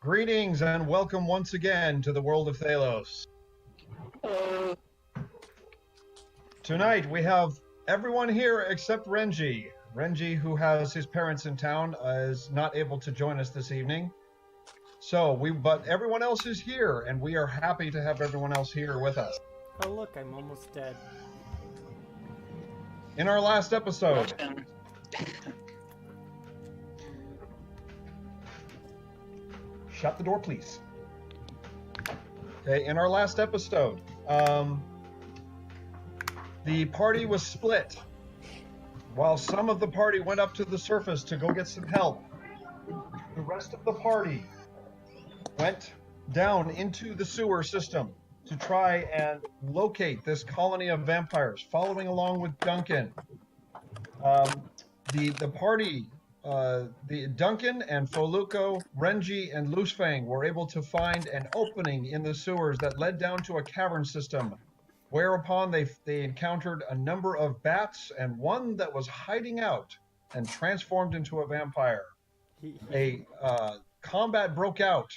Greetings and welcome once again to the World of Thaylos. Tonight we have everyone here except Renji. Renji, who has his parents in town, is not able to join us this evening. But everyone else is here, and we are happy to have everyone else here with us. Oh look, I'm almost dead. In our last episode, shut the door, please. Okay, in our last episode, the party was split. While some of the party went up to the surface to go get some help, the rest of the party went down into the sewer system to try and locate this colony of vampires, following along with Duncan. The party, Duncan and Foluco, Renji, and Loosefang were able to find an opening in the sewers that led down to a cavern system, whereupon they encountered a number of bats and one that was hiding out and transformed into a vampire. Combat broke out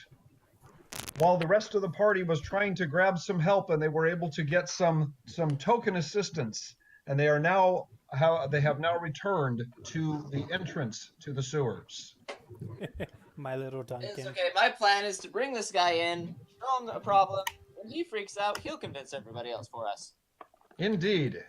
while the rest of the party was trying to grab some help, and they were able to get some token assistance, and they have now returned to the entrance to the sewers. My little Duncan. It's okay. My plan is to bring this guy in, show him a problem. When he freaks out, he'll convince everybody else for us. Indeed.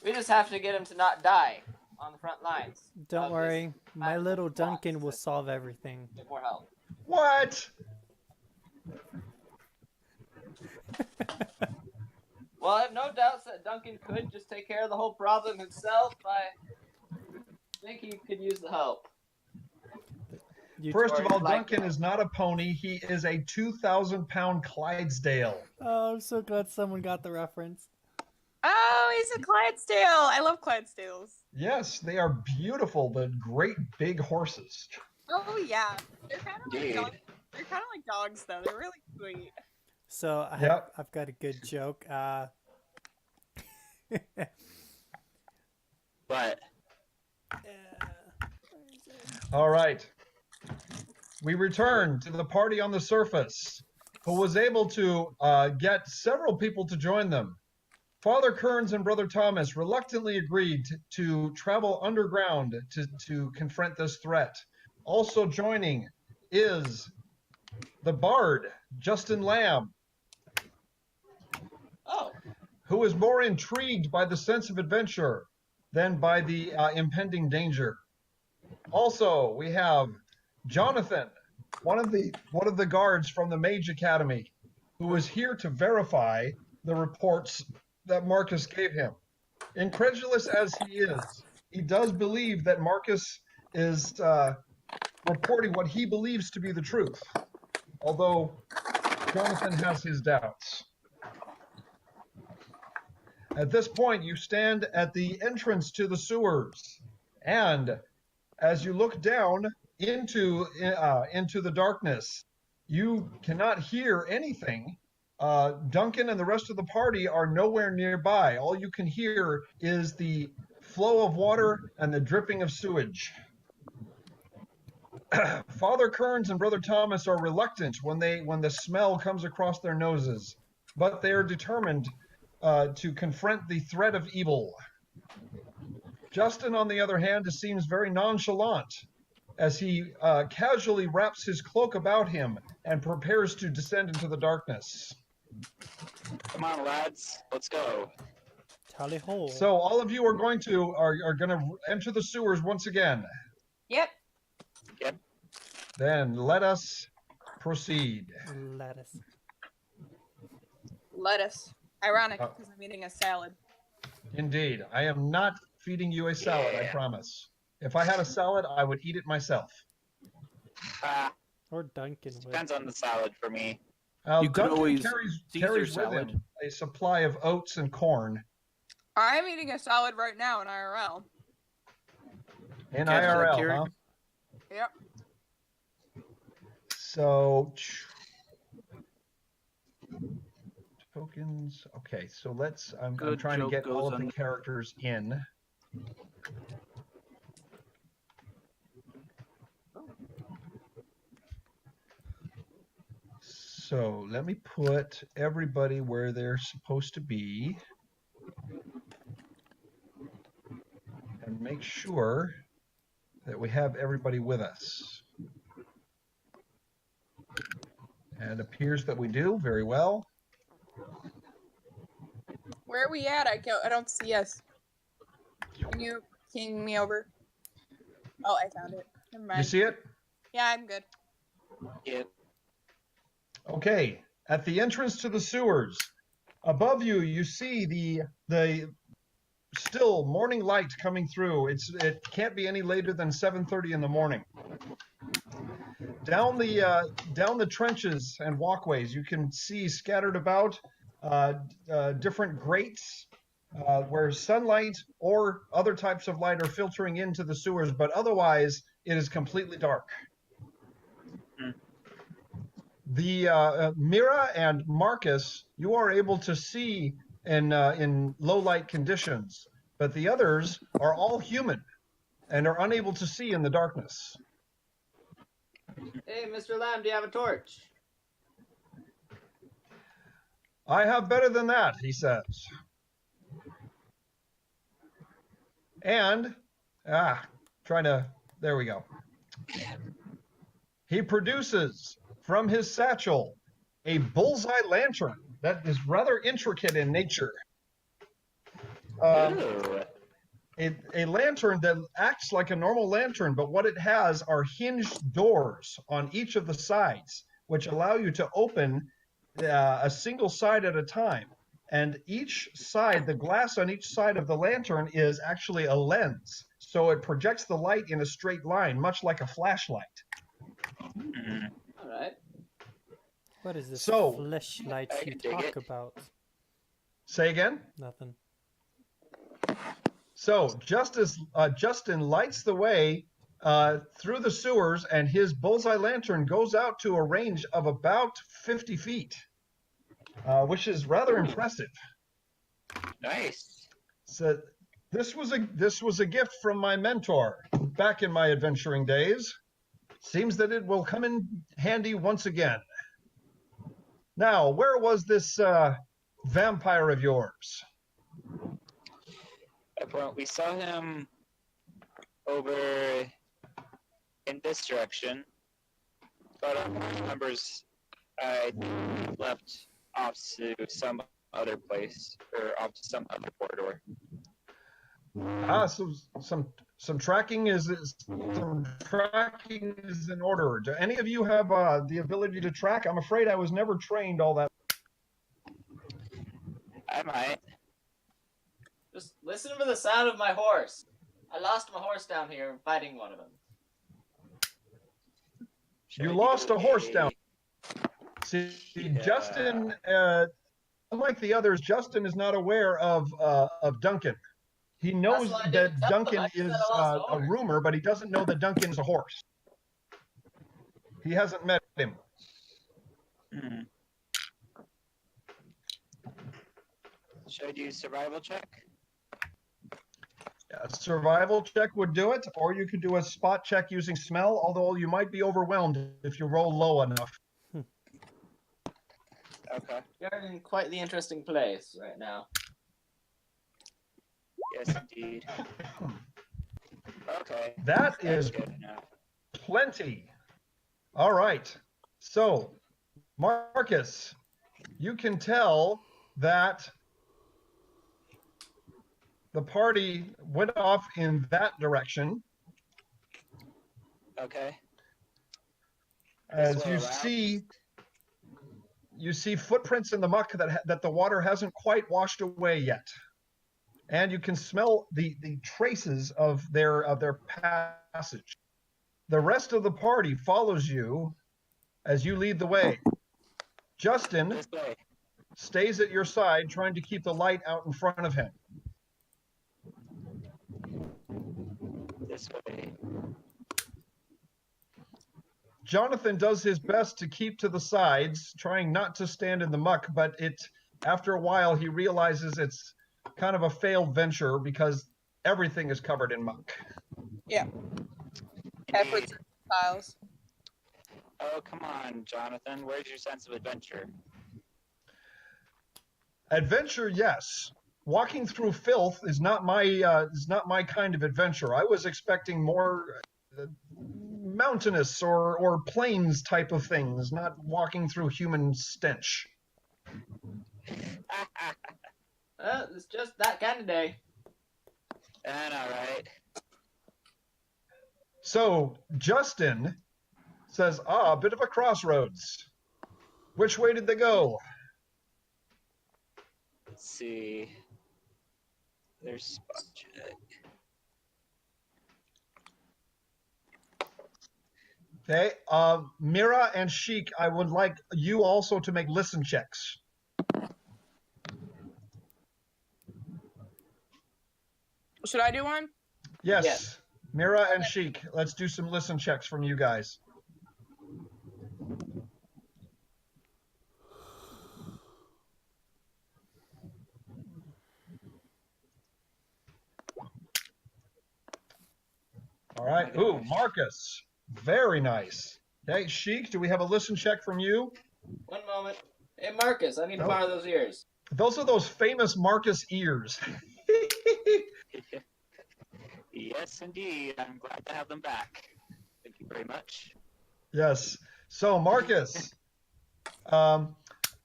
We just have to get him to not die on the front lines. Don't worry, my little Duncan will solve everything. Get more help. What? Well, I have no doubts that Duncan could just take care of the whole problem himself. I think he could use the help. First of all, Duncan is not a pony. He is a 2,000-pound Clydesdale. Oh, I'm so glad someone got the reference. Oh, he's a Clydesdale. I love Clydesdales. Yes, they are beautiful, but great big horses. Oh yeah, they're kind of like dogs. They're kind of like dogs, though. They're really sweet. So I've got a good joke. What? All right. We return to the party on the surface, who was able to get several people to join them. Father Kearns and Brother Thomas reluctantly agreed to travel underground to confront this threat. Also joining is the bard, Justin Lamb, who is more intrigued by the sense of adventure than by the impending danger. Also, we have Jonathan, one of the guards from the Mage Academy, who is here to verify the reports that Marcus gave him. Incredulous as he is, he does believe that Marcus is reporting what he believes to be the truth, although Jonathan has his doubts. At this point, you stand at the entrance to the sewers, and as you look down into the darkness, you cannot hear anything. Duncan and the rest of the party are nowhere nearby. All you can hear is the flow of water and the dripping of sewage. Father Kearns and Brother Thomas are reluctant when the smell comes across their noses, but they are determined to confront the threat of evil. Justin, on the other hand, seems very nonchalant as he casually wraps his cloak about him and prepares to descend into the darkness. Come on, lads. Let's go. Tally ho. So all of you are going to enter the sewers once again. Yep. Yep. Then let us proceed. Lettuce. Ironic, because I'm eating a salad. Indeed. I am not feeding you a salad, I promise. If I had a salad, I would eat it myself. Or Duncan would. Depends on the salad for me. You could Duncan always carries with him a supply of oats and corn. I'm eating a salad right now in IRL. In IRL, huh? Yep. So, tokens. Okay, so I'm trying to get all of the characters in. So let me put everybody where they're supposed to be and make sure that we have everybody with us. And it appears that we do very well. Where are we at? I don't see us. Can you king me over? Oh, I found it. Never mind. You see it? Yeah, I'm good. Yep. Okay. At the entrance to the sewers, above you, you see the still morning light coming through. It can't be any later than 7:30 in the morning. Down the trenches and walkways, you can see scattered about different grates where sunlight or other types of light are filtering into the sewers, but otherwise it is completely dark. The Mira and Marcus, you are able to see in low light conditions, but the others are all human and are unable to see in the darkness. Hey, Mr. Lamb, do you have a torch? I have better than that, he says. And, there we go. He produces from his satchel a bullseye lantern that is rather intricate in nature. Ooh. A lantern that acts like a normal lantern, but what it has are hinged doors on each of the sides, which allow you to open a single side at a time. And each side, the glass on each side of the lantern is actually a lens. So it projects the light in a straight line, much like a flashlight. All right. What is this So- fleshlight I you can dig talk it. about? Say again? Nothing. So just as Justin lights the way through the sewers, and his bullseye lantern goes out to a range of about 50 feet, which is rather impressive. Nice. So this was a gift from my mentor back in my adventuring days. Seems that it will come in handy once again. Now, where was this vampire of yours? Well, we saw him over in this direction, but members I left off to some other place or off to some other corridor. So some tracking is in order. Do any of you have the ability to track? I'm afraid I was never trained all that. I might. Just listen for the sound of my horse. I lost my horse down here fighting one of them. Should You I lost do a horse down. See, Yeah. Justin, unlike the others, Justin is not aware of Duncan. He knows That's why I that didn't tell him. Duncan I just is said I lost a a horse. rumor, but he doesn't know that Duncan is a horse. He hasn't met him. Hmm. Should I do survival check? A survival check would do it, or you could do a spot check using smell, although you might be overwhelmed if you roll low enough. Okay. You're in quite the interesting place right now. Yes, indeed. Okay. That That's is good enough. plenty. All right. So, Marcus, you can tell that the party went off in that direction. Okay. As This way you around? see footprints in the muck that the water hasn't quite washed away yet. And you can smell the traces of their passage. The rest of the party follows you as you lead the way. Justin This way. stays at your side, trying to keep the light out in front of him. This way. Jonathan does his best to keep to the sides, trying not to stand in the muck, but after a while he realizes it's kind of a failed venture because everything is covered in muck. Yeah. Efforts Indeed. and styles. Oh, come on, Jonathan. Where's your sense of adventure? Adventure, yes. Walking through filth is not my kind of adventure. I was expecting more mountainous or plains type of things, not walking through human stench. It's just that kind of day. And all right. So Justin says, a bit of a crossroads. Which way did they go? Let's see. There's spot check. Okay. Mira and Sheik, I would like you also to make listen checks. Should I do one? Yes. Yes. Mira and Sheik, let's do some listen checks from you guys. All right. Ooh, Marcus. Very nice. Okay, Sheik, do we have a listen check from you? One moment. Hey, Marcus, I need to Nope. borrow those ears. Those are those famous Marcus ears. Yes, indeed. I'm glad to have them back. Thank you very much. Yes. So, Marcus,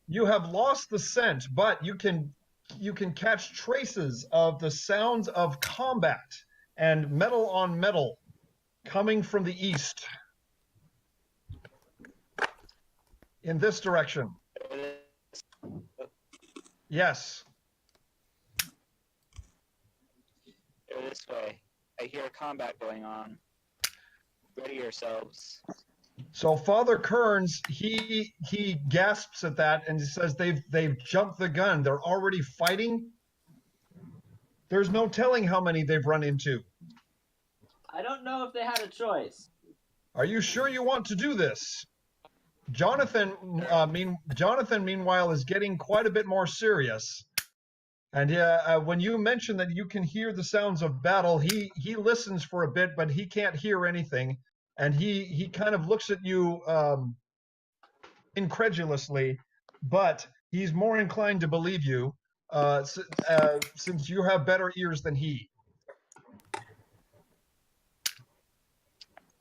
you have lost the scent, but you can catch traces of the sounds of combat and metal on metal coming from the east in this direction. Yes. Go this way. I hear combat going on. Ready yourselves. So Father Kearns, he gasps at that and he says they've jumped the gun. They're already fighting. There's no telling how many they've run into. I don't know if they had a choice. Are you sure you want to do this? Jonathan, meanwhile, is getting quite a bit more serious. And when you mention that you can hear the sounds of battle, he listens for a bit, but he can't hear anything. And he kind of looks at you incredulously, but he's more inclined to believe you since you have better ears than he.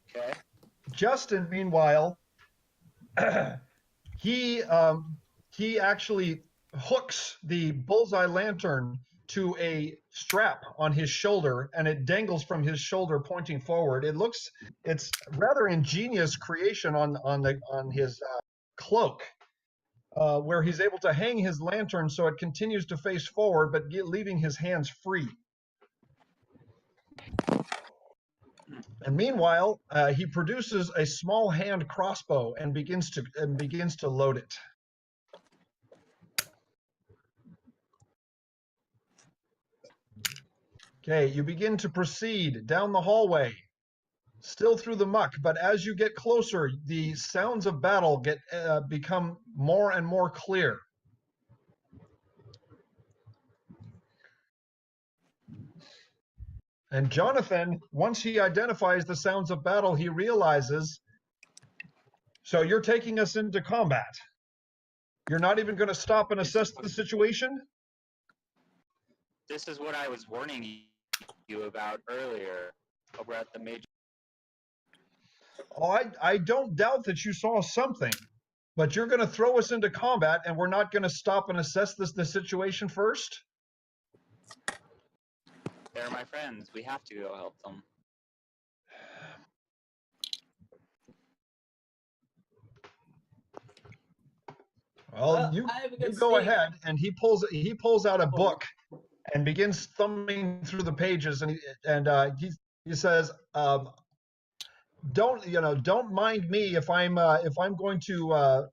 Okay. Justin, meanwhile, he actually hooks the bullseye lantern to a strap on his shoulder, and it dangles from his shoulder pointing forward. It's rather ingenious creation on his cloak, where he's able to hang his lantern so it continues to face forward, but leaving his hands free. And meanwhile, he produces a small hand crossbow and begins to load it. Okay, you begin to proceed down the hallway, still through the muck, but as you get closer, the sounds of battle become more and more clear. And Jonathan, once he identifies the sounds of battle, he realizes, so you're taking us into combat. You're not even going to stop and assess the situation? This is what I was warning you about earlier over at the major. Oh, I don't doubt that you saw something, but you're going to throw us into combat and we're not going to stop and assess the situation first? They're my friends. We have to go help them. Well, you go ahead. And he pulls out a book and begins thumbing through the pages, and he says, don't mind me if I'm going to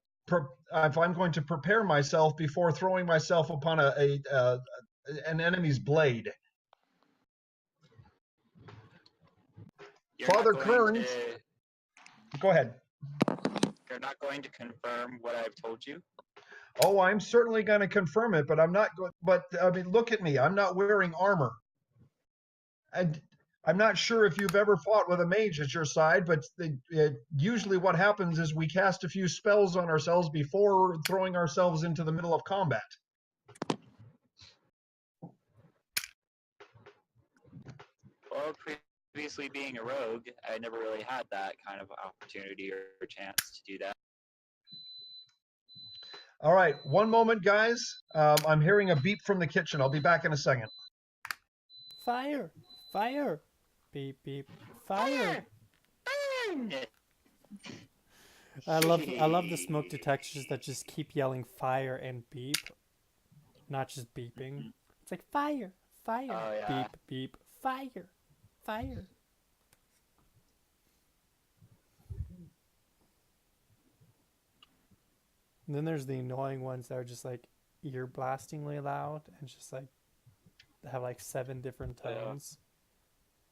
prepare myself before throwing myself upon an enemy's blade. You're Father not going Kearns, go ahead. You're not going to confirm what I've told you? Oh, I'm certainly going to confirm it, but I'm not going. But I mean, look at me. I'm not wearing armor. And I'm not sure if you've ever fought with a mage at your side, but usually what happens is we cast a few spells on ourselves before throwing ourselves into the middle of combat. Well, previously being a rogue, I never really had that kind of opportunity or chance to do that. All right, one moment, guys. I'm hearing a beep from the kitchen. I'll be back in a second. Fire! Fire! Beep beep. Fire! I love the smoke detectors that just keep yelling fire and beep, not just beeping. It's like fire, fire, Oh, yeah. beep beep, fire, fire. And then there's the annoying ones that are just like ear blastingly loud and just like have like 7 different tones.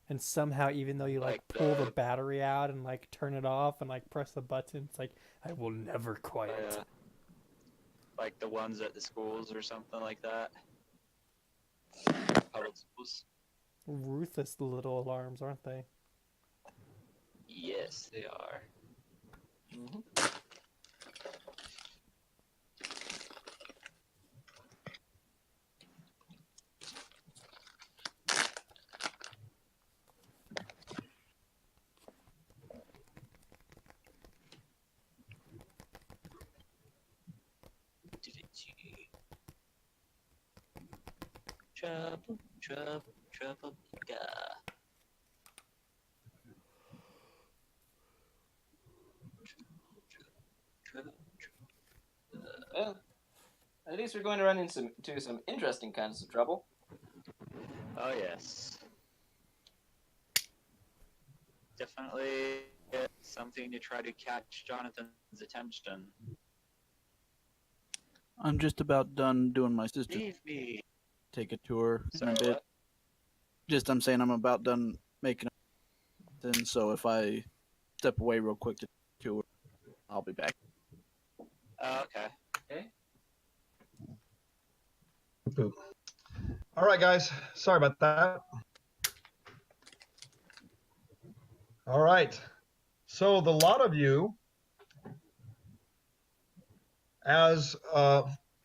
And somehow, even though you like pull the battery out and like turn it off and like press the button, it's like I will never quiet. Like the ones at the schools or something like that. Public schools. Ruthless little alarms, aren't they? Yes, they are. Trouble, trouble, trouble, yeah. Well, at least we're going to run into some interesting kinds of trouble. Oh, yes. Definitely something to try to catch Jonathan's attention. I'm just about done doing my sister Leave me. take a tour in Sorry, a bit. what? Just I'm saying I'm about done making a then so if I step away real quick to tour, I'll be back. Oh, okay. Okay. Boop. All right, guys. Sorry about that. All right. So the lot of you, as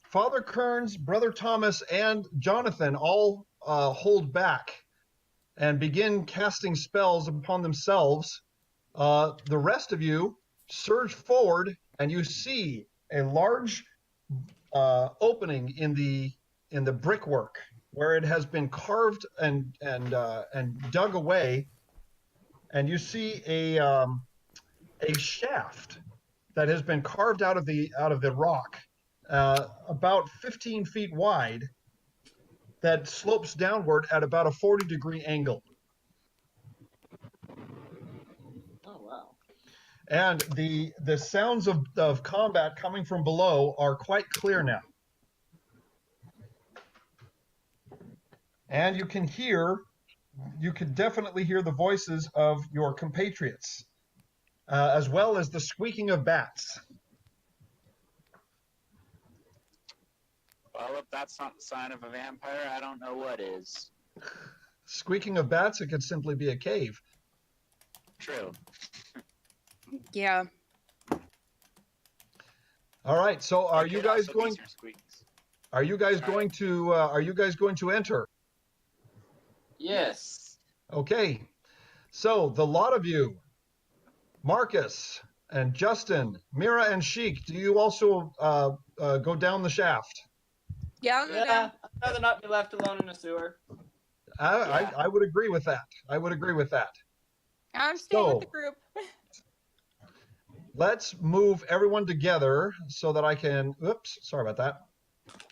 Father Kearns, Brother Thomas, and Jonathan all hold back and begin casting spells upon themselves, the rest of you surge forward and you see a large opening in the brickwork where it has been carved and dug away, and you see a shaft that has been carved out of the rock, about 15 feet wide, that slopes downward at about a 40-degree angle. Oh wow. And the sounds of combat coming from below are quite clear now. And you can definitely hear the voices of your compatriots, as well as the squeaking of bats. Well, if that's not the sign of a vampire, I don't know what is. Squeaking of bats, it could simply be a cave. True. Yeah. All right, so are you guys going to enter? Yes. Okay, so the lot of you, Marcus and Justin, Mira and Sheik, do you also go down the shaft? Yeah, I'll go down. Yeah, I'd rather not be left alone in a sewer. I would agree with that. I'm staying with So- the group. Let's move everyone together so that I can, oops, sorry about that.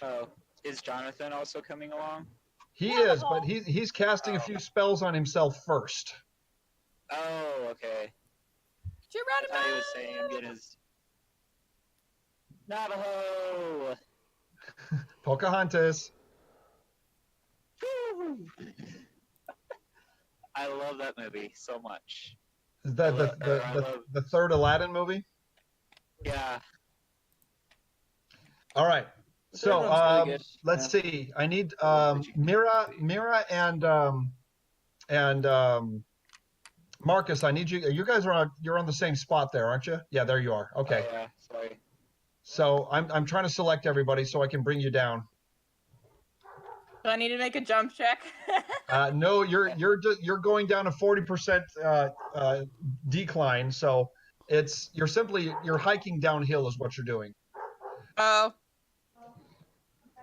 Oh, is Jonathan also coming along? He is, but he's casting a few spells on himself first. Oh, okay. Geronimo! I thought he was saying I'm getting his Navajo. Pocahontas. I love that movie so much. Is that I love- the third Aladdin movie? Yeah. All right. So third one's really good. let's see. I need Mira and and Marcus, I need you. You guys you're on the same spot there, aren't you? Yeah, there you are. Okay. Oh, yeah, sorry. So I'm trying to select everybody so I can bring you down. Do I need to make a jump check? No, you're going down a 40% decline. So you're hiking downhill is what you're doing. Oh.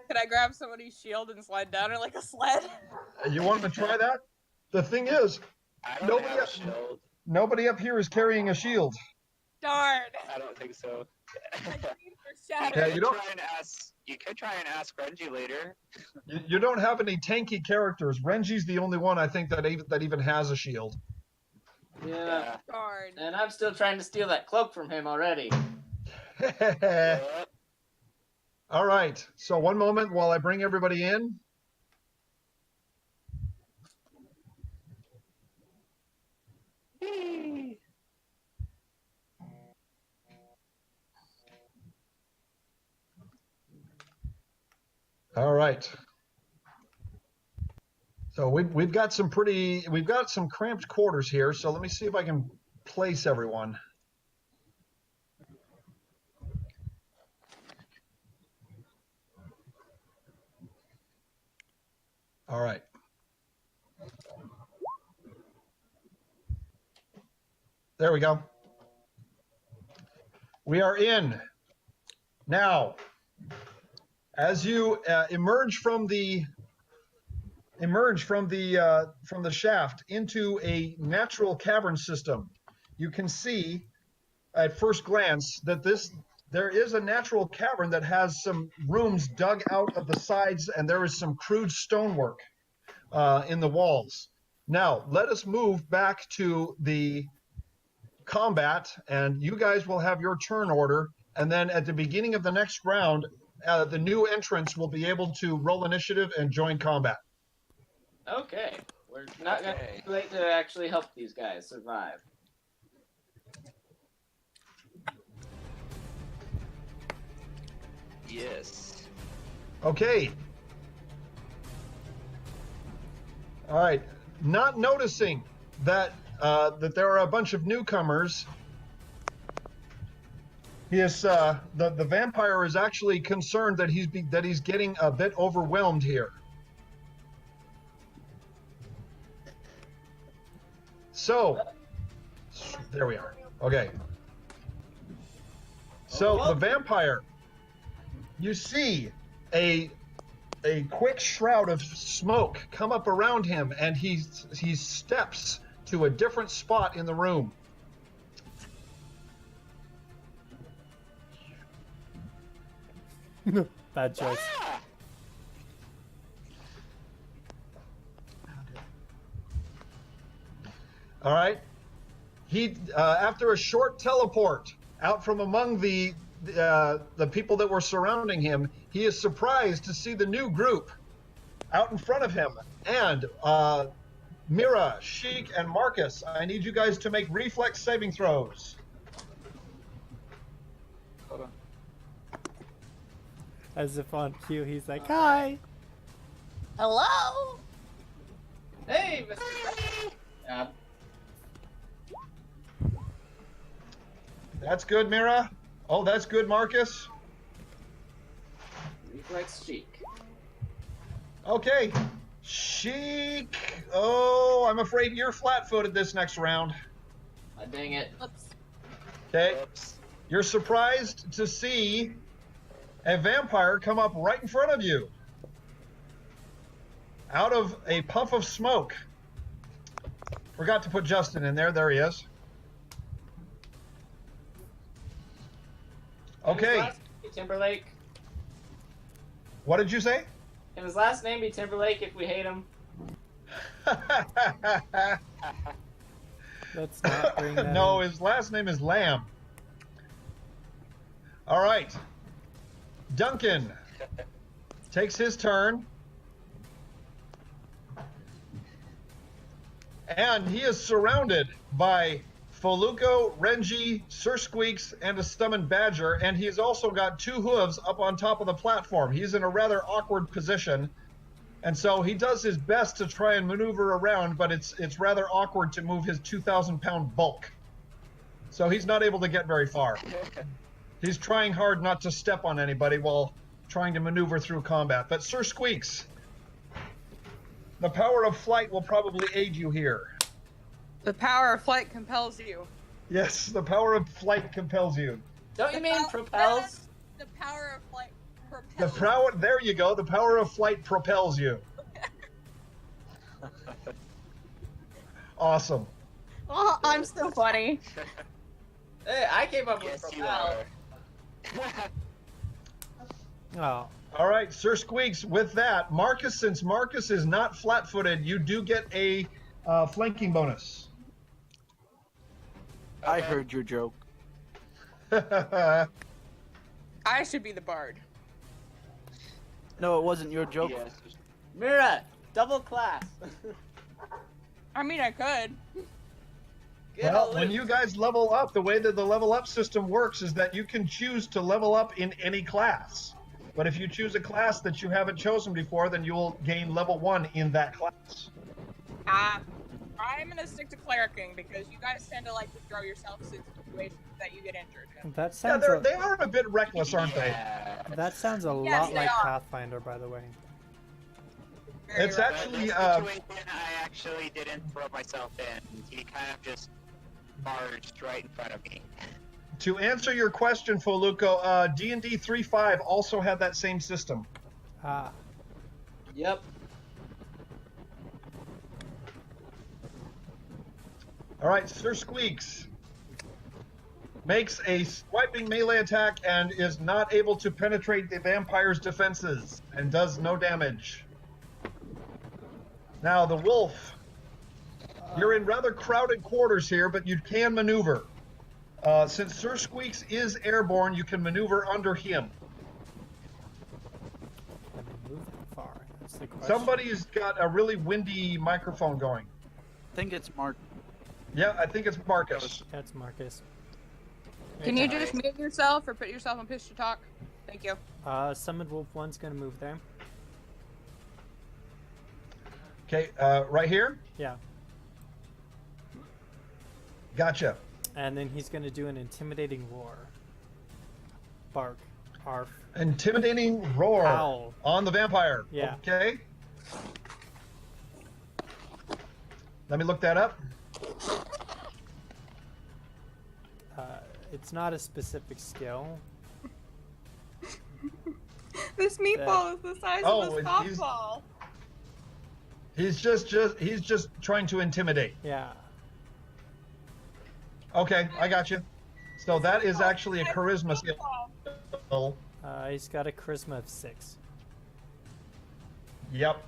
Could I grab somebody's shield and slide down it like a sled? You want to try that? The thing is, I don't have a shield. nobody up here is carrying a shield. Darn. I don't think so. Yeah, you don't. You could try and ask Renji later. You don't have any tanky characters. Renji's the only one I think that even has a shield. Yeah. Darn. And I'm still trying to steal that cloak from him already. All right. So one moment while I bring everybody in. All right. So we've got some cramped quarters here. So let me see if I can place everyone. All right. There we go. We are in. Now, as you emerge from the shaft into a natural cavern system, you can see at first glance that there is a natural cavern that has some rooms dug out of the sides, and there is some crude stonework in the walls. Now, let us move back to the combat, and you guys will have your turn order, and then at the beginning of the next round, the new entrants will be able to roll initiative and join combat. Okay. We're not going to be late to actually help these guys survive. Yes. Okay. All right. Not noticing that there are a bunch of newcomers. The vampire is actually concerned that he's getting a bit overwhelmed here. So, there we are. Okay. So the vampire, you see a quick shroud of smoke come up around him, and he steps to a different spot in the room. Bad choice. All right. He after a short teleport out from among the people that were surrounding him, he is surprised to see the new group out in front of him. And Mira, Sheik, and Marcus, I need you guys to make reflex saving throws. Hold on. As if on cue, he's like, "Hi." Hello? Hey, Mr. Yeah. That's good, Mira. Oh, that's good, Marcus. Reflex Sheik. Okay. Sheik. Oh, I'm afraid you're flat-footed this next round. Dang it. Oops. Okay. Oops. You're surprised to see a vampire come up right in front of you. Out of a puff of smoke. Forgot to put Justin in there. There he is. Okay. Can his last name be Timberlake? What did you say? Can his last name be Timberlake if we hate him? Let's not bring that No, in. his last name is Lamb. All right. Duncan takes his turn. And he is surrounded by Foluco, Renji, Sir Squeaks, and a summoned badger, and he's also got two hooves up on top of the platform. He's in a rather awkward position. And so he does his best to try and maneuver around, but it's rather awkward to move his 2,000-pound bulk. So he's not able to get very far. He's trying hard not to step on anybody while trying to maneuver through combat. But Sir Squeaks, the power of flight will probably aid you here. The power of flight compels you. Yes, the power of flight compels you. Don't you mean propels? The power of flight The propels. power, there you go. The power of flight propels you. Awesome. Oh, I'm so funny. Hey, I came up with Yes, you propel. are. Oh, All right, Sir Squeaks, with that, Marcus, since Marcus is not flat-footed, you do get a flanking bonus. I heard your joke. I should be the bard. No, it wasn't your joke. Yes. Mira, double class. I mean, I could. Get Well, a when loot. you guys level up, the way that the level up system works is that you can choose to level up in any class. But if you choose a class that you haven't chosen before, then you will gain level 1 in that class. I'm gonna stick to clericing because you guys tend to like to throw yourselves in situations that you get injured in. that Yeah, sounds they are a bit reckless, aren't they? Yeah. that sounds a Yes, lot they like are. Pathfinder, by the way. Very It's right. actually, That situation, I actually didn't throw myself in. He kind of just barged right in front of me. To answer your question, Foluco, D&D 3.5 also had that same system. Ah, Yep. All right, Sir Squeaks makes a swiping melee attack and is not able to penetrate the vampire's defenses and does no damage. Now, the wolf, you're in rather crowded quarters here, but you can maneuver. Since Sir Squeaks is airborne, you can maneuver under him. can they move that far? That's the question. Somebody's got a really windy microphone going. I think it's Mark. Yeah, I think it's Marcus. That's Marcus. Can you Anytime. just mute yourself or put yourself on push to talk? Thank you. Summoned Wolf 1's gonna move there. Okay, right here? Yeah. Gotcha. And then he's gonna do an intimidating roar. Bark. Arf. Intimidating roar Howl. on the vampire. Yeah. Okay. Let me look that up. It's not a specific skill. This meatball is the size Oh, of a he's- softball. He's just trying to intimidate. Yeah. Okay, I got you. So that is actually a charisma skill. He's got a charisma of 6. Yep.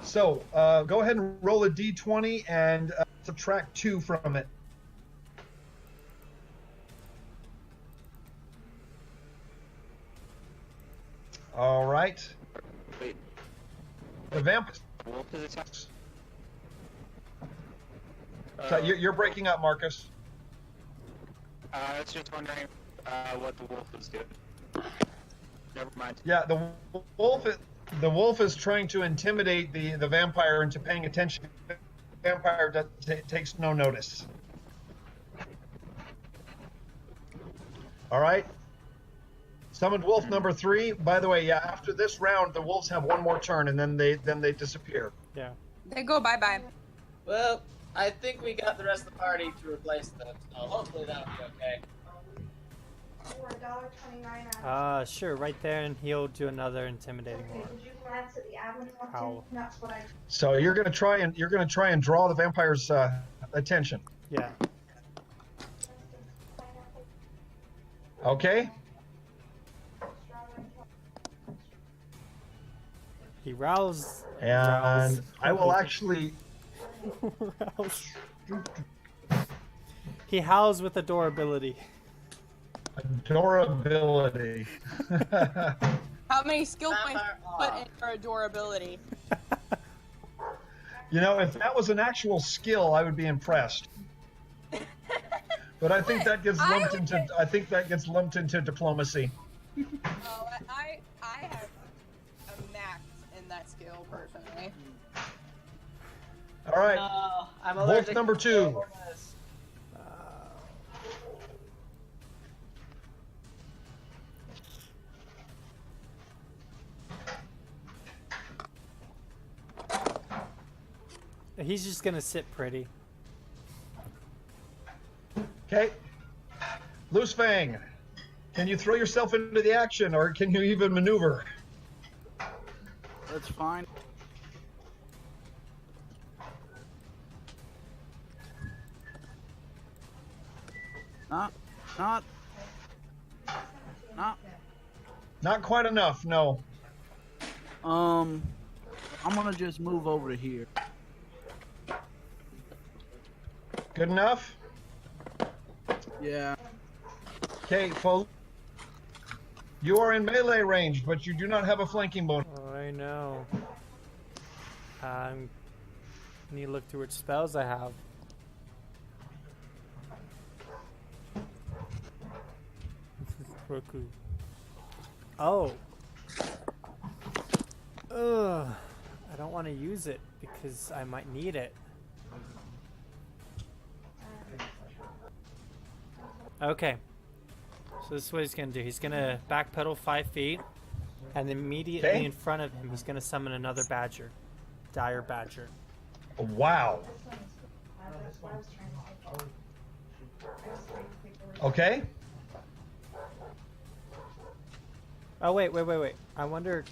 So go ahead and roll a d20 and subtract 2 from it. All right. Wait, The vamp. wolf is attacking. So you're breaking up, Marcus. I was just wondering what the wolf was doing. Never mind. Yeah, the wolf is trying to intimidate the vampire into paying attention. The vampire takes no notice. All right. Summoned wolf number 3. By the way, yeah, after this round, the wolves have one more turn, and then they disappear. Yeah. They go bye-bye. Well, I think we got the rest of the party to replace them, so hopefully that'll be okay. For $1.29. Sure, right there, and he'll do another intimidating Okay, roar. did you glance at the admin function? Howl. That's what I. So you're gonna try and draw the vampire's attention. Yeah. Okay. He rouse. And I will actually. Rouse. He howls with adorability. Adorability. How many skill points Vampire put off. in for adorability? You know, if that was an actual skill, I would be impressed. But I think that gets lumped into diplomacy. Oh, I have personally. All right. No, I'm Wolf allergic number to 2. illness. He's just gonna sit pretty. Okay. Loose Fang, can you throw yourself into the action, or can you even maneuver? That's fine. Not. Not quite enough, no. I'm gonna just move over to here. Good enough? Yeah. Okay, folks. You are in melee range, but you do not have a flanking bonus. Oh, I know. I need to look through which spells I have. Roku. Oh. Ugh. I don't want to use it because I might need it. Okay. So this is what he's going to do. He's going to backpedal 5 feet, and immediately Okay. in front of him, he's going to summon another badger. Dire badger. Wow. Okay. Oh, wait. I wonder,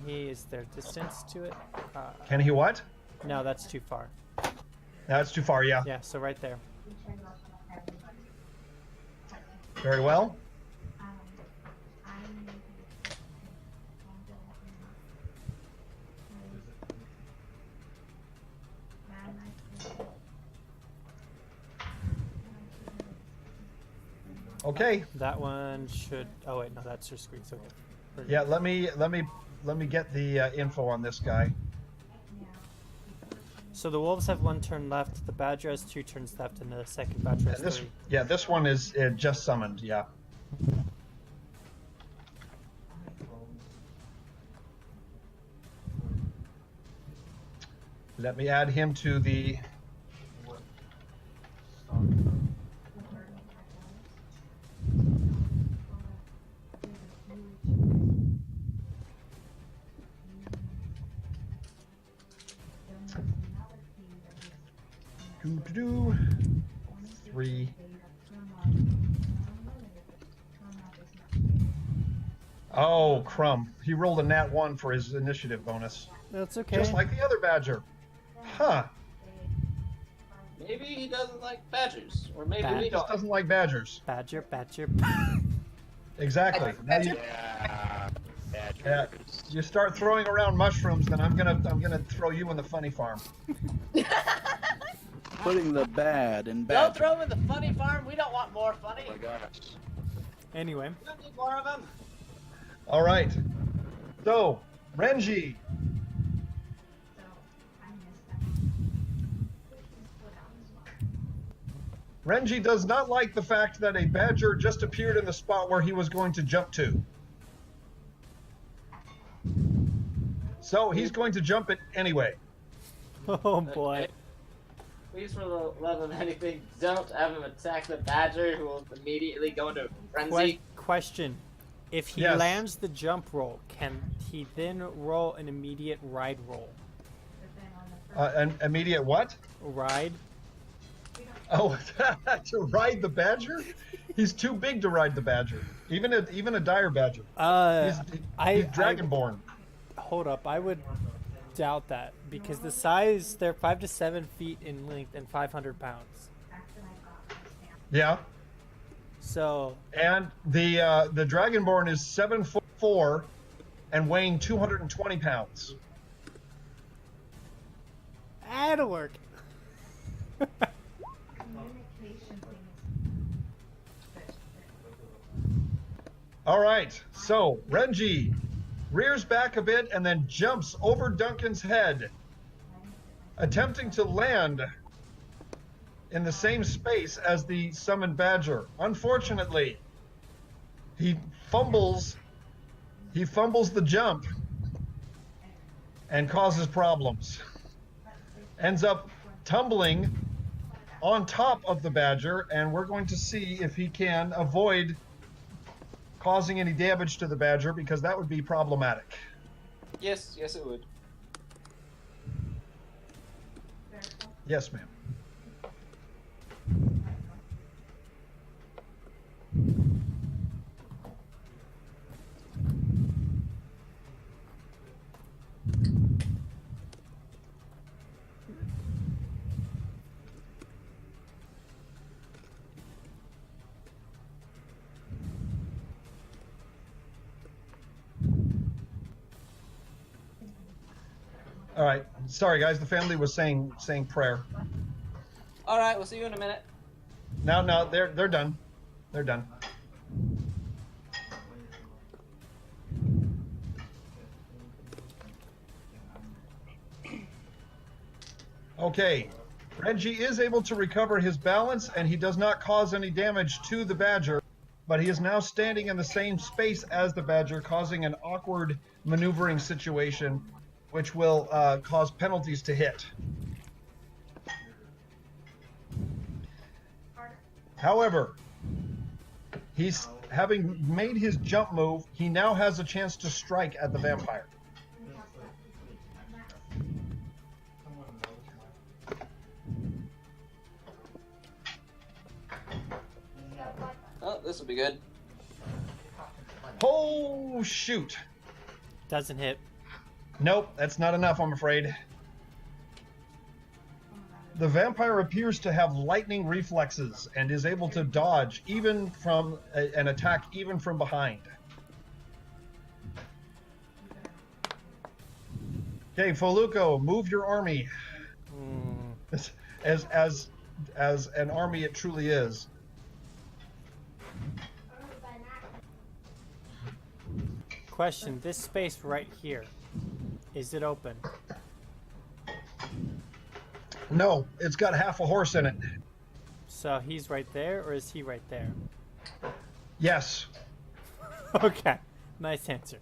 is there distance to it? Can he what? No, that's too far. That's too far, yeah. Yeah, so right there. Very well. Okay. That one should. Oh wait, no, that's your screen. So okay. Yeah, let me get the info on this guy. So the wolves have 1 turn left. The badger has 2 turns left, and the second badger has And this 3. yeah, this one is just summoned, yeah. Let me add him to the do 3. Oh, crumb. He rolled a nat 1 for his initiative bonus. That's okay. Just like the other badger. Huh. Maybe he doesn't like badgers, or maybe Bad. we He just don't. doesn't like badgers. Badger. Exactly. Now you, Yeah. yeah, you start throwing around mushrooms, then I'm gonna throw you in the funny farm. Putting the bad in Don't bad. throw him in the funny farm. We don't want more funny. Oh my gosh. Anyway, We don't need more of them. All right. So, Renji. Renji does not like the fact that a badger just appeared in the spot where he was going to jump to. So he's going to jump it anyway. oh boy. Okay. Please, for the love of anything, don't have him attack the badger, who will immediately go into frenzy. Question: if he Yes. lands the jump roll, can he then roll an immediate ride roll? An immediate what? Ride? Oh, to ride the badger? He's too big to ride the badger. Even a dire badger. He's dragonborn. Hold up, I would doubt that because the size, they're 5 to 7 feet in length and 500 pounds. Yeah. So And the dragonborn is 7'4" and weighing 220 pounds. that'll work. All right, so Renji rears back a bit and then jumps over Duncan's head, attempting to land in the same space as the summoned badger. Unfortunately, he fumbles the jump and causes problems. Ends up tumbling on top of the badger, and we're going to see if he can avoid causing any damage to the badger, because that would be problematic. Yes, it would. Yes, ma'am. All right. Sorry, guys. The family was saying prayer. All right, we'll see you in a minute. No, they're done. They're done. Okay. Reggie is able to recover his balance, and he does not cause any damage to the badger, but he is now standing in the same space as the badger, causing an awkward maneuvering situation, which will cause penalties to hit. However, he's having made his jump move, he now has a chance to strike at the vampire. Oh, this will be good. Oh, shoot. Doesn't hit. Nope, that's not enough, I'm afraid. The vampire appears to have lightning reflexes and is able to dodge even from an attack even from behind. Okay, Foluco, move your army. As an army it truly is. Question, this space right here, is it open? No, it's got half a horse in it. So he's right there, or is he right there? Yes. Okay, nice answer.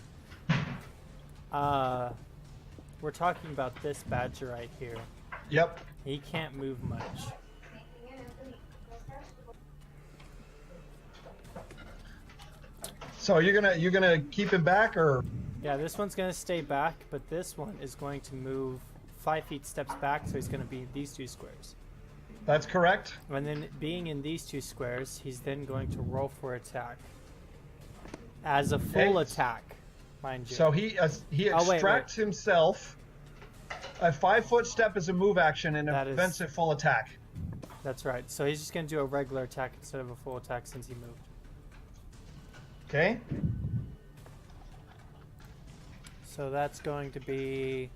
We're talking about this badger right here. Yep. He can't move much. So you're gonna keep him back, or? Yeah, this one's gonna stay back, but this one is going to move 5 feet steps back, so he's gonna be in these 2 squares. That's correct. And then being in these 2 squares, he's then going to roll for attack. As a full attack, mind you. So he extracts himself. A 5-foot step is a move action and prevents a full attack. That's right. So he's just going to do a regular attack instead of a full attack since he moved. Okay. So that's going to be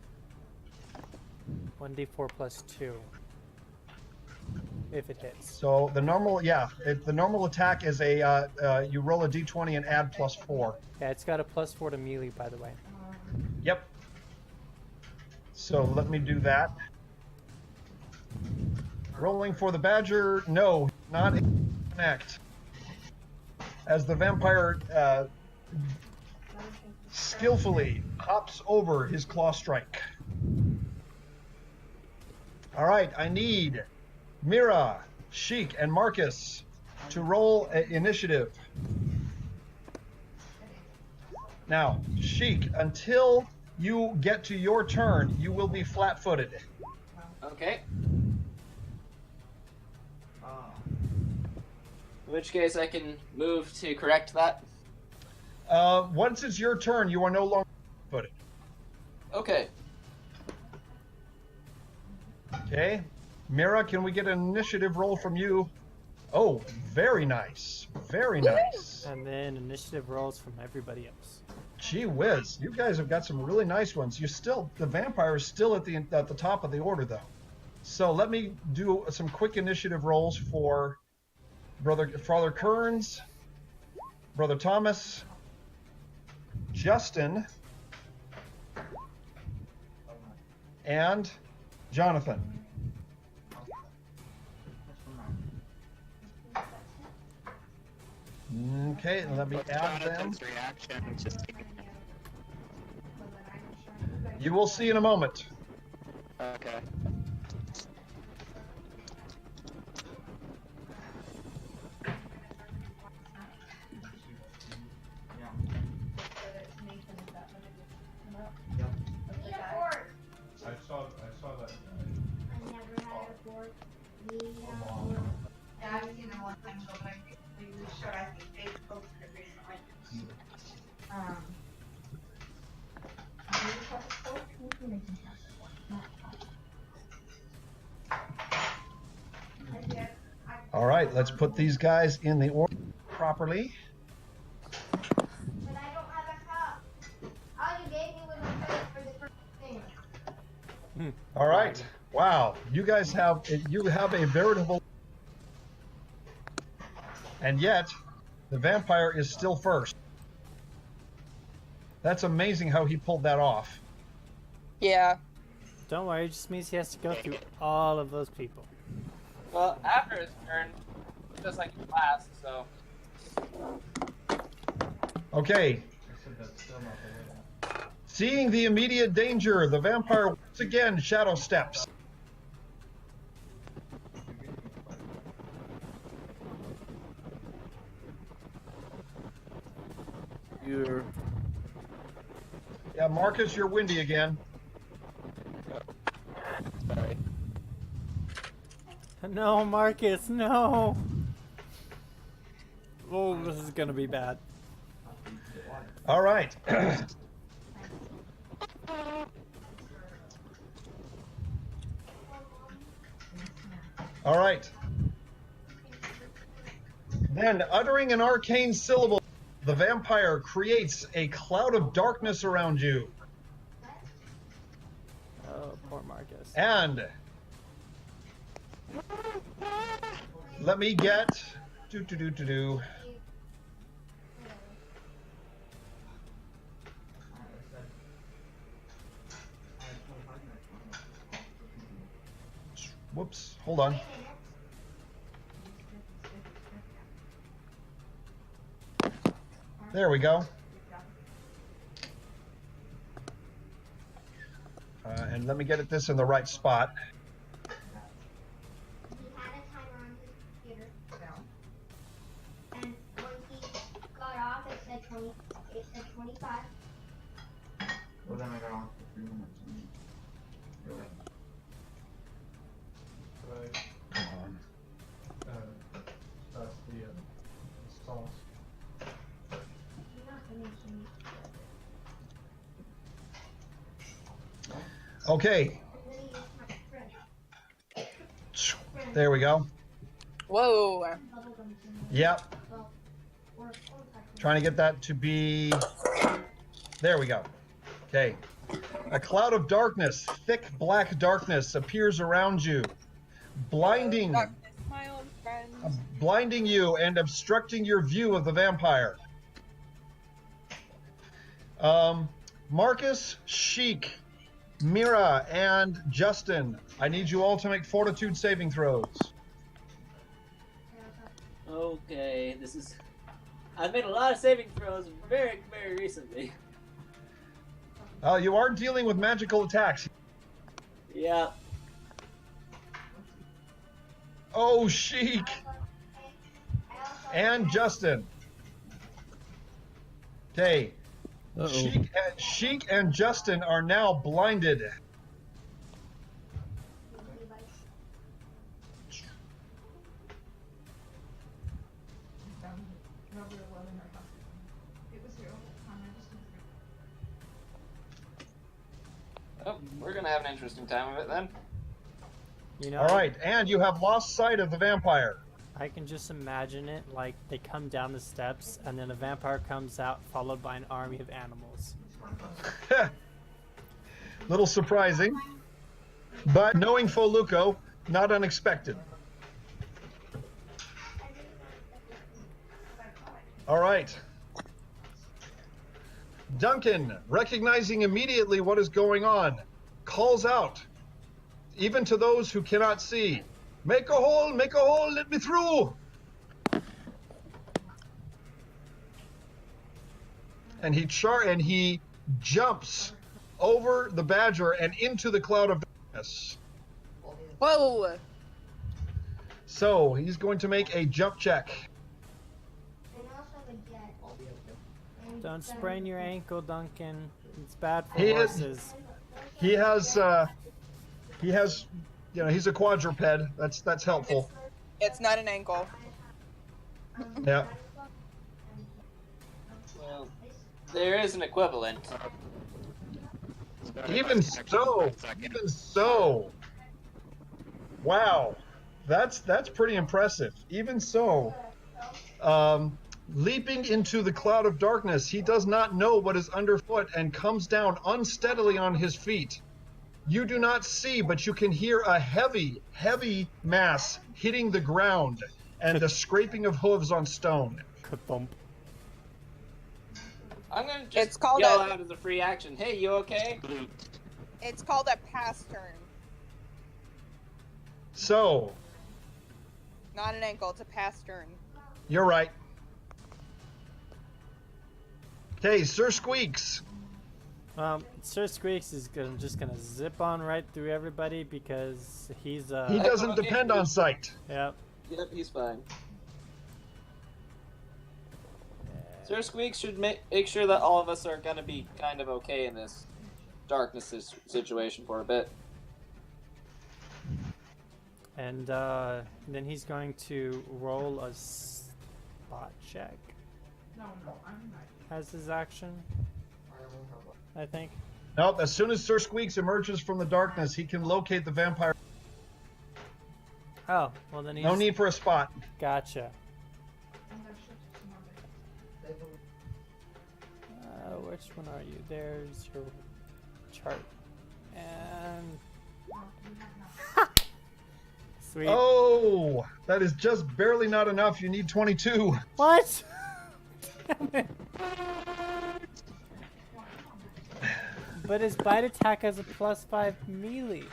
1d4 plus 2. If it hits. So the normal, the normal attack is you roll a d20 and add +4. Yeah, it's got a +4 to melee, by the way. Yep. So let me do that. Rolling for the badger. No, not connect. As the vampire skillfully hops over his claw strike. All right, I need Mira, Sheik, and Marcus to roll initiative. Now, Sheik, until you get to your turn, you will be flat-footed. Okay. In which case I can move to correct that. Once it's your turn, you are no longer footed. Okay. Okay. Mira, can we get an initiative roll from you? Oh, very nice. Very nice. And then initiative rolls from everybody else. Gee whiz, you guys have got some really nice ones. The vampire is still at the top of the order, though. So let me do some quick initiative rolls for Father Kearns, Brother Thomas, Justin, and Jonathan. Okay, let me add them. Jonathan's reaction just You will see in a moment. Okay. I saw that. I never had a board. Yeah, I've seen it a long time ago, but I think we showed, I think they posted it recently. All right, let's put these guys in the order properly. But I don't have a cup. All you gave me was a plate for the first thing. All right. Wow, you guys have a veritable, and yet the vampire is still first. That's amazing how he pulled that off. Yeah. Don't worry, it just means he has to go through all of those people. Well, after his turn, just like last, so. Okay. Seeing the immediate danger, the vampire once again shadow steps. You're Yeah, Marcus, you're windy again. Sorry. No, Marcus, no. Oh, this is gonna be bad. All right. All right. Then, uttering an arcane syllable, the vampire creates a cloud of darkness around you. Oh, poor Marcus. And let me get Whoops, hold on. There we go. And let me get this in the right spot. He had a timer on his computer. And when he got off, it said 25. Well, then I got off for 3 minutes. Hold on. That's the sauce. You're not finishing. Okay, I'm gonna use my fridge. there we go. Whoa. Bubblegum. Yep, Well, or trying to get that to be, there we go. Okay, a cloud of darkness, thick black darkness appears around you, blinding Darkness, my old friend. blinding you and obstructing your view of the vampire. Marcus, Sheik, Mira, and Justin, I need you all to make fortitude saving throws. Okay, this is. I've made a lot of saving throws very, very recently. You are dealing with magical attacks. Yeah. Oh, Sheik and Justin. Okay, Sheik and Justin are now blinded. Oh, we're gonna have an interesting time of it then. You know, All right, and you have lost sight of the vampire. I can just imagine it like they come down the steps and then a vampire comes out followed by an army of animals. Little surprising, but knowing Foluco, not unexpected. All right. Duncan, recognizing immediately what is going on, calls out, even to those who cannot see, make a hole, let me through. And he jumps over the badger and into the cloud of darkness. Whoa! So he's going to make a jump check. And also a jet. And Don't sprain your ankle, Duncan. It's bad for He is- horses. He has, you know, he's a quadruped. That's helpful. It's not an ankle. Yeah. Well, there is an equivalent. Even so. Wow, that's pretty impressive. Even so, leaping into the cloud of darkness, he does not know what is underfoot and comes down unsteadily on his feet. You do not see, but you can hear a heavy, heavy mass hitting the ground and the scraping of hooves on stone. Ka-thump. I'm gonna just It's called yell a- out as a free action. Hey, you okay? It's called a pass turn. So, Not an ankle, it's a pass turn. you're right. Okay, Sir Squeaks. Sir Squeaks is just gonna zip on right through everybody because he's He doesn't depend on sight. Yep. Yep, he's fine. Sir Squeaks should make sure that all of us are gonna be kind of okay in this darkness situation for a bit. And then he's going to roll a spot check as his action, I think. Nope, as soon as Sir Squeaks emerges from the darkness, he can locate the vampire. Oh, well then he's... No need for a spot. Gotcha. Which one are you? There's your chart. And... Sweet. Oh, that is just barely not enough. You need 22. What? Damn it. But his bite attack has a +5 melee.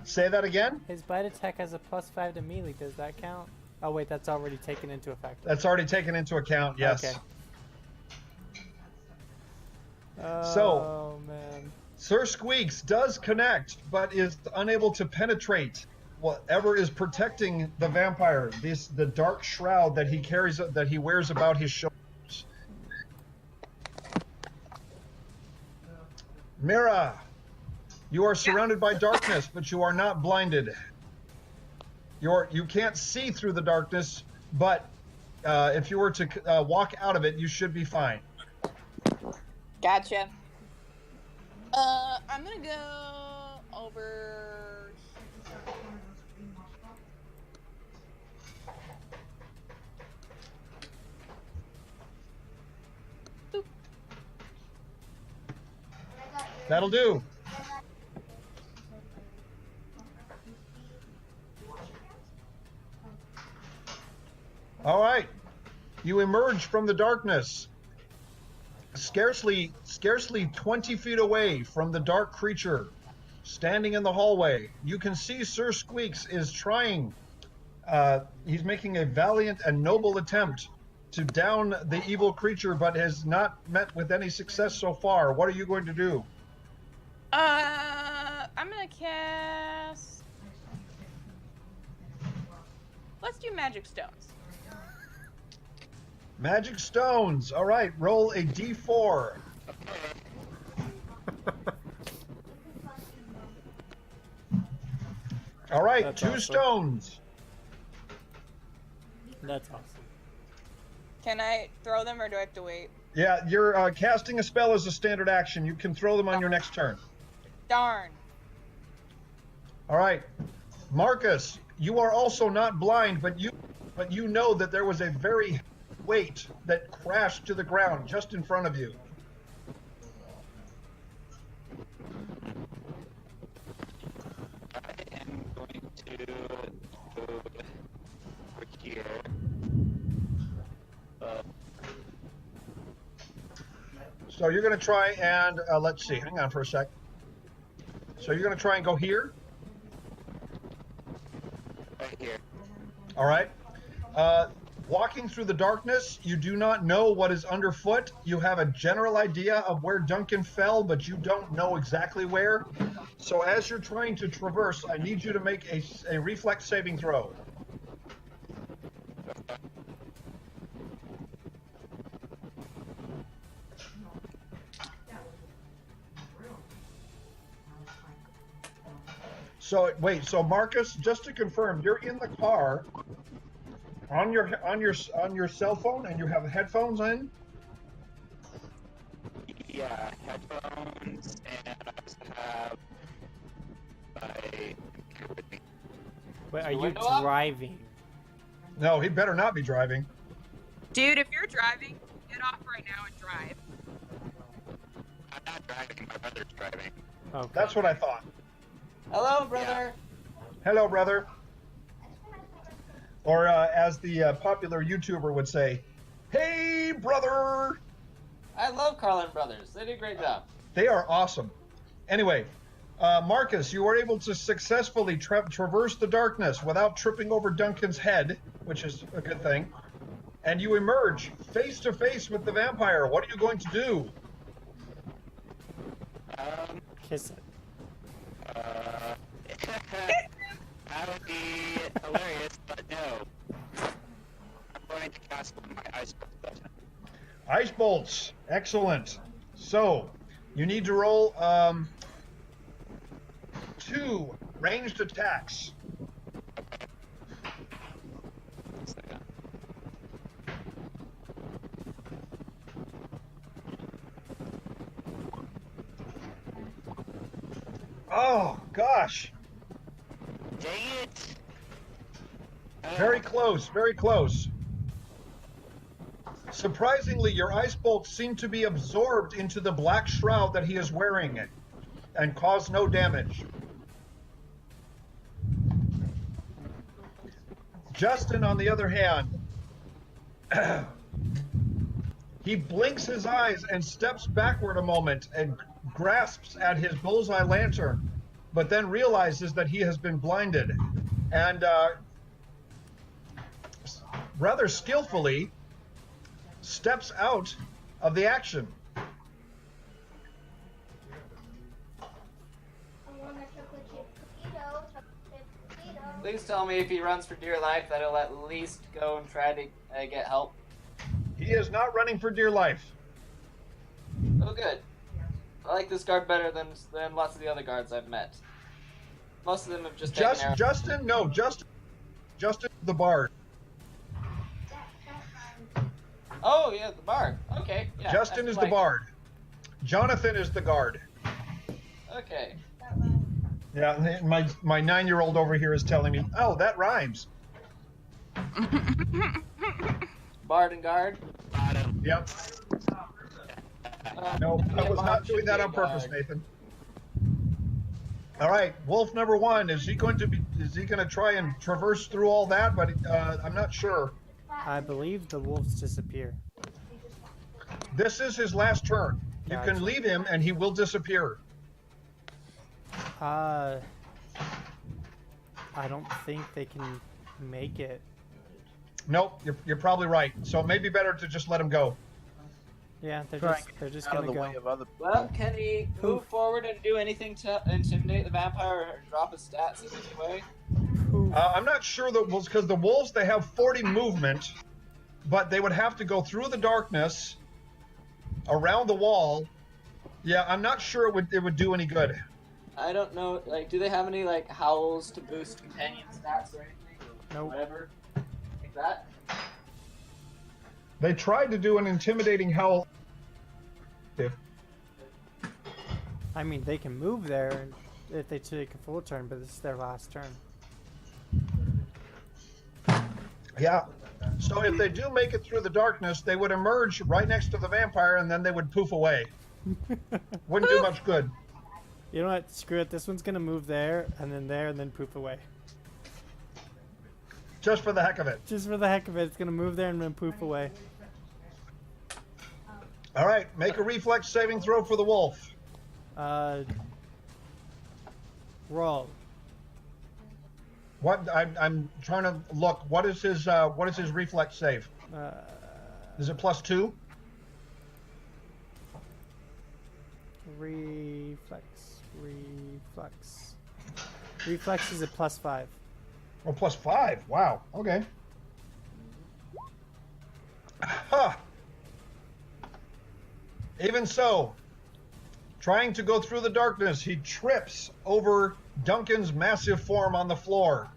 Say that again? His bite attack has a +5 to melee. Does that count? Oh wait, that's already taken into effect. That's already taken into account, yes. Okay. Oh, So- man. Sir Squeaks does connect, but is unable to penetrate whatever is protecting the vampire. The dark shroud that he carries, that he wears about his shoulders. Mira, you are surrounded by darkness, but you are not blinded. You can't see through the darkness, but if you were to walk out of it, you should be fine. Gotcha. I'm gonna go over. Boop. That'll do. All right. You emerge from the darkness. Scarcely 20 feet away from the dark creature, standing in the hallway, you can see Sir Squeaks is trying. He's making a valiant and noble attempt to down the evil creature, but has not met with any success so far. What are you going to do? I'm gonna cast. Let's do magic stones. Magic stones. All right, roll a d4. All right, That's 2 awesome. stones. That's awesome. Can I throw them or do I have to wait? Yeah, you're casting a spell as a standard action. You can throw them on your next turn. Darn. All right, Marcus, you are also not blind, but you know that there was a very weight that crashed to the ground just in front of you. I am going to go over here. So you're going to try and let's see. Hang on for a sec. So you're going to try and go here. Right here. All right. Walking through the darkness, you do not know what is underfoot. You have a general idea of where Duncan fell, but you don't know exactly where. So as you're trying to traverse, I need you to make a reflex saving throw. So wait, so Marcus, just to confirm, you're in the car on your cell phone and you have headphones in? Yeah, headphones, and I also have my computer with me. Wait, are your you window up? driving? No, he better not be driving. Dude, if you're driving, get off right now and drive. I'm not driving, my brother's driving. Okay. That's what I thought. Hello, brother. Hello, brother. Or as the popular YouTuber would say, hey, brother. I love Carlin Brothers. They do a great job. They are awesome. Anyway, Marcus, you were able to successfully traverse the darkness without tripping over Duncan's head, which is a good thing. And you emerge face to face with the vampire. What are you going to do? Kiss it. That would be hilarious, but no. I'm going to cast one of my ice bolts. Ice bolts. Excellent. So, you need to roll 2 ranged attacks. Oh, gosh. Dang it! Very close, very close. Surprisingly, your ice bolts seem to be absorbed into the black shroud that he is wearing and cause no damage. Justin, on the other hand, he blinks his eyes and steps backward a moment and grasps at his bullseye lantern, but then realizes that he has been blinded and rather skillfully steps out of the action. Please tell me if he runs for dear life that he'll at least go and try to get help. He is not running for dear life. Oh, good. I like this guard better than lots of the other guards I've met. Most of them have just taken arrows. Justin the bard. Oh, yeah, the bard. Okay, yeah. Justin is the bard. Jonathan is the guard. Okay. Yeah, my 9-year-old over here is telling me, oh, that rhymes. Bard and guard? Yep. No, I was not doing that on purpose, Nathan. All right, wolf number 1. Is he going to try and traverse through all that? But I'm not sure. I believe the wolves disappear. This is his last turn. You Gotcha. can leave him, and he will disappear. I don't think they can make it. Nope, you're probably right. So it may be better to just let him go. Yeah, they're Try and just they're just out of gonna the way go. of other. Well, can he move forward and do anything to intimidate the vampire or drop his stats in any way? I'm not sure that was because the wolves, they have 40 movement, but they would have to go through the darkness around the wall. Yeah, I'm not sure it would do any good. I don't know. Like, do they have any like howls to boost companion stats or anything? Nope. Whatever. Like that. They tried to do an intimidating howl. I mean, they can move there if they take a full turn, but this is their last turn. Yeah. So if they do make it through the darkness, they would emerge right next to the vampire, and then they would poof away. Wouldn't do much good. You know what? Screw it. This one's gonna move there, and then poof away. Just for the heck of it. Just for the heck of it, it's gonna move there and then poof away. All right, make a reflex saving throw for the wolf. Roll. What I'm trying to look. What is his reflex save? Is it +2? Reflex is a +5. Oh, +5. Wow. Okay. Huh. Even so, trying to go through the darkness, he trips over Duncan's massive form on the floor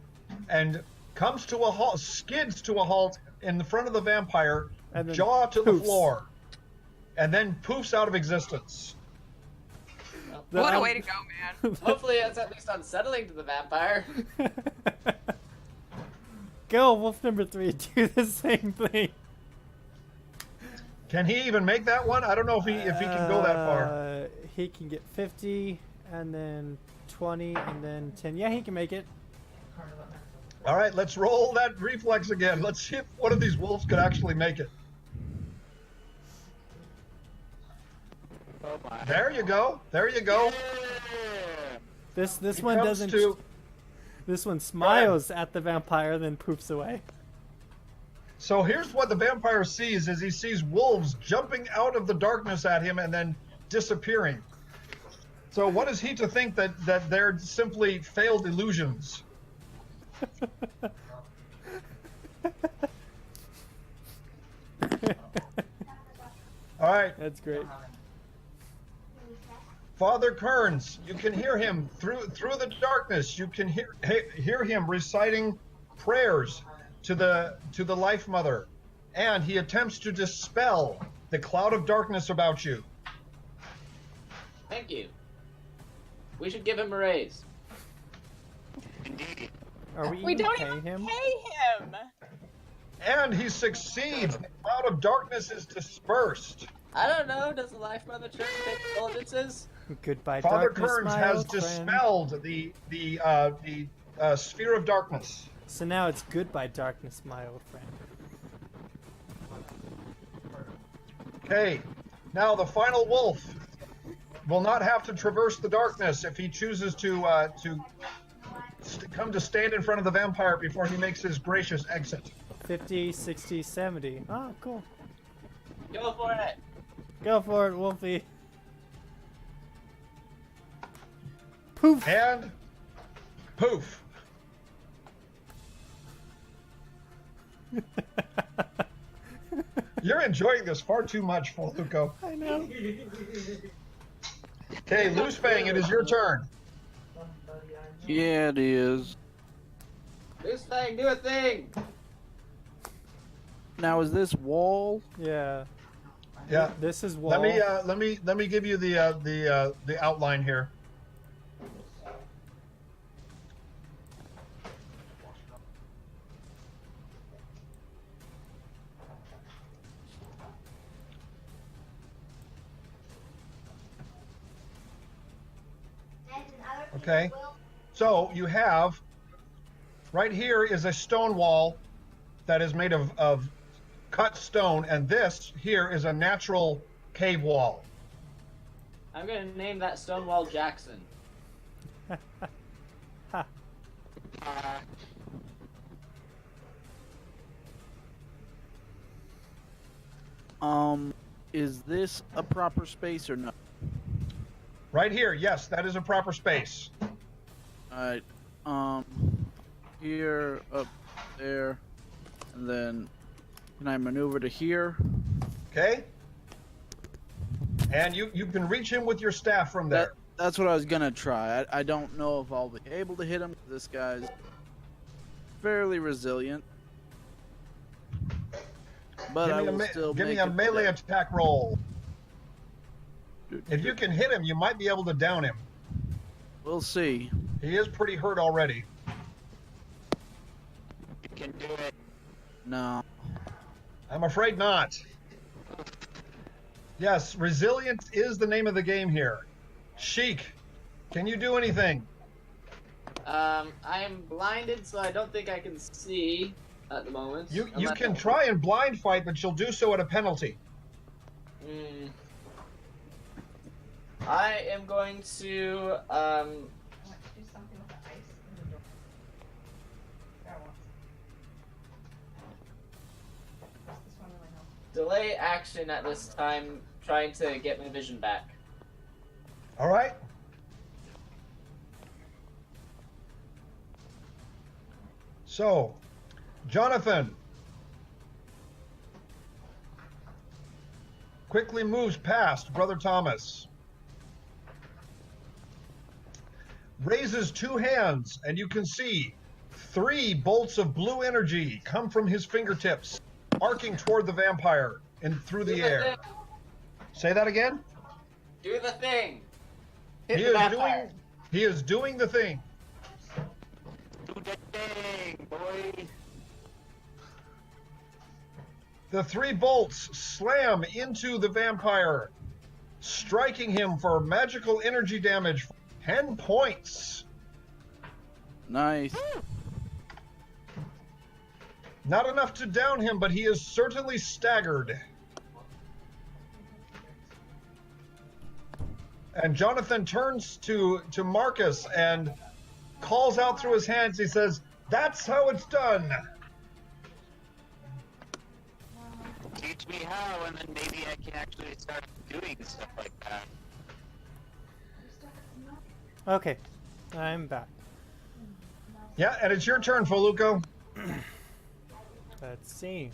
and comes to a halt, skids to a halt in the front of the vampire, And then jaw to the poofs. floor, and then poofs out of existence. What a way to go, man. Hopefully that's at least unsettling to the vampire. Go, wolf number 3, do the same thing. Can he even make that one? I don't know if he can go that far. He can get 50, and then 20, and then 10. Yeah, he can make it. All right, let's roll that reflex again. Let's see if one of these wolves could actually make it. Oh my. There you go. There you go. This He one comes doesn't. to- This one smiles at the vampire, then poofs away. So here's what the vampire sees: is he sees wolves jumping out of the darkness at him and then disappearing. So what is he to think that they're simply failed illusions? All right, That's great. Father Kearns, you can hear him through the darkness. You can hear him reciting prayers to the Life Mother, and he attempts to dispel the cloud of darkness about you. Thank you. We should give him a raise. Indeed. Are we, We even don't paying even him? pay him. And he succeeds. The cloud of darkness is dispersed. I don't know. Does the Life Mother Church take indulgences? Goodbye, Father darkness, Kearns my has old friend. dispelled the sphere of darkness. So now it's goodbye, darkness, my old friend. Okay, now the final wolf will not have to traverse the darkness if he chooses to come to stand in front of the vampire before he makes his gracious exit. 50, 60, 70. Oh, cool. Go for it. Go for it, Wolfie. Poof. And poof. You're enjoying this far too much, Foluco. I know. Okay, Loose Fang, it is your turn. Yeah, it is. This thing, do a thing. Now, is this wall? Yeah. Yeah. This is wall. Let me give you the outline here. Okay, so you have, right here is a stone wall that is made of cut stone, and this here is a natural cave wall. I'm gonna name that Stonewall Jackson. Is this a proper space or not? Right here, yes, that is a proper space. Alright, here, up there, and then can I maneuver to here? Okay? And you can reach him with your staff from there. That's what I was gonna try. I don't know if I'll be able to hit him. This guy's fairly resilient. But I will still give me make a it melee there. attack roll. If you can hit him, you might be able to down him. We'll see. He is pretty hurt already. You can do it. No. I'm afraid not. Yes, resilience is the name of the game here. Sheik, can you do anything? I am blinded, so I don't think I can see at the moment. You Unless can try and blind fight, but you'll do so at a penalty. I am going to delay action at this time, trying to get my vision back. All right. So, Jonathan quickly moves past Brother Thomas, raises two hands, and you can see 3 bolts of blue energy come from his fingertips, arcing toward the vampire and through the air. Say that again? Do the thing. Hit He the is vampire. doing the thing. Do that thing, boy. The 3 bolts slam into the vampire, striking him for magical energy damage, 10 points. Nice. Not enough to down him, but he is certainly staggered. And Jonathan turns to Marcus and calls out through his hands. He says, "That's how it's done." Teach me how, and then maybe I can actually start doing stuff like that. Okay, I'm back. Yeah, and it's your turn, Foluco. Let's see.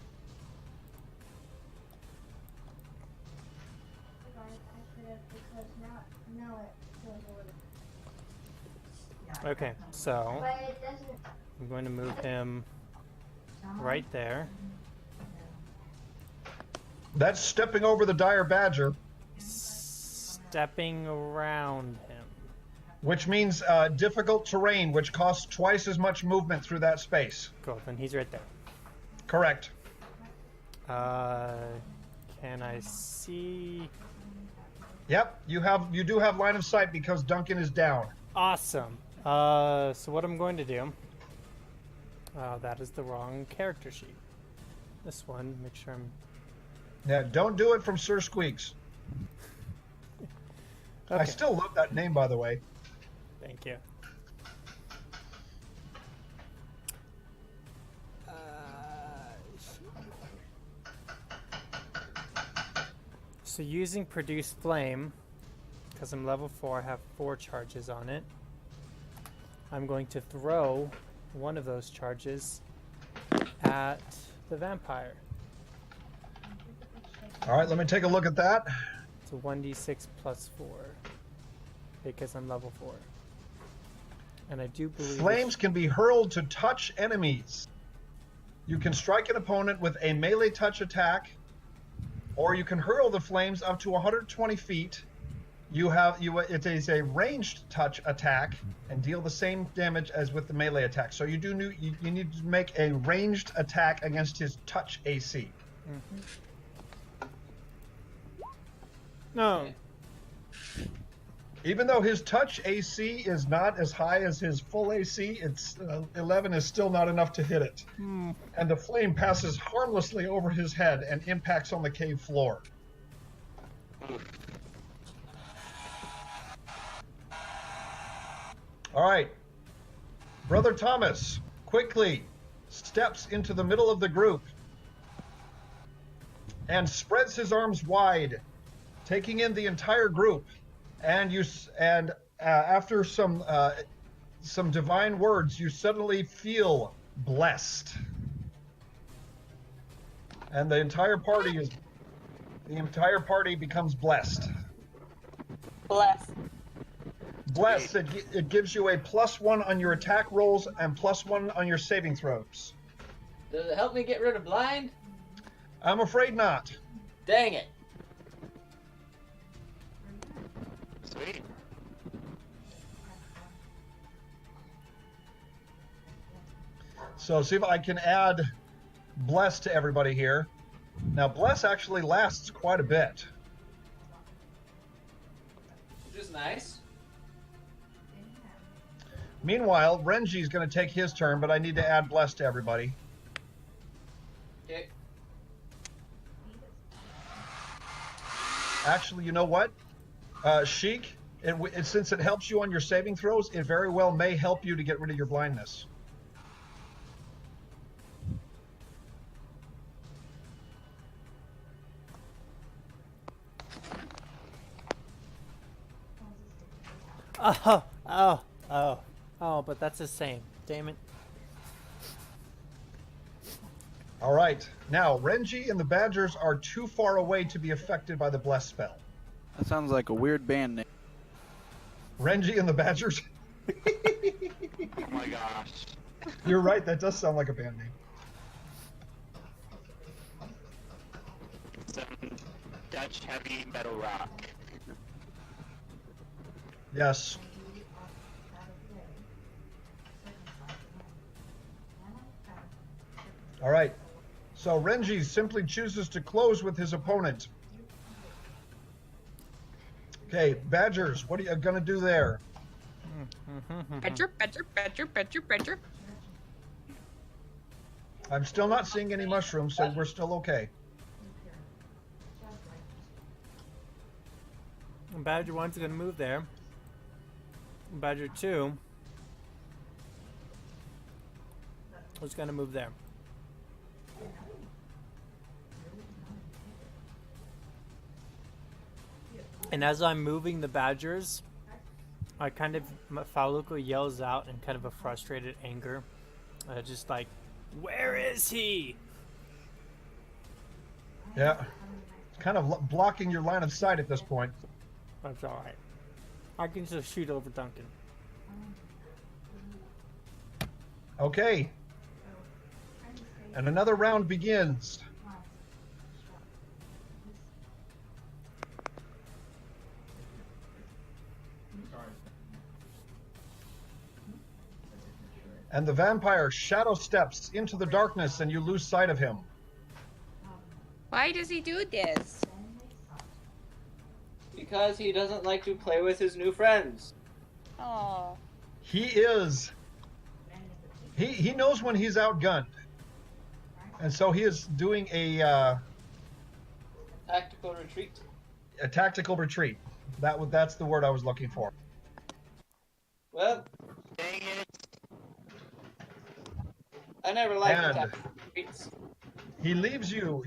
Okay, so But it doesn't. I'm going to move him right there. That's stepping over the dire badger, Stepping around him. which means difficult terrain, which costs twice as much movement through that space. Cool, then he's right there. Correct. Can I see? Yep, you do have line of sight because Duncan is down. Awesome. So what I'm going to do, that is the wrong character sheet. This one, make sure I'm... Yeah, don't do it from Sir Squeaks. Okay. I still love that name, by the way. Thank you. So using Produce Flame, because I'm level 4, I have 4 charges on it. I'm going to throw one of those charges at the vampire. All right, let me take a look at that. It's a 1d6 plus 4, because I'm level 4. And I do believe... Flames can be hurled to touch enemies. You can strike an opponent with a melee touch attack, or you can hurl the flames up to 120 feet. It is a ranged touch attack and deal the same damage as with the melee attack. So you need to make a ranged attack against his touch AC. Mm-hmm. No. Even though his touch AC is not as high as his full AC, it's 11 is still not enough to hit it. Hmm. And the flame passes harmlessly over his head and impacts on the cave floor. All right. Brother Thomas quickly steps into the middle of the group and spreads his arms wide, taking in the entire group. And after some divine words, you suddenly feel blessed, and the entire party becomes blessed. Bless. Blessed. It gives you a +1 on your attack rolls and +1 on your saving throws. Does it help me get rid of blind? I'm afraid not. Dang it. Sweet. So see if I can add bless to everybody here. Now bless actually lasts quite a bit. Which is nice. Meanwhile, Renji's going to take his turn, but I need to add bless to everybody. Okay. Actually, you know what? Sheik, since it helps you on your saving throws, it very well may help you to get rid of your blindness. Oh, but that's the same. Damn it. All right. Now, Renji and the Badgers are too far away to be affected by the Bless spell. That sounds like a weird band name. Renji and the Badgers? Oh my gosh. You're right, that does sound like a band name. Some Dutch heavy metal rock. Yes. All right. So Renji simply chooses to close with his opponent. Okay, Badgers, what are you going to do there? Badger. I'm still not seeing any mushrooms, so we're still okay. Badger 1's gonna move there. Badger 2 is gonna move there. And as I'm moving the Badgers, I kind of, Faluko yells out in kind of a frustrated anger. Just like, where is he? Yeah. Kind of blocking your line of sight at this point. That's alright. I can just shoot over Duncan. Okay. And another round begins. And the vampire shadow steps into the darkness and you lose sight of him. Why does he do this? Because he doesn't like to play with his new friends. Oh. He knows when he's outgunned. And so he is doing a Tactical retreat. tactical retreat. That's the word I was looking for. Well, Dang it. I never liked And- tactical retreats. He leaves you.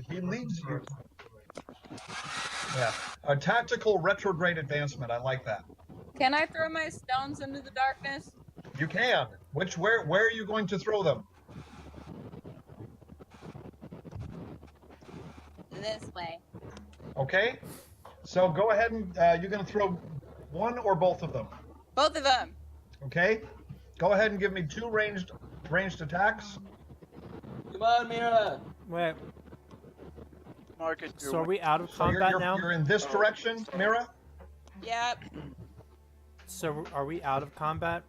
Yeah. A tactical retrograde advancement. I like that. Can I throw my stones into the darkness? You can. Where are you going to throw them? This way. Okay. So go ahead and you're going to throw one or both of them. Both of them. Okay. Go ahead and give me 2 ranged attacks. Come on, Mira. Wait, Marcus, so are we out of So combat now? you're in this direction, Mira? Yep. So are we out of combat?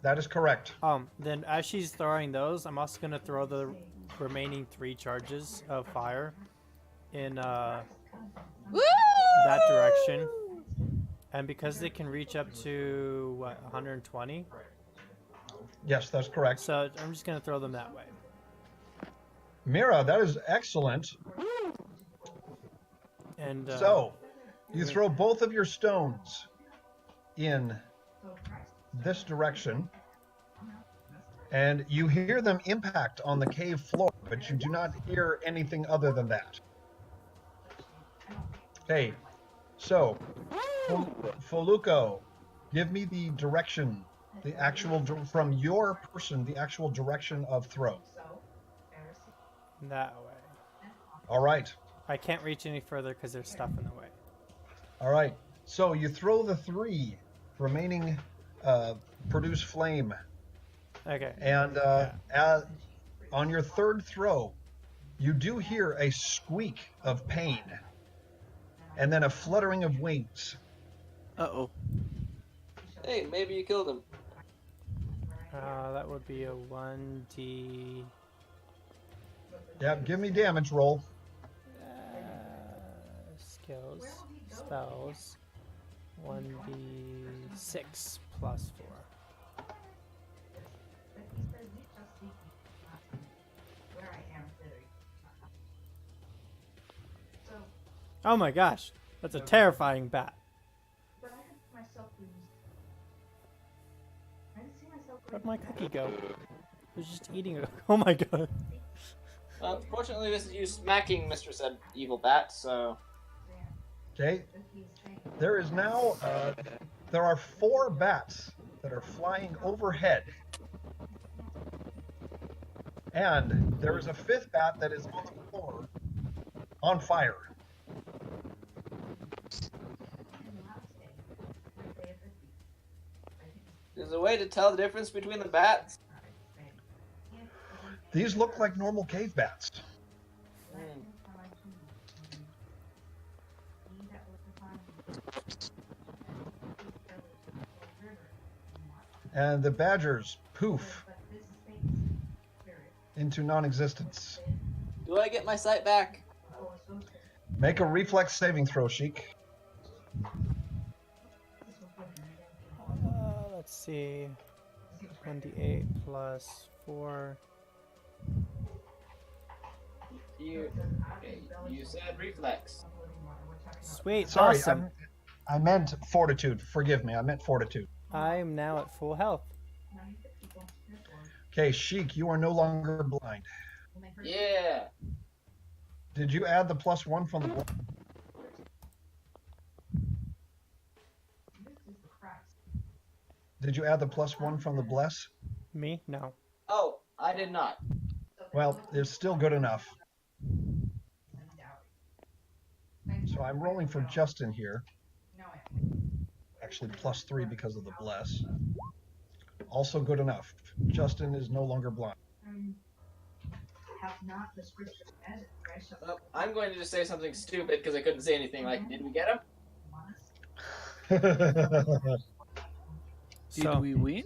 That is correct. Then as she's throwing those, I'm also gonna throw the remaining 3 charges of fire in Woo! that direction. And because they can reach up to what, 120, Yes, that's correct. so I'm just gonna throw them that way. Mira, that is excellent. And So, you throw both of your stones in this direction, and you hear them impact on the cave floor, but you do not hear anything other than that. Okay, so, Foluko, give me the direction, the actual, from your person, the actual direction of throw. that way. All right. I can't reach any further because there's stuff in the way. All right. So you throw the 3 remaining produce flame, Okay. and on your 3rd throw, you do hear a squeak of pain, and then a fluttering of wings. Uh-oh. Hey, maybe you killed him. That would be a 1d. Yeah, give me damage roll. Skills, spells, 1d6 plus 4. Oh my gosh, that's a terrifying bat. Where'd my cookie go? It was just eating it. Oh my god. Fortunately, this is you smacking Mr. Said Evil Bat, so... Okay. There is now there are 4 bats that are flying overhead. And there is a 5th bat that is on the floor on fire. There's a way to tell the difference between the bats. These look like normal cave bats. And the badgers poof into non-existence. Do I get my sight back? Make a reflex saving throw, Sheik. Let's see. 28 plus 4. You said reflex. Sweet. Sorry, Awesome. I meant fortitude. Forgive me, I meant fortitude. I'm now at full health. Okay, Sheik, you are no longer blind. Yeah. Did you add the +1 from the... Did you add the +1 from the bless? Me? No. Oh, I did not. Well, it's still good enough. So I'm rolling for Justin here. Actually, +3 because of the bless. Also good enough. Justin is no longer blind. Well, I'm going to just say something stupid because I couldn't say anything. Like, did we get him? Did So, we win?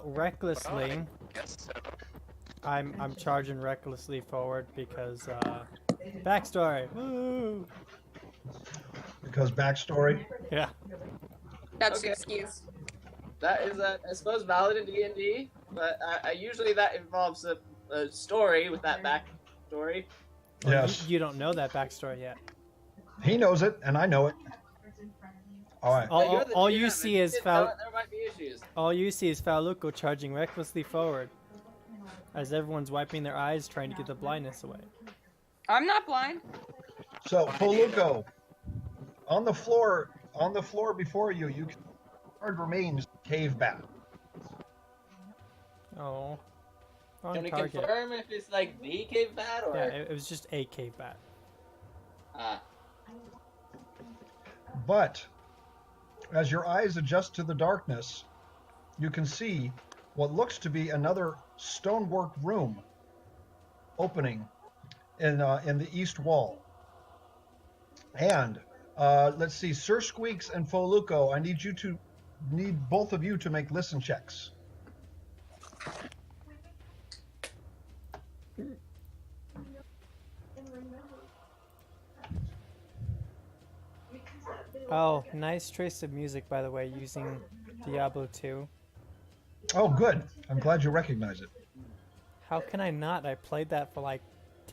recklessly, Yes, so. I'm charging recklessly forward because backstory. Woo! Because backstory. Yeah. That's Okay. the excuse. That is, I suppose, valid in D&D, but usually that involves a story with that backstory. Yes. You don't know that backstory yet. He knows it, and I know it. All right. All, Yeah, you're the all GM, you and see if is you didn't know it, there might be issues. All you see is Faluco charging recklessly forward, as everyone's wiping their eyes trying to get the blindness away. I'm not blind. So, Poluco, on the floor before you, you can remains cave bat. Oh. Wrong Can we target. confirm if it's like the cave bat or? Yeah, it was just a cave bat. But as your eyes adjust to the darkness, you can see what looks to be another stonework room opening in the east wall. And let's see, Sir Squeaks and Foluco, I need both of you to make listen checks. Oh, nice choice of music, by the way, using Diablo 2. Oh, good. I'm glad you recognize it. How can I not? I played that for like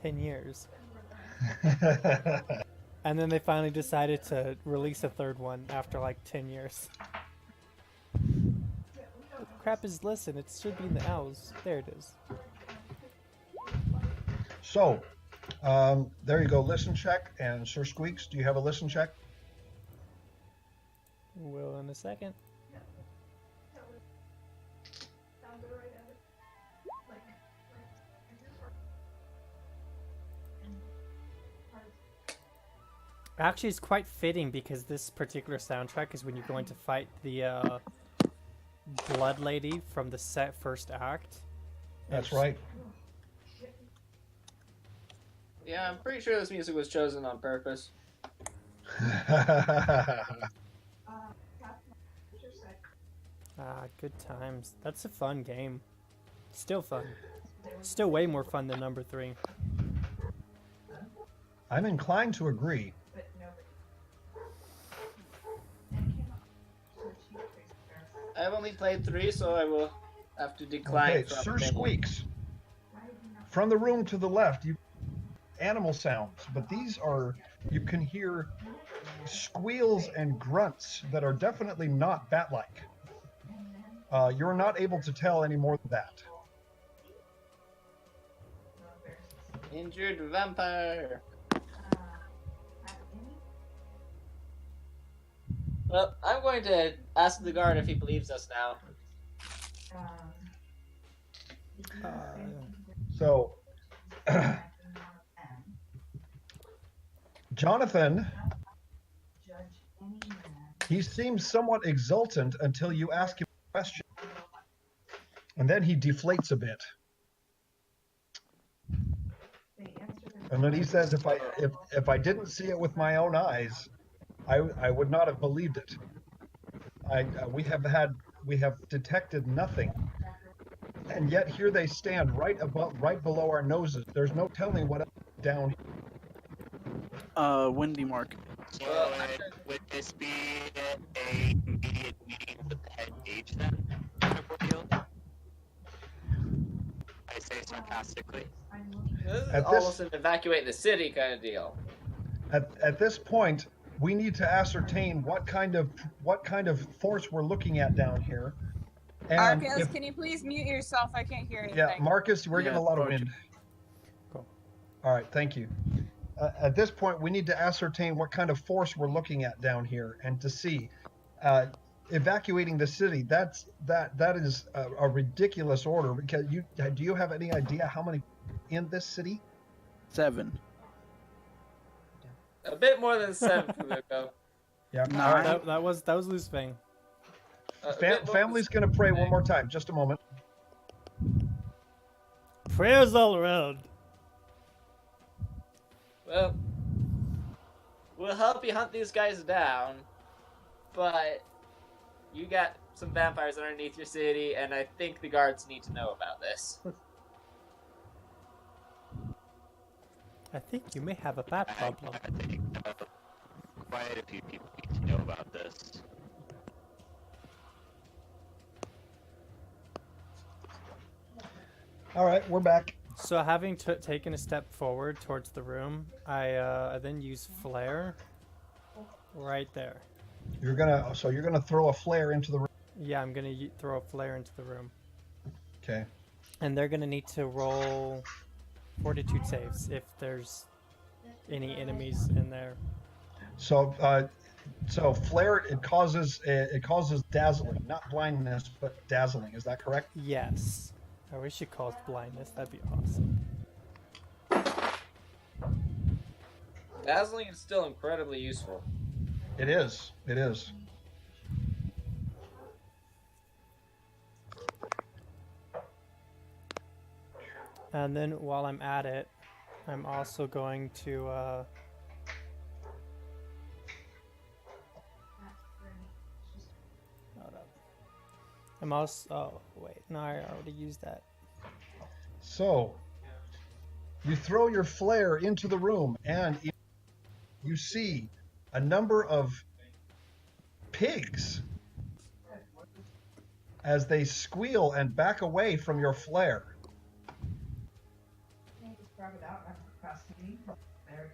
10 years. And then they finally decided to release a third one after like 10 years. What the crap is listen? It should be in the L's. There it is. So, there you go, listen check. And Sir Squeaks, do you have a listen check? Will in a second. Actually, it's quite fitting because this particular soundtrack is when you're going to fight the Blood Lady from the first act. That's right. Yeah, I'm pretty sure this music was chosen on purpose. Good times. That's a fun game. Still fun. Still way more fun than number 3. I'm inclined to agree. I've only played 3, so I will have to decline. Okay, from Sir opinion. Squeaks. From the room to the left, you animal sounds, but these are, you can hear squeals and grunts that are definitely not bat-like. You're not able to tell any more than that. Injured vampire. Well, I'm going to ask the guard if he believes us now. So, Jonathan, he seems somewhat exultant until you ask him a question. And then he deflates a bit. And then he says, if I didn't see it with my own eyes, I would not have believed it. We have detected nothing. And yet here they stand right below our noses. There's no telling what else is down here. Windy Mark. So would this be a immediate meeting with the head mage then? Kind of ordeal? I say sarcastically. This is At almost an evacuate the city kind of deal. At this point, we need to ascertain what kind of force we're looking at down here. And Arcus, can you please mute yourself? I can't hear anything. yeah, Marcus, we're getting a lot of Roger. wind. Cool. All right, thank you. At this point, we need to ascertain what kind of force we're looking at down here, and to see evacuating the city. That is a ridiculous order. Because do you have any idea how many in this city? 7. A bit more than 7, Kumiko. Yeah. No, All right. That was loose Fang. Family's gonna pray one more time. Just a moment. Prayers all around. Well, we'll help you hunt these guys down, but you got some vampires underneath your city, and I think the guards need to know about this. I think you may have a bat problem. I think quite a few people need to know about this. All right, we're back. So having taken a step forward towards the room, I then use flare right there. You're gonna throw a flare into the room. Yeah, I'm gonna throw a flare into the room, Okay. and they're gonna need to roll fortitude saves if there's any enemies in there. So flare it causes dazzling, not blindness, but dazzling. Is that correct? Yes. I wish it caused blindness. That'd be awesome. Dazzling is still incredibly useful. It is. It is. And then while I'm at it, I'm also going to hold up. I'm also wait, no, I already used that. So you throw your flare into the room, and you see a number of pigs as they squeal and back away from your flare.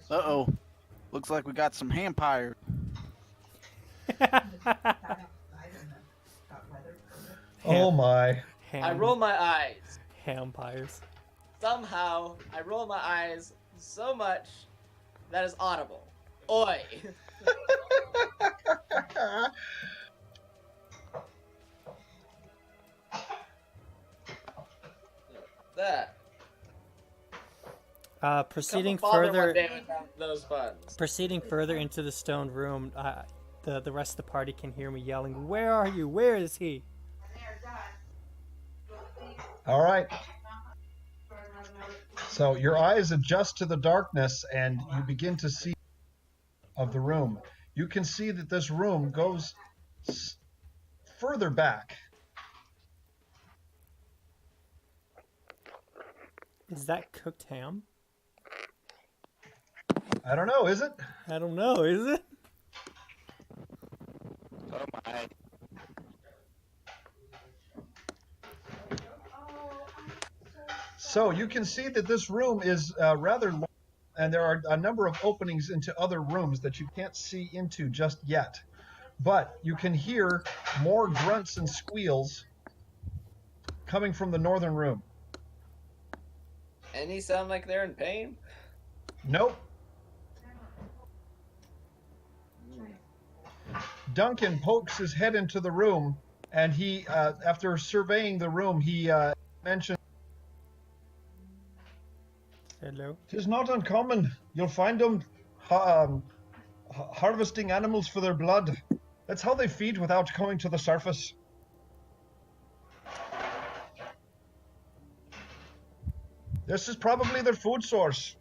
Uh-oh. Looks like we got some vampire. Oh my. I roll my eyes. Vampires. Somehow, I roll my eyes so much that is audible. Oi! That. Proceeding Couple father further. one day without those buns. Proceeding further into the stone room, the rest of the party can hear me yelling, "Where are you? Where is he?" All right. So your eyes adjust to the darkness, and you begin to see of the room. You can see that this room goes further back. Is that cooked ham? I don't know, is it? I don't know, is it? Oh my. So you can see that this room is rather long, and there are a number of openings into other rooms that you can't see into just yet. But you can hear more grunts and squeals coming from the northern room. Any sound like they're in pain? Nope. Duncan pokes his head into the room, and he, after surveying the room, he mentions, Hello. "'Tis not uncommon. You'll find them harvesting animals for their blood. That's how they feed without coming to the surface." This is probably their food source.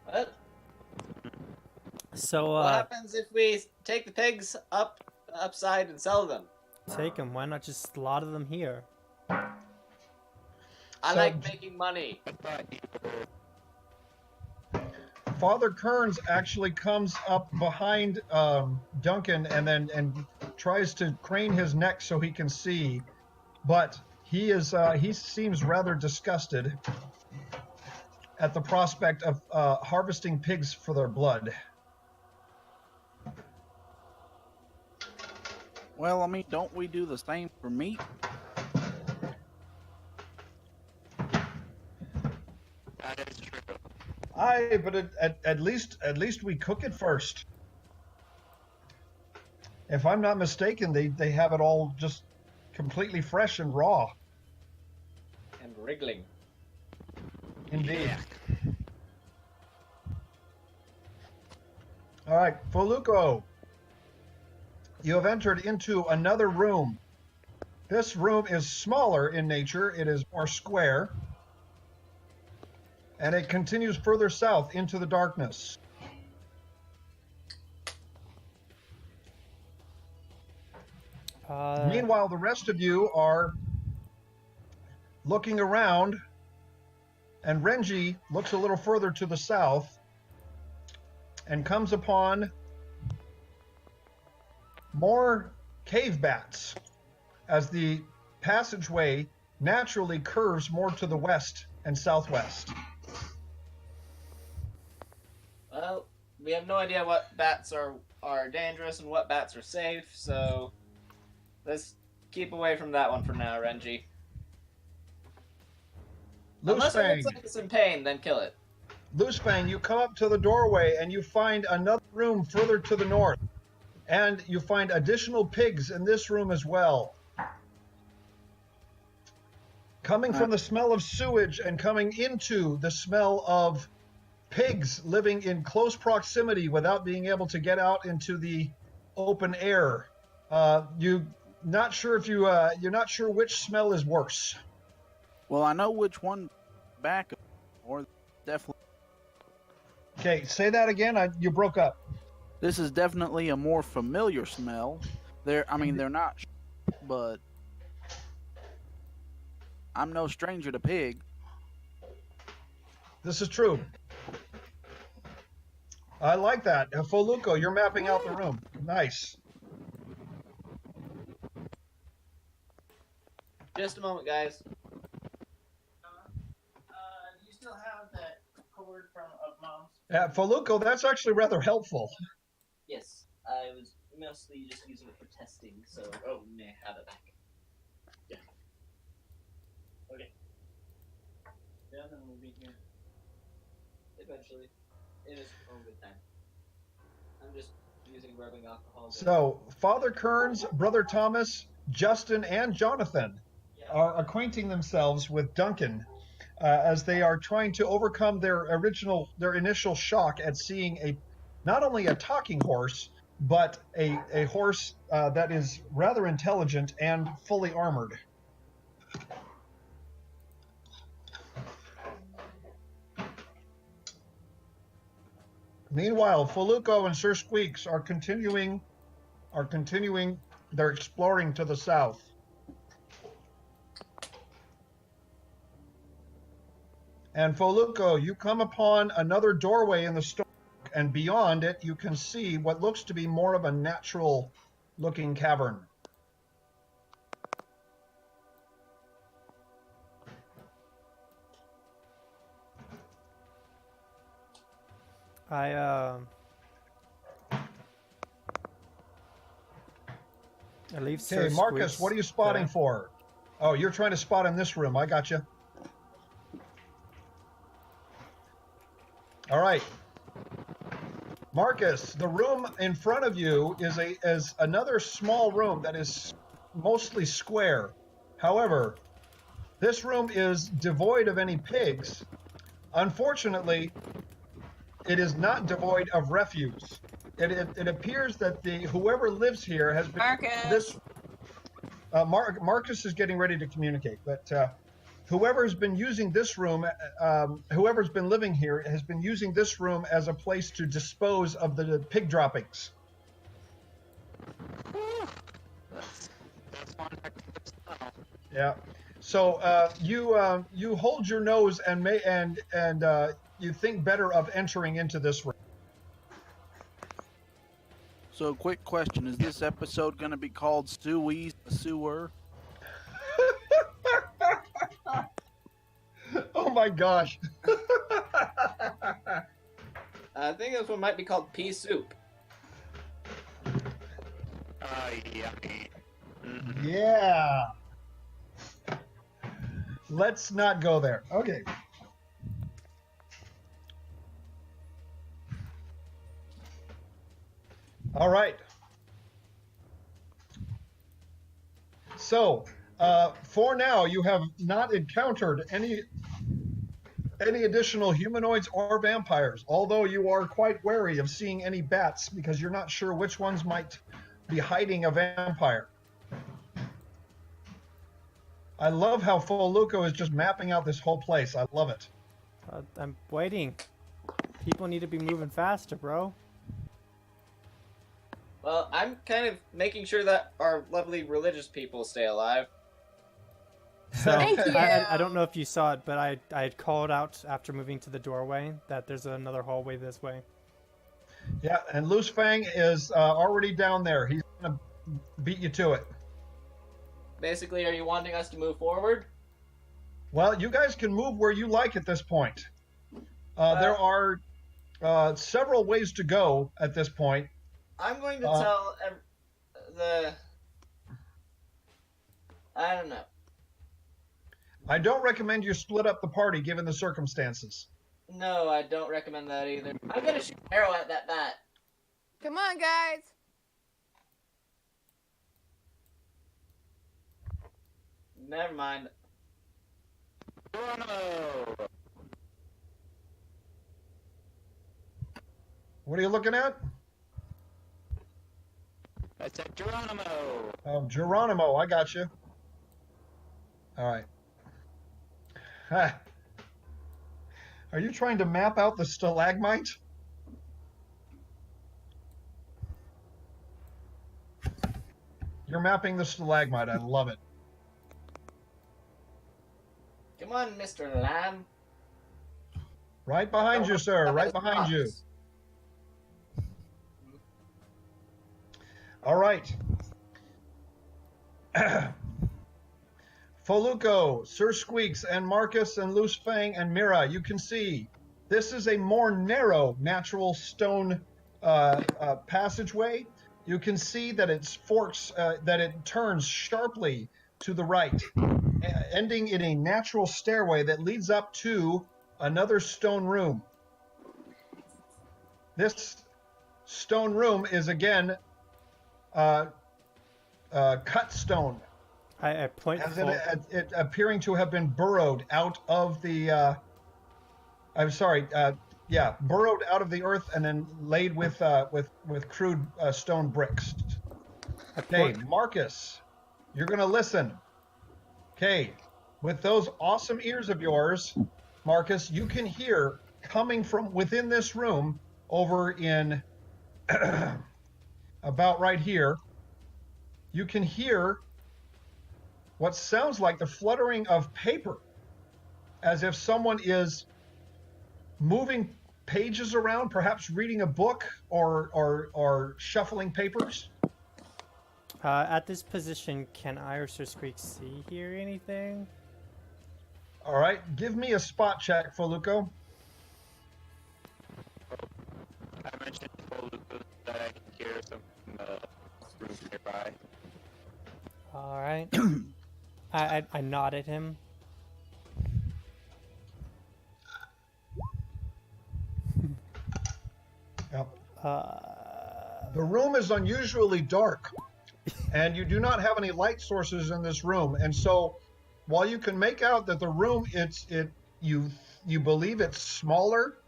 What? So, What happens if we take the pigs upside and sell them? take them. Why not just slaughter them here? I So- like making money. I thought you were Father Kearns actually comes up behind Duncan and tries to crane his neck so he can see, but he seems rather disgusted at the prospect of harvesting pigs for their blood. Well, I mean, don't we do the same for meat? that is true. Aye, but at least we cook it first. If I'm not mistaken, they have it all just completely fresh and raw. And wriggling. Indeed. Yeah. All right, Foluco, you have entered into another room. This room is smaller in nature. It is more square. And it continues further south into the darkness. Meanwhile, the rest of you are looking around, and Renji looks a little further to the south and comes upon more cave bats as the passageway naturally curves more to the west and southwest. Well, we have no idea what bats are dangerous and what bats are safe, so let's keep away from that one for now, Renji. Unless it looks like it's in pain, then kill it. Loosefang, you come up to the doorway and you find another room further to the north. And you find additional pigs in this room as well. Coming from the smell of sewage and coming into the smell of pigs living in close proximity without being able to get out into the open air. You're not sure which smell is worse. Well, I know which one back or definitely. Okay, say that again. You broke up. This is definitely a more familiar smell. They're not, but I'm no stranger to pig. This is true. I like that. Foluco, you're mapping out the room. Nice. Just a moment, guys. Do you still have that cord of Mom's? Foluco, that's actually rather helpful. Yes, I was mostly just using it for testing, so you may have it back. Yeah. Okay. Yeah, then we'll be here. Eventually. It is a good time. I'm just using rubbing alcohol. So, Father Kearns, Brother Thomas, Justin, and Jonathan are acquainting themselves with Duncan as they are trying to overcome their initial shock at seeing not only a talking horse, but a horse that is rather intelligent and fully armored. Meanwhile, Foluco and Sir Squeaks are continuing their exploring to the south. And Foluco, you come upon another doorway in the stone, and beyond it you can see what looks to be more of a natural looking cavern. I leave Sir Okay, Marcus, Squeaks what are you spotting there. for? Oh, you're trying to spot in this room. I got you. All right. Marcus, the room in front of you is another small room that is mostly square. However, this room is devoid of any pigs. Unfortunately, it is not devoid of refuse. It appears that whoever lives here has been Marcus. Marcus is getting ready to communicate, but whoever's been using this room, whoever's been living here has been using this room as a place to dispose of the pig droppings. That's one heck of a smell. Yeah. So you hold your nose and you think better of entering into this room. So, quick question: is this episode going to be called "Stewies the Sewer"? Oh my gosh. I think this one might be called pea soup. Yummy. Yeah. Let's not go there. Okay. All right. So, for now, you have not encountered any additional humanoids or vampires, although you are quite wary of seeing any bats because you're not sure which ones might be hiding a vampire. I love how Foluco is just mapping out this whole place. I love it. I'm waiting. People need to be moving faster, bro. Well, I'm kind of making sure that our lovely religious people stay alive. So Thank you. I don't know if you saw it, but I had called out after moving to the doorway that there's another hallway this way. Yeah, and Loose Fang is already down there. He's going to beat you to it. Basically, are you wanting us to move forward? Well, you guys can move where you like at this point. There are several ways to go at this point. I'm going to tell I don't know. I don't recommend you split up the party given the circumstances. No, I don't recommend that either. I'm gonna shoot an arrow at that bat. Come on, guys. Never mind. Geronimo! What are you looking at? I said Geronimo! Oh, Geronimo, I got you. All right. Ha. Are you trying to map out the stalagmite? You're mapping the stalagmite. I love it. Come on, Mr. Lamb. Right behind you, sir. Right behind you. All right. Foluco, Sir Squeaks, and Marcus, and Loose Fang, and Mira, you can see this is a more narrow natural stone passageway. You can see that it forks, that it turns sharply to the right, ending in a natural stairway that leads up to another stone room. This stone room is again cut stone. I point As it appearing to have been burrowed out of the burrowed out of the earth and then laid with crude stone bricks. Okay, Marcus, you're gonna listen. Okay, with those awesome ears of yours, Marcus, you can hear coming from within this room over in about right here. You can hear what sounds like the fluttering of paper, as if someone is moving pages around, perhaps reading a book or shuffling papers. At this position, can I or Sir Squeak see, hear anything? All right, give me a spot check, Foluco. I mentioned to Foluco that I can hear some rooms nearby. All right. I nod at him. Yep. The room is unusually dark, and you do not have any light sources in this room. And so, while you can make out that the room you believe it's smaller,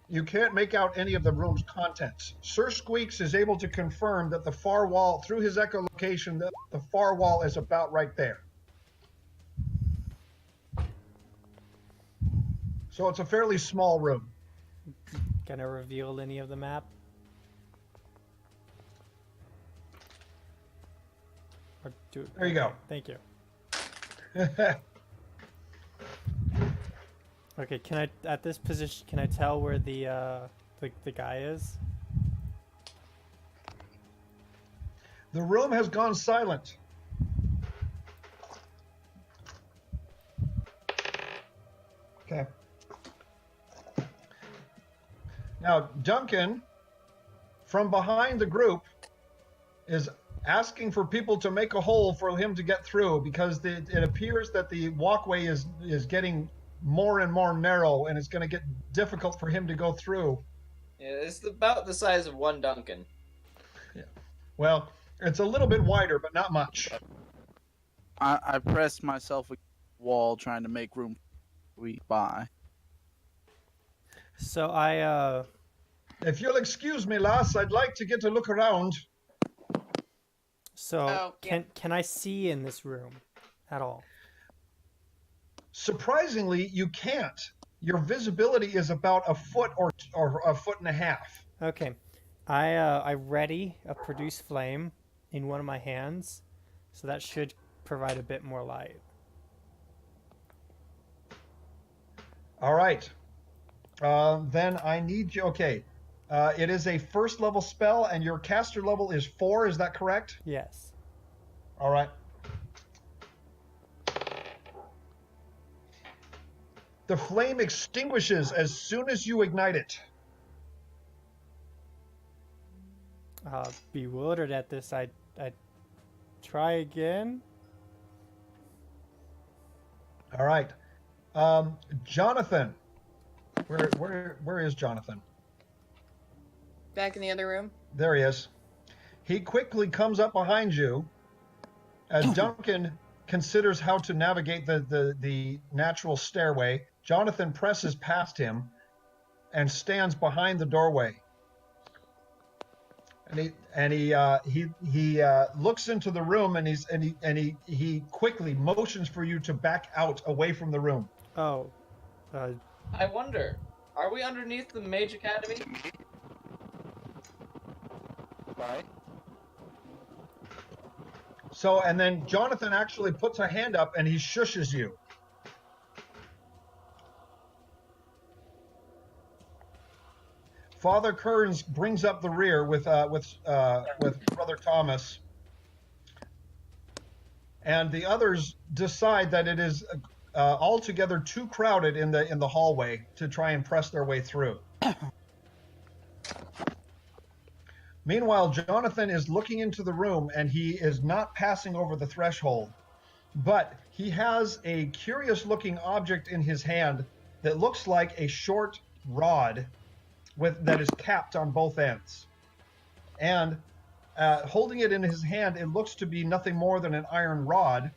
you can't make out any of the room's contents. Sir Squeaks is able to confirm that the far wall, through his echolocation, that the far wall is about right there. So it's a fairly small room. Gonna reveal any of the map? Or do, There you go. Thank you. Okay, can I, at this position, can I tell where the guy is? The room has gone silent. Okay. Now, Duncan, from behind the group, is asking for people to make a hole for him to get through, because it appears that the walkway is getting more and more narrow, and it's going to get difficult for him to go through. Yeah, it's about the size of one Duncan. Yeah. Well, it's a little bit wider, but not much. I pressed myself against the wall trying to make room by. So If you'll excuse me, lass, I'd like to get a look around. So Oh, yeah. can I see in this room at all? Surprisingly, you can't. Your visibility is about a foot or a foot and a half. Okay, I ready a produce flame in one of my hands, so that should provide a bit more light. All right. Then I need you. Okay. It is a first level spell, and your caster level is 4. Is that correct? Yes. All right. The flame extinguishes as soon as you ignite it. Bewildered at this, I try again. All right. Jonathan. Where is Jonathan? Back in the other room. There he is. He quickly comes up behind you as Duncan considers how to navigate the natural stairway. Jonathan presses past him and stands behind the doorway. And he looks into the room, and he quickly motions for you to back out away from the room. Oh, I wonder, are we underneath the Mage Academy? Why? So, and then Jonathan actually puts a hand up and he shushes you. Father Kearns brings up the rear with Brother Thomas, and the others decide that it is altogether too crowded in the hallway to try and press their way through. Meanwhile, Jonathan is looking into the room, and he is not passing over the threshold, but he has a curious-looking object in his hand that looks like a short rod that is capped on both ends. And holding it in his hand, it looks to be nothing more than an iron rod,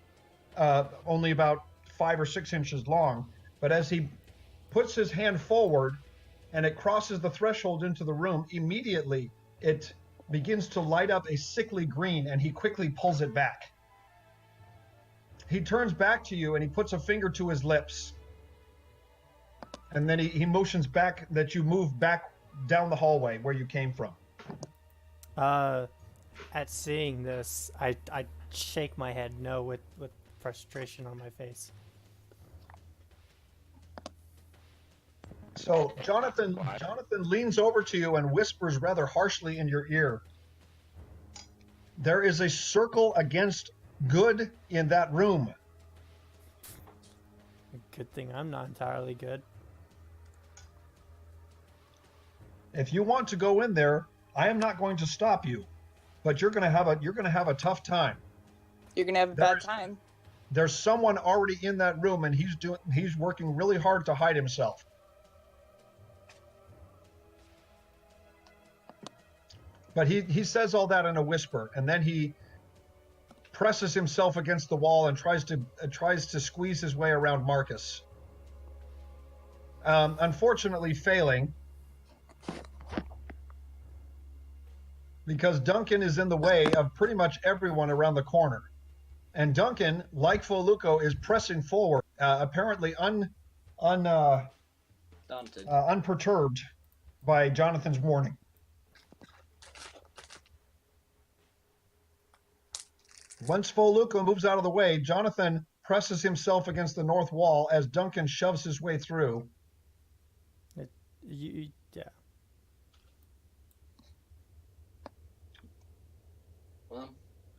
only about 5 or 6 inches long. But as he puts his hand forward and it crosses the threshold into the room, immediately it begins to light up a sickly green, and he quickly pulls it back. He turns back to you and he puts a finger to his lips. And then he motions back that you move back down the hallway where you came from. At seeing this, I shake my head no with frustration on my face. So Jonathan leans over to you and whispers rather harshly in your ear. There is a circle against good in that room. Good thing I'm not entirely good. If you want to go in there, I am not going to stop you, but you're going to have a tough time. You're gonna have a bad time. There's someone already in that room, and he's working really hard to hide himself. But he says all that in a whisper, and then he presses himself against the wall and tries to squeeze his way around Marcus. Unfortunately, failing because Duncan is in the way of pretty much everyone around the corner. And Duncan, like Foluco, is pressing forward, apparently Daunted. unperturbed by Jonathan's warning. Once Foluco moves out of the way, Jonathan presses himself against the north wall as Duncan shoves his way through. Yeah. Well,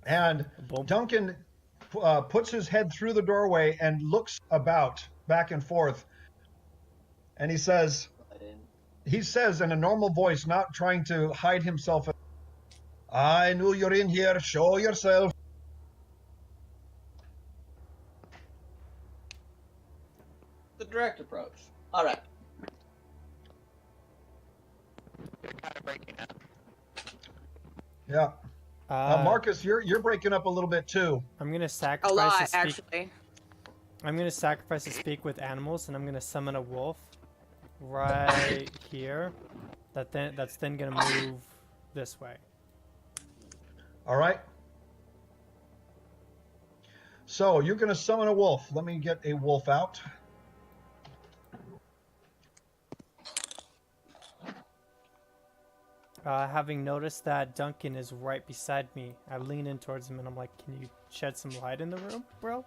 And Boom. Duncan puts his head through the doorway and looks about back and forth. And he says in a normal voice, not trying to hide himself, "I knew you're in here. Show yourself." the direct approach. All right. You're kind of breaking up. Yeah. Marcus, you're breaking up a little bit too. I'm gonna A sacrifice lot, to speak. actually. I'm gonna sacrifice to speak with animals, and I'm gonna summon a wolf right here. That's then gonna move this way. All right. So you're going to summon a wolf. Let me get a wolf out. Having noticed that Duncan is right beside me, I lean in towards him and I'm like, "Can you shed some light in the room, bro?"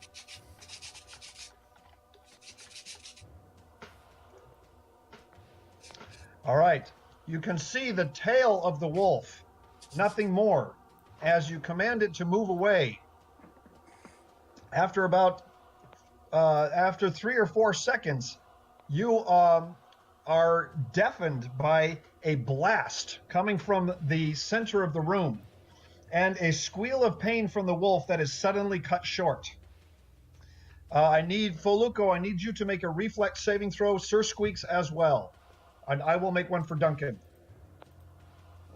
All right. You can see the tail of the wolf, nothing more, as you command it to move away. After 3 or 4 seconds, you are deafened by a blast coming from the center of the room and a squeal of pain from the wolf that is suddenly cut short. Foluco, I need you to make a reflex saving throw, Sir Squeaks as well. And I will make one for Duncan.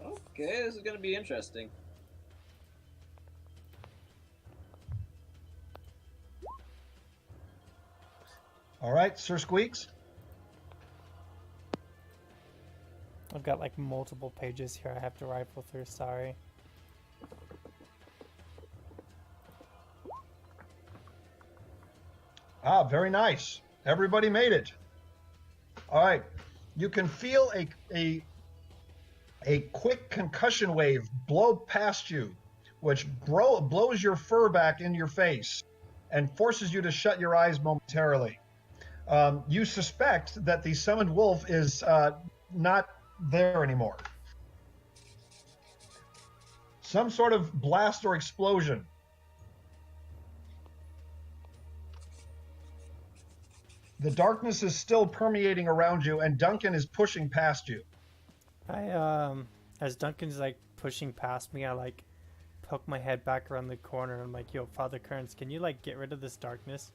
Okay, this is going to be interesting. All right, Sir Squeaks. I've got like multiple pages here I have to rifle through, sorry. Ah, very nice. Everybody made it. All right. You can feel a quick concussion wave blow past you, which blows your fur back in your face and forces you to shut your eyes momentarily. You suspect that the summoned wolf is not there anymore. Some sort of blast or explosion. The darkness is still permeating around you, and Duncan is pushing past you. As Duncan's like pushing past me, I like poke my head back around the corner and I'm like, "Yo, Father Kearns, can you like get rid of this darkness?"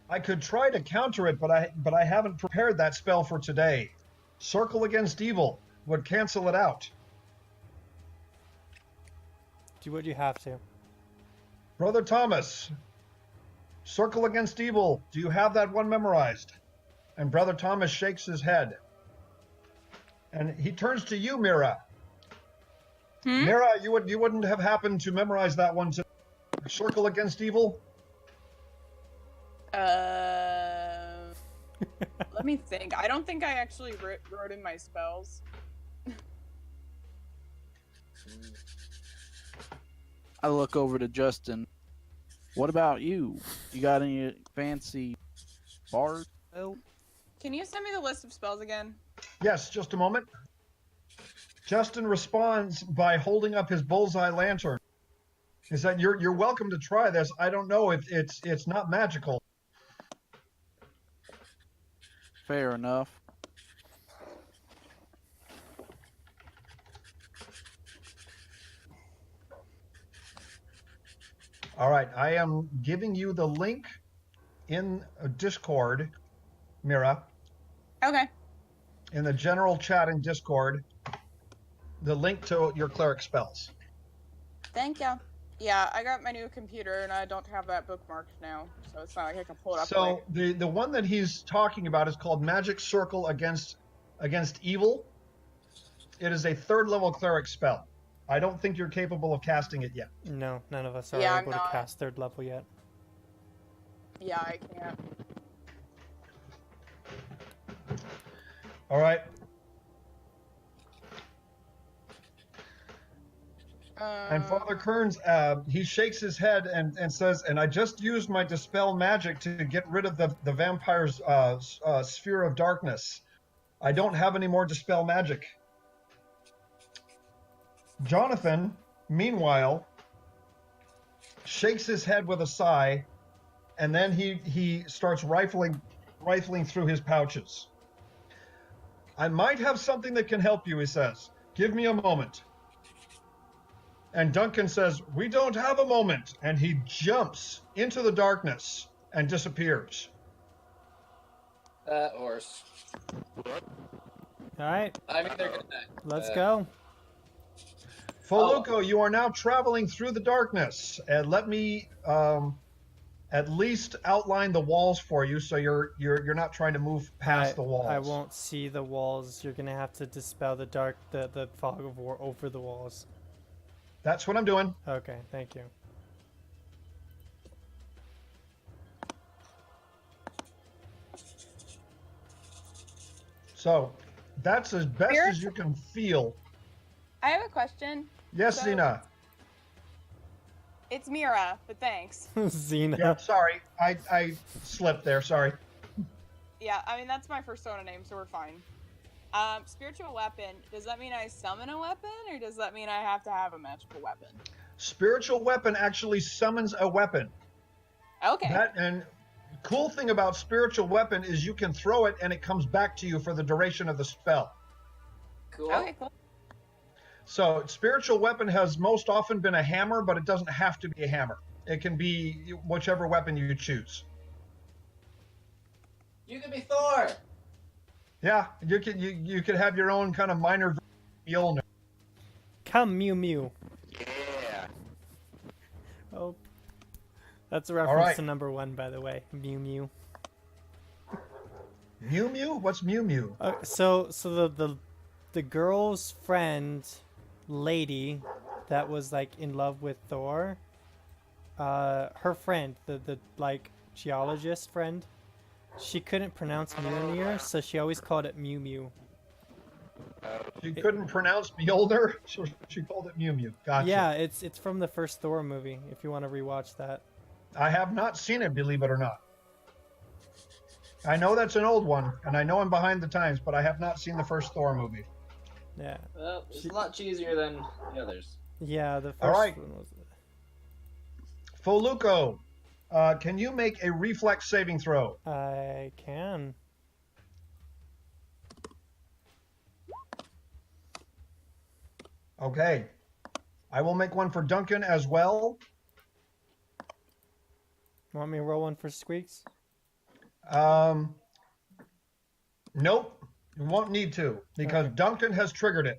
I could try to counter it, but I haven't prepared that spell for today. Circle Against Evil would cancel it out. Do what you have to. Brother Thomas, Circle Against Evil, do you have that one memorized? And Brother Thomas shakes his head. And he turns to you, Mira. Mira, you wouldn't have happened to memorize that one to Circle Against Evil? Let me think. I don't think I actually wrote in my spells. I look over to Justin. What about you? You got any fancy bard spell? Can you send me the list of spells again? Yes, just a moment. Justin responds by holding up his bullseye lantern. He said, "You're welcome to try this. I don't know if it's not magical." Fair enough. All right, I am giving you the link in Discord, Mira. Okay. in the general chat in Discord the link to your cleric spells. Thank you. Yeah, I got my new computer and I don't have that bookmarked now, so it's not like I can pull it up. So the one that he's talking about is called Magic Circle Against Evil. It is a 3rd level cleric spell. I don't think you're capable of casting it yet. No, none of us are Yeah, I'm able to not. cast 3rd level yet. Yeah, I can't. All right. And Father Kearns, he shakes his head and says, and I just used my Dispel magic to get rid of the vampire's sphere of darkness. I don't have any more Dispel magic. Jonathan, meanwhile, shakes his head with a sigh, and then he starts rifling through his pouches. I might have something that can help you, he says. Give me a moment. And Duncan says, we don't have a moment. And he jumps into the darkness and disappears. That horse. All right, I mean, they're gonna. let's go. Foluco, you are now traveling through the darkness. And let me at least outline the walls for you, so you're not trying to move past the walls. I won't see the walls. You're gonna have to dispel the fog of war over the walls. That's what I'm doing. Okay, thank you. So that's as best as you can feel. I have a question. Yes, So- Zena. It's Mira, but thanks. Xena. Yeah, sorry. I slipped there. Sorry. Yeah, I mean, that's my persona name, so we're fine. Spiritual weapon, does that mean I summon a weapon, or does that mean I have to have a magical weapon? Spiritual weapon actually summons a weapon. Okay. And cool thing about spiritual weapon is you can throw it and it comes back to you for the duration of the spell. Cool. Okay, cool. So spiritual weapon has most often been a hammer, but it doesn't have to be a hammer. It can be whichever weapon you choose. You could be Thor. Yeah, you could have your own kind of minor Mjolnir. Come, Mew Mew. Yeah. Oh, that's a reference right. to number 1, by the way. Mew Mew. Mew Mew? What's Mew Mew? So the girl's friend, lady, that was like in love with Thor. Her friend, the like geologist friend, she couldn't pronounce Mjolnir, so she always called it Mew Mew. She couldn't pronounce Mjolnir, so she called it Mew Mew. Gotcha. Yeah, it's from the first Thor movie. If you want to rewatch that. I have not seen it, believe it or not. I know that's an old one, and I know I'm behind the times, but I have not seen the first Thor movie. Yeah. Well, it's a lot cheesier than the others. Yeah, the first All right. one was. Foluco, can you make a reflex saving throw? I can. Okay. I will make one for Duncan as well. Want me to roll one for Squeaks? Nope. You won't need to, because Duncan has triggered it.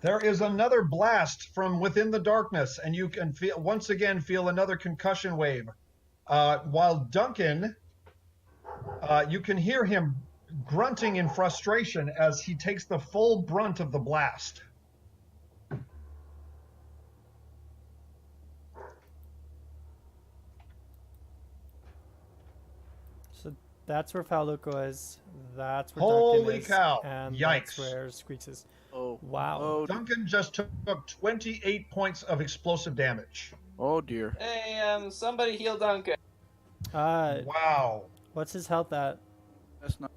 There is another blast from within the darkness, and you can once again feel another concussion wave. While Duncan, you can hear him grunting in frustration as he takes the full brunt of the blast. So that's where Faluco is. That's where Holy Duncan is. cow. And Yikes. that's where Squeaks is. Oh. Wow. Oh, Duncan just took 28 points of explosive damage. oh dear. Hey, somebody heal Duncan. Wow. What's his health at? That's not.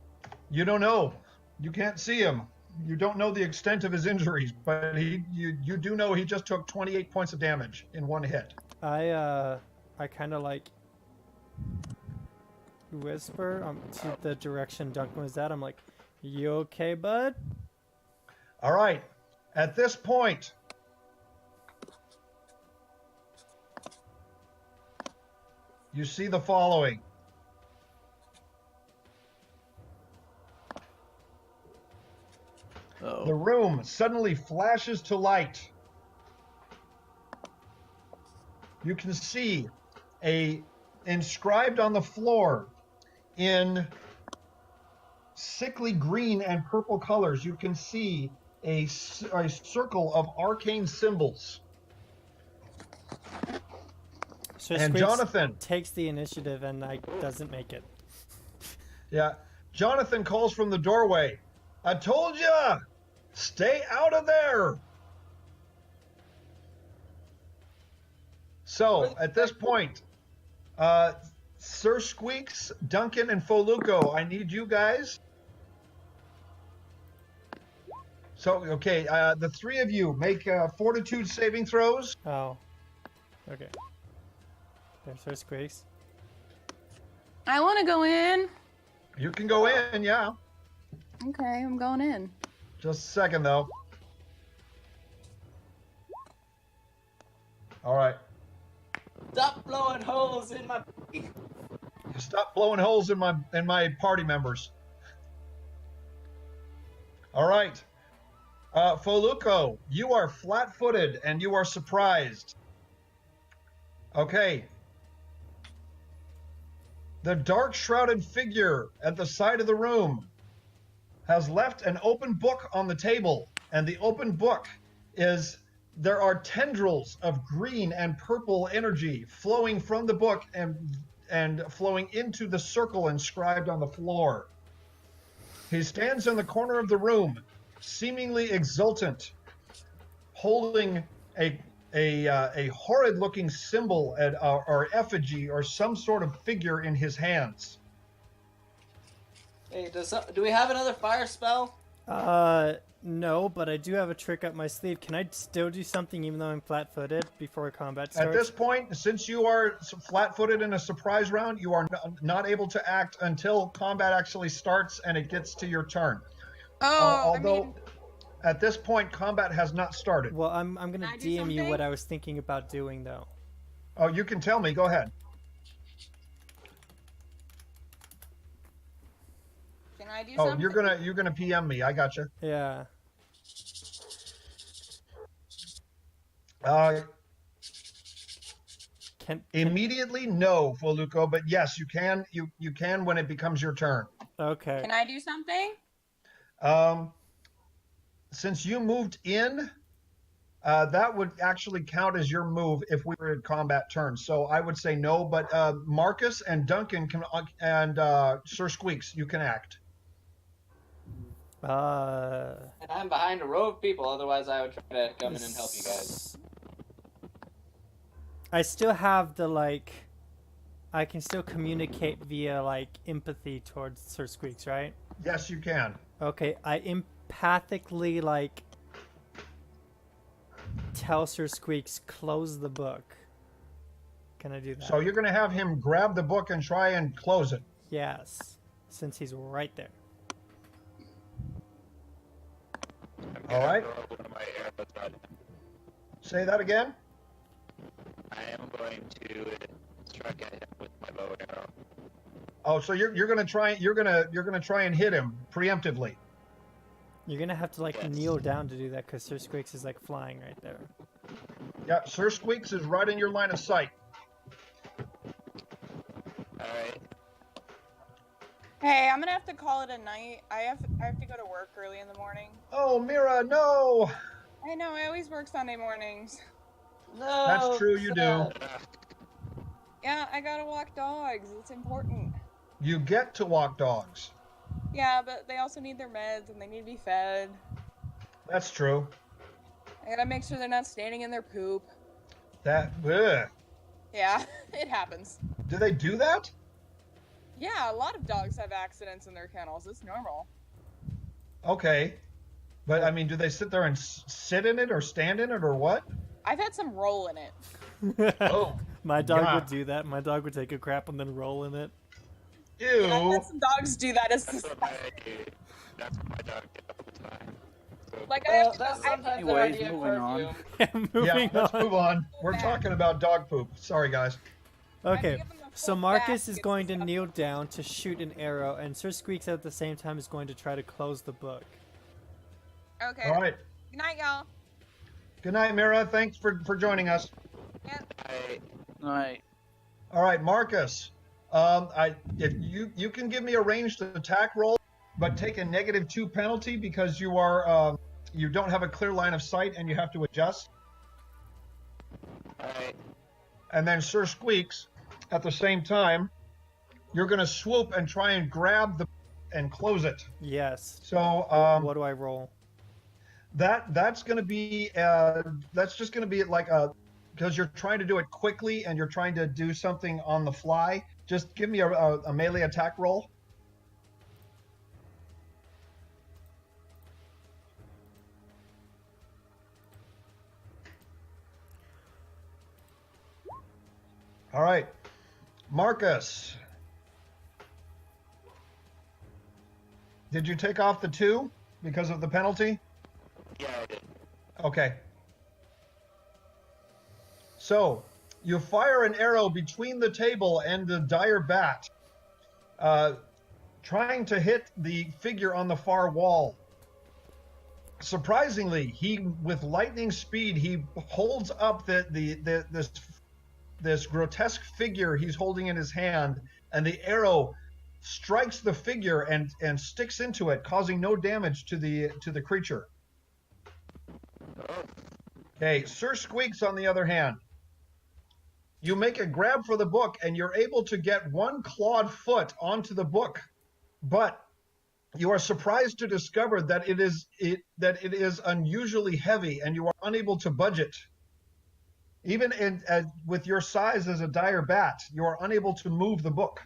You don't know. You can't see him. You don't know the extent of his injuries, but you do know he just took 28 points of damage in one hit. I kind of like whisper to the direction Duncan was at. I'm like, "You okay, bud?" All right. At this point, you see the following. Oh. The room suddenly flashes to light. You can see inscribed on the floor in sickly green and purple colors, you can see a circle of arcane symbols. So And Squeaks Jonathan takes the initiative and doesn't make it. Yeah. Jonathan calls from the doorway. I told ya! Stay out of there! So, at this point, Sir Squeaks, Duncan, and Foluco, I need you guys. So, okay, the three of you make fortitude saving throws. Oh. Okay. There's Sir Squeaks. I want to go in. You can go in, yeah. Okay, I'm going in. Just a second, though. All right. Stop blowing holes in my. Stop blowing holes in my party members. All right. Foluco, you are flat-footed and you are surprised. Okay. The dark shrouded figure at the side of the room has left an open book on the table, and the open book there are tendrils of green and purple energy flowing from the book and flowing into the circle inscribed on the floor. He stands in the corner of the room, seemingly exultant, holding a horrid-looking symbol or effigy or some sort of figure in his hands. Hey, do we have another fire spell? No, but I do have a trick up my sleeve. Can I still do something even though I'm flat-footed before combat starts? At this point, since you are flat-footed in a surprise round, you are not able to act until combat actually starts and it gets to your turn. Oh, Although, at this point, combat has not started. Well, I'm gonna Can I do DM you what something? I was thinking about doing though. Oh, you can tell me. Go ahead. can I do Oh, something? you're gonna PM me. I gotcha. Yeah. Can Immediately, no, Foluco, but yes, you can. You can when it becomes your turn. okay. Can I do something? Since you moved in, that would actually count as your move if we were in combat turn. So I would say no, but Marcus and Duncan can, and Sir Squeaks, you can act. And I'm behind a row of people, otherwise I would try to come in and help you guys. I still have the I can still communicate via empathy towards Sir Squeaks, right? Yes, you can. Okay, I empathically tell Sir Squeaks close the book. Can I do that? So you're gonna have him grab the book and try and close it. Yes, since he's right there. All right. Throw one of my arrows at him. Say that again. I am going to strike at him with my bow and arrow. Oh, so you're gonna try and hit him preemptively. You're gonna have to Yes. kneel down to do that because Sir Squeaks is flying right there. Yeah, Sir Squeaks is right in your line of sight. Alright. Hey, I'm gonna have to call it a night. I have to go to work early in the morning. Oh, Mira, no. I know, I always work Sunday mornings. No. That's true, you do. Yeah, I gotta walk dogs. It's important. You get to walk dogs. Yeah, but they also need their meds and they need to be fed. That's true. I gotta make sure they're not standing in their poop. Ugh. Yeah, it happens. Do they do that? Yeah, a lot of dogs have accidents in their kennels. It's normal. Okay. But, I mean, do they sit there and sit in it or stand in it or what? I've had some roll in it. Oh. My dog God. would do that. My dog would take a crap and then roll in it. Ew. Yeah, I've had some dogs do that. It's That's just, what my dog did all the time. So, like I have to That's go, I, sometimes an Anyways, idea moving on. perfume. Moving Yeah, let's on. move on. We're talking about dog poop. Sorry, guys. Okay, give them a so full Marcus is basket going to of stuff. kneel down to shoot an arrow, and Sir Squeaks at the same time is going to try to close the book. Okay. All right. Good night, y'all. Good night, Mira. Thanks for joining us. Yep. All right. All right, Marcus. If you can give me a ranged attack roll, but take a -2 penalty because you are you don't have a clear line of sight and you have to adjust. Alright. And then Sir Squeaks, at the same time, you're going to swoop and try and grab and close it. Yes. So What do I roll? that's going to be that's just going to be like because you're trying to do it quickly and you're trying to do something on the fly. Just give me a melee attack roll. All right, Marcus. Did you take off the 2 because of the penalty? Yeah, I did. Okay. So, you fire an arrow between the table and the dire bat, trying to hit the figure on the far wall. Surprisingly, with lightning speed, he holds up this grotesque figure he's holding in his hand, and the arrow strikes the figure and sticks into it, causing no damage to the creature. Okay, Sir Squeaks, on the other hand, you make a grab for the book and you're able to get one clawed foot onto the book, but you are surprised to discover that it is unusually heavy and you are unable to budge it. Even with your size as a dire bat, you are unable to move the book.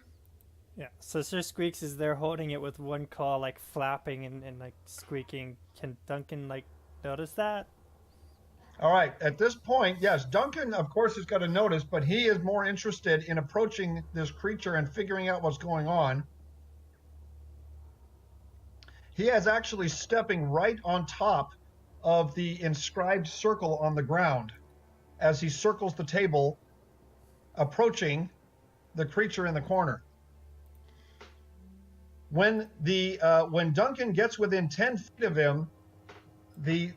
Yeah. So Sir Squeaks is there holding it with one claw, like flapping and like squeaking. Can Duncan like notice that? All right. At this point, yes, Duncan, of course, has got to notice, but he is more interested in approaching this creature and figuring out what's going on. He is actually stepping right on top of the inscribed circle on the ground as he circles the table, approaching the creature in the corner. When Duncan gets within 10 feet of him, the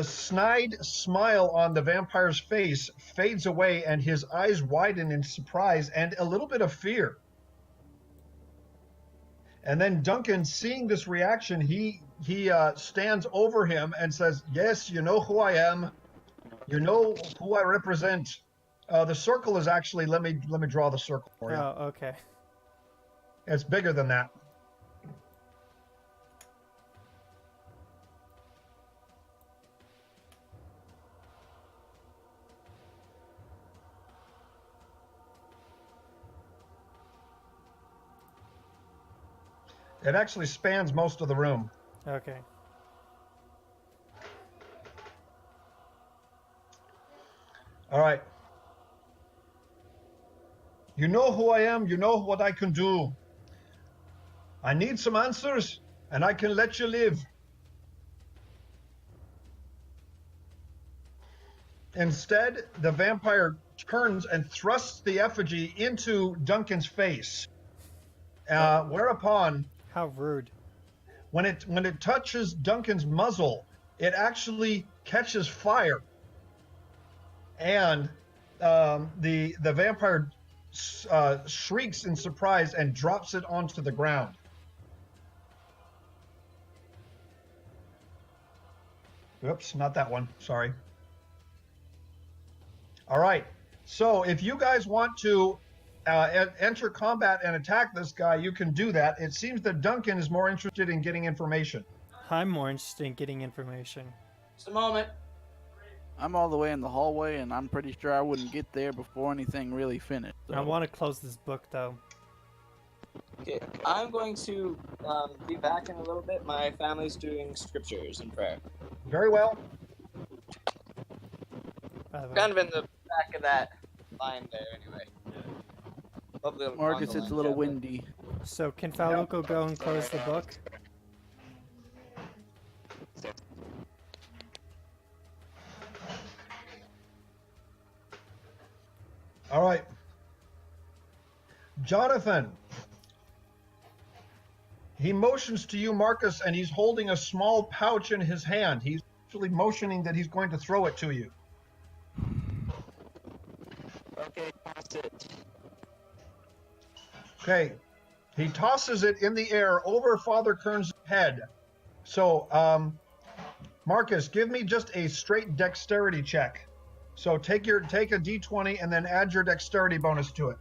snide smile on the vampire's face fades away and his eyes widen in surprise and a little bit of fear. And then Duncan, seeing this reaction, he stands over him and says, "Yes, you know who I am. You know who I represent." The circle is actually, let me draw the circle for you. Oh, okay. It's bigger than that. It actually spans most of the room. Okay. All right. You know who I am. You know what I can do. I need some answers, and I can let you live. Instead, the vampire turns and thrusts the effigy into Duncan's face. Whereupon, How rude. when it touches Duncan's muzzle, it actually catches fire, and the vampire shrieks in surprise and drops it onto the ground. Oops, not that one. Sorry. All right. So if you guys want to enter combat and attack this guy, you can do that. It seems that Duncan is more interested in getting information. I'm more interested in getting information. Just a moment. I'm all the way in the hallway, and I'm pretty sure I wouldn't get there before anything really finished. I want to close this book, though. Okay, I'm going to be back in a little bit. My family's doing scriptures and prayer. Very well. By the way. Kind of in the back of that line there, anyway. Hopefully along Marcus, the it's a line, little yeah. windy. So can Faluco go and close the book? All right. He motions to you, Marcus, and he's holding a small pouch in his hand. He's actually motioning that he's going to throw it to you. Okay, toss it. Okay. He tosses it in the air over Father Kern's head. So, Marcus, give me just a straight dexterity check. So take a d20 and then add your dexterity bonus to it.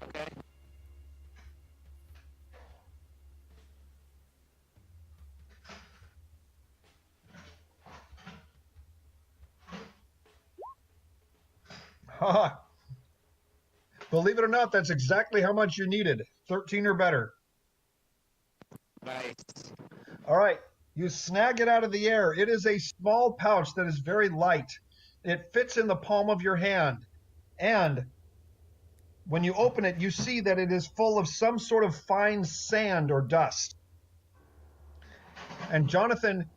Okay. Haha. Believe it or not, that's exactly how much you needed. 13 or better. Nice. All right. You snag it out of the air. It is a small pouch that is very light. It fits in the palm of your hand. And when you open it, you see that it is full of some sort of fine sand or dust. And Jonathan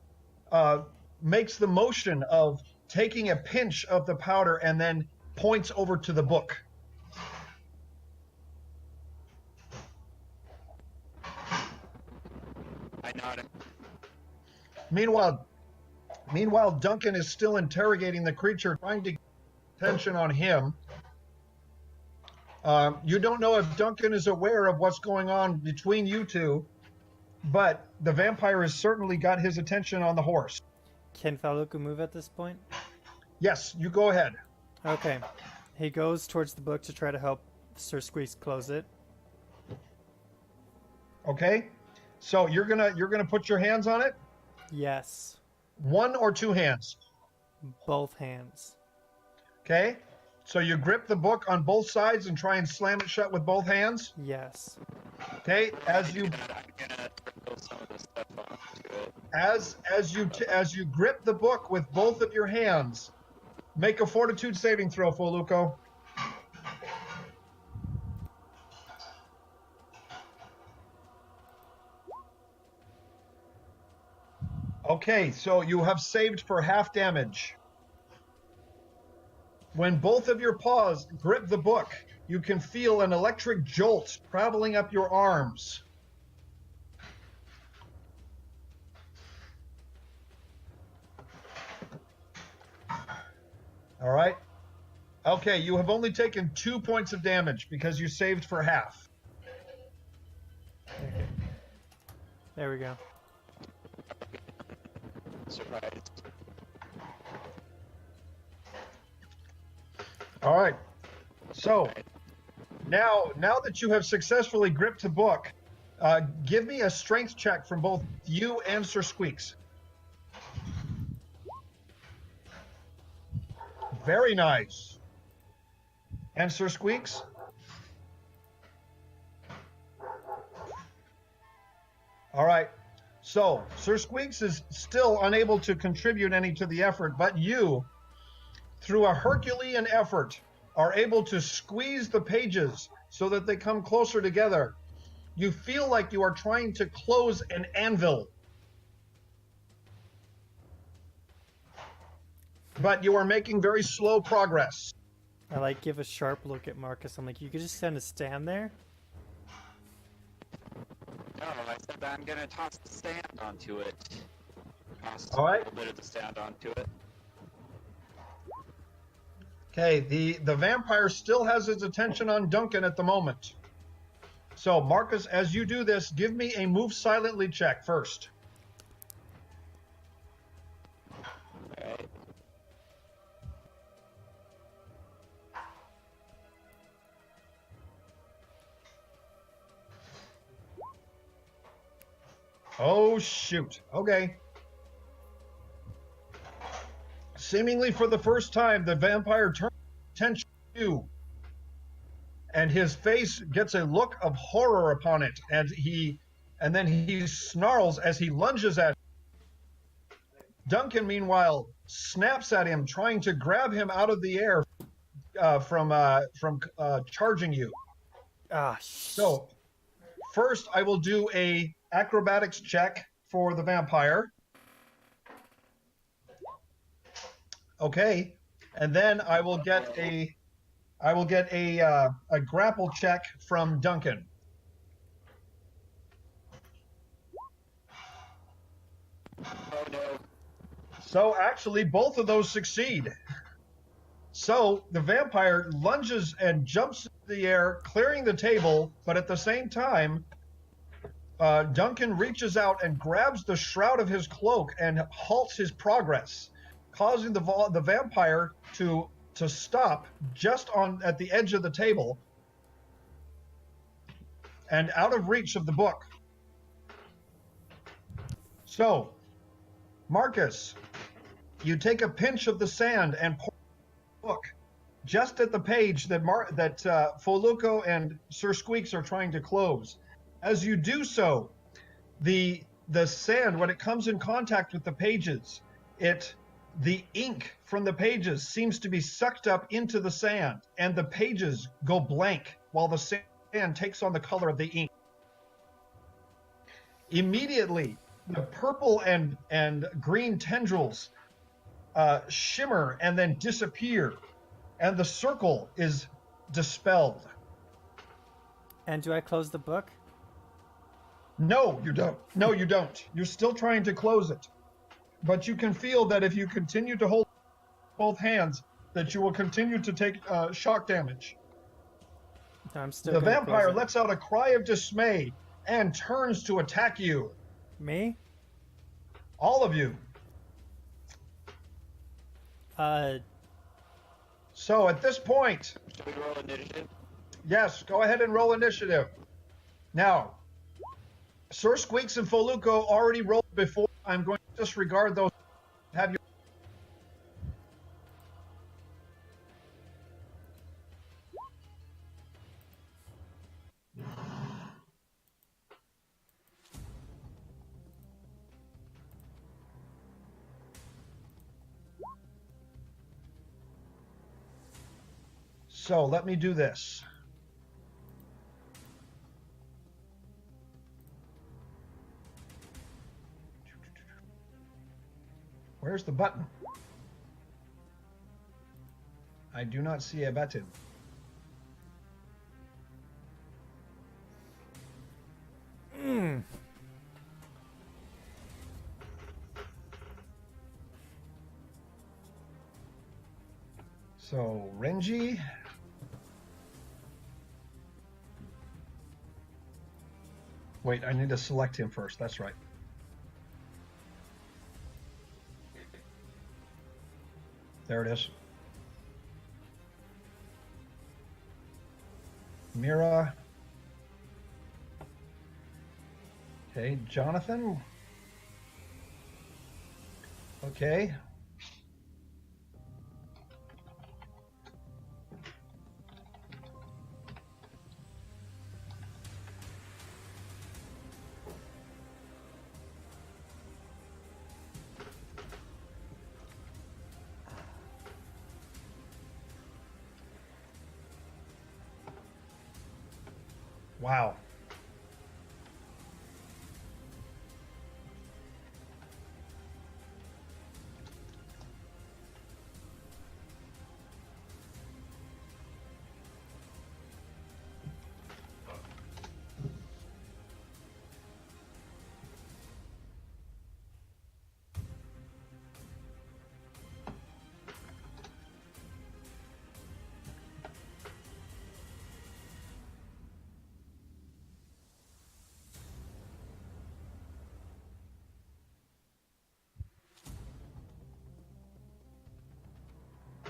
makes the motion of taking a pinch of the powder and then points over to the book. I nod. Meanwhile, Duncan is still interrogating the creature, trying to get attention on him. You don't know if Duncan is aware of what's going on between you two, but the vampire has certainly got his attention on the horse. Can Faluku move at this point? Yes, you go ahead. Okay. He goes towards the book to try to help Sir Squeaks close it. Okay? So you're gonna put your hands on it? Yes. 1 or 2 hands? Both hands. Okay? So you grip the book on both sides and try and slam it shut with both hands? Yes. Okay? As you I'm gonna sprinkle some of this stuff onto it. as you grip the book with both of your hands, make a fortitude saving throw, Foluco. Okay, so you have saved for half damage. When both of your paws grip the book, you can feel an electric jolt traveling up your arms. All right. Okay, you have only taken 2 points of damage because you saved for half. There we go. Surprised. All right. So now that you have successfully gripped the book, give me a strength check from both you and Sir Squeaks. Very nice. And Sir Squeaks? All right. So Sir Squeaks is still unable to contribute any to the effort, but you, through a Herculean effort, are able to squeeze the pages so that they come closer together. You feel like you are trying to close an anvil. But you are making very slow progress. I give a sharp look at Marcus. I'm like, you could just kind of stand there? No, I said that I'm gonna toss the stand onto it. Toss All right. a little bit of the stand onto it. Okay, the vampire still has his attention on Duncan at the moment. So, Marcus, as you do this, give me a move silently check first. Alright. Oh, shoot. Okay. Seemingly for the first time, the vampire turns attention to you. And his face gets a look of horror upon it. And then he snarls as he lunges at him. Duncan, meanwhile, snaps at him, trying to grab him out of the air from charging you. So, first I will do a acrobatics check for the vampire. Okay, and then I will get a I will get a grapple check from Duncan. Oh no. So actually, both of those succeed. So the vampire lunges and jumps into the air, clearing the table, but at the same time, Duncan reaches out and grabs the shroud of his cloak and halts his progress, causing the vampire to stop just at the edge of the table and out of reach of the book. So, Marcus, you take a pinch of the sand and pour the book just at the page that Foluco and Sir Squeaks are trying to close. As you do so, the sand, when it comes in contact with the pages, the ink from the pages seems to be sucked up into the sand, and the pages go blank while the sand takes on the color of the ink. Immediately, the purple and green tendrils shimmer and then disappear, and the circle is dispelled. And do I close the book? No, you don't. No, you don't. You're still trying to close it. But you can feel that if you continue to hold both hands, that you will continue to take shock damage. No, I'm still The gonna vampire close it. lets out a cry of dismay and turns to attack you. Me? All of you. So at this point, Should we roll initiative? yes, go ahead and roll initiative. Now, Sir Squeaks and Foluco already rolled before. I'm going to disregard those. Have you? So let me do this. Where's the button? I do not see a button. So, Renji. Wait, I need to select him first. That's right. There it is. Mira. Okay, Jonathan. Okay. Wow.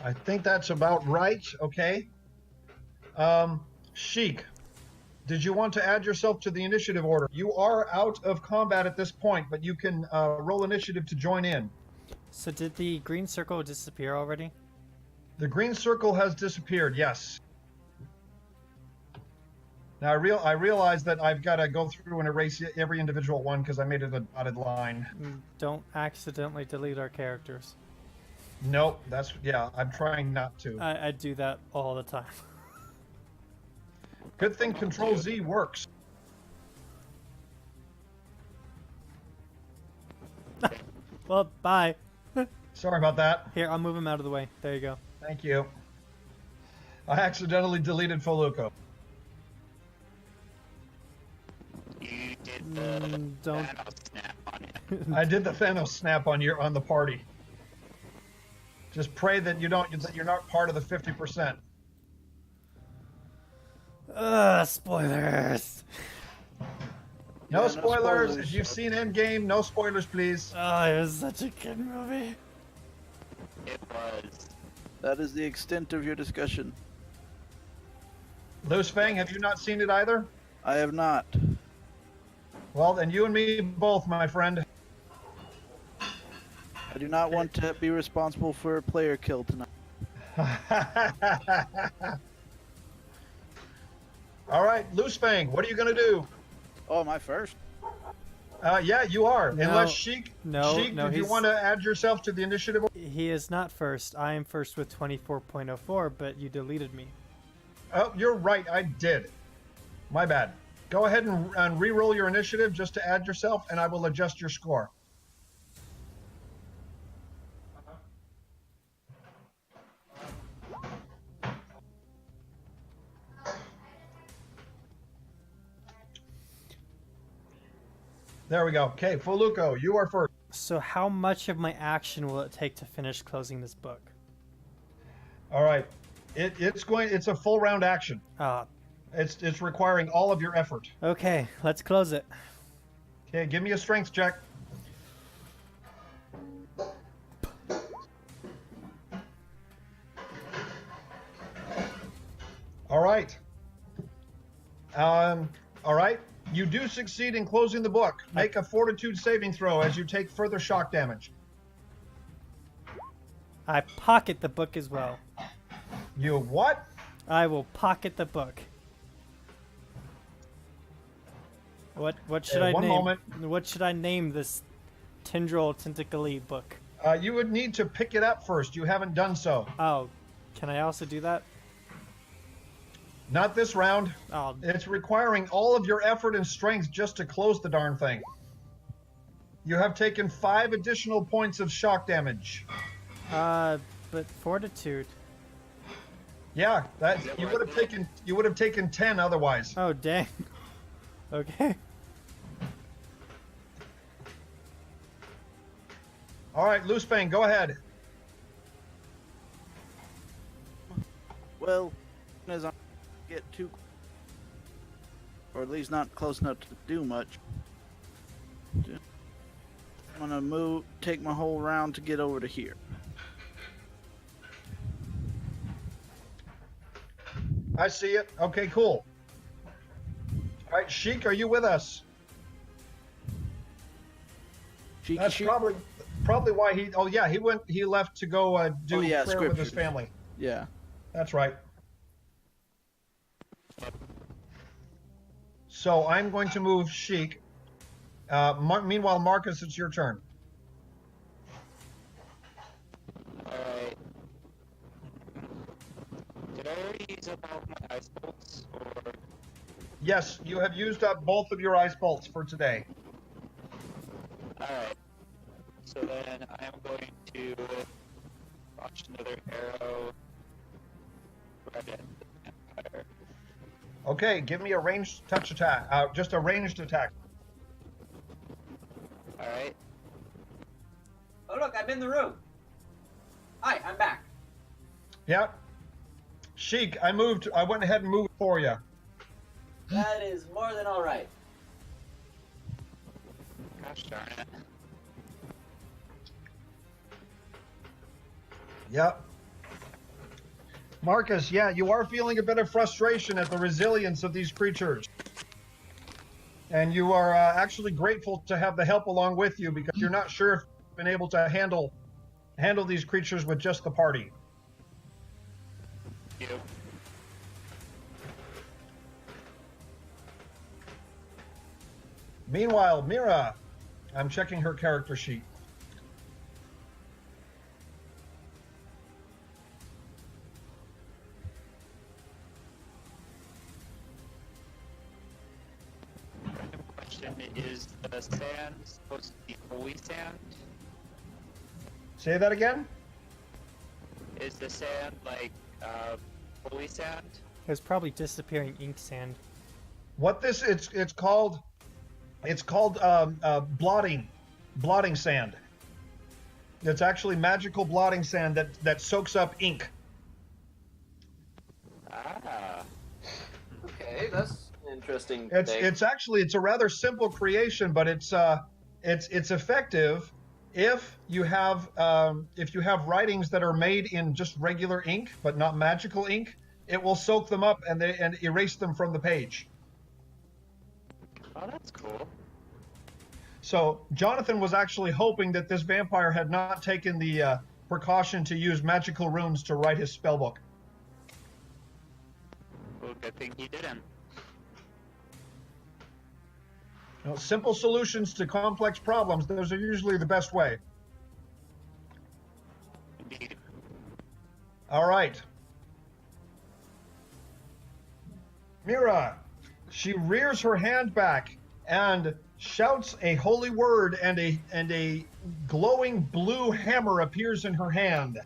I think that's about right. Okay. Sheik, did you want to add yourself to the initiative order? You are out of combat at this point, but you can roll initiative to join in. So did the green circle disappear already? The green circle has disappeared, yes. Now I realize that I've got to go through and erase every individual one because I made it a dotted line. Don't accidentally delete our characters. Nope, yeah, I'm trying not to. I do that all the time. Good thing Control Z works. Well, bye. Sorry about that. Here, I'll move him out of the way. There you go. Thank you. I accidentally deleted Feluco. You did the Don't. Thanos snap on him. I did the Thanos snap on the party. Just pray that you're not part of the 50%. Spoilers. No Yeah, no spoilers. spoilers. If you've seen Endgame, no spoilers, please. Oh, it was such a good movie. It was. That is the extent of your discussion. Loose Fang, have you not seen it either? I have not. Well, then you and me both, my friend. I do not want to be responsible for a player kill tonight. All right, Loose Fang, what are you going to do? Oh, my first? Yeah, you are. No, Unless Sheik, no, Sheik, no, did you he's- want to add yourself to the initiative? He is not first. I am first with 24.04, but you deleted me. Oh, you're right. I did. My bad. Go ahead and re-roll your initiative just to add yourself, and I will adjust your score. There we go. Okay, Feluco, you are first. So how much of my action will it take to finish closing this book? All right. It's a full round action. It's requiring all of your effort. Okay, let's close it. Okay, give me a strength check. All right. All right. You do succeed in closing the book. Make a fortitude saving throw as you take further shock damage. I pocket the book as well. You what? I will pocket the book. What should I one name? moment. What should I name this tendril tentacly book? You would need to pick it up first. You haven't done so. Oh, can I also do that? Not this round. Oh, It's requiring all of your effort and strength just to close the darn thing. You have taken 5 additional points of shock damage. but fortitude. Yeah, you would have taken 10 otherwise. Oh, dang. Okay. All right, Loose Fang, go ahead. Well, as I get too, or at least not close enough to do much, I'm gonna take my whole round to get over to here. I see it. Okay, cool. All right, Sheik, are you with us? Cheeky That's sheep. probably why he. Oh yeah, he left to go do prayer with his scriptures. family. Yeah. That's right. So I'm going to move Sheik. Meanwhile, Marcus, it's your turn. Alright. Did I already use up all of my ice bolts? Or. Yes, you have used up both of your ice bolts for today. Alright. So then I am going to launch another arrow right at the vampire. Okay, give me a ranged touch attack. Just a ranged attack. Alright. Oh look, I'm in the room. Hi, I'm back. Yep. Sheik, I went ahead and moved for you. That is more than all right. Gosh darn it. Yep. Marcus, yeah, you are feeling a bit of frustration at the resilience of these creatures. And you are actually grateful to have the help along with you because you're not sure if you've been able to handle these creatures with just the party. You. Meanwhile, Mira, I'm checking her character sheet. Random question, is the sand supposed to be holy sand? Say that again? Is the sand like holy sand? It was probably disappearing ink sand. What this it's called blotting sand. It's actually magical blotting sand that soaks up ink. Ah. Okay, that's an interesting It's thing. it's a rather simple creation, but it's effective if you have writings that are made in just regular ink but not magical ink. It will soak them up and erase them from the page. Oh, that's cool. So Jonathan was actually hoping that this vampire had not taken the precaution to use magical runes to write his spellbook. Well, good thing he didn't. You know, simple solutions to complex problems, those are usually the best way. Indeed. All right. Mira, she rears her hand back and shouts a holy word, and a glowing blue hammer appears in her hand.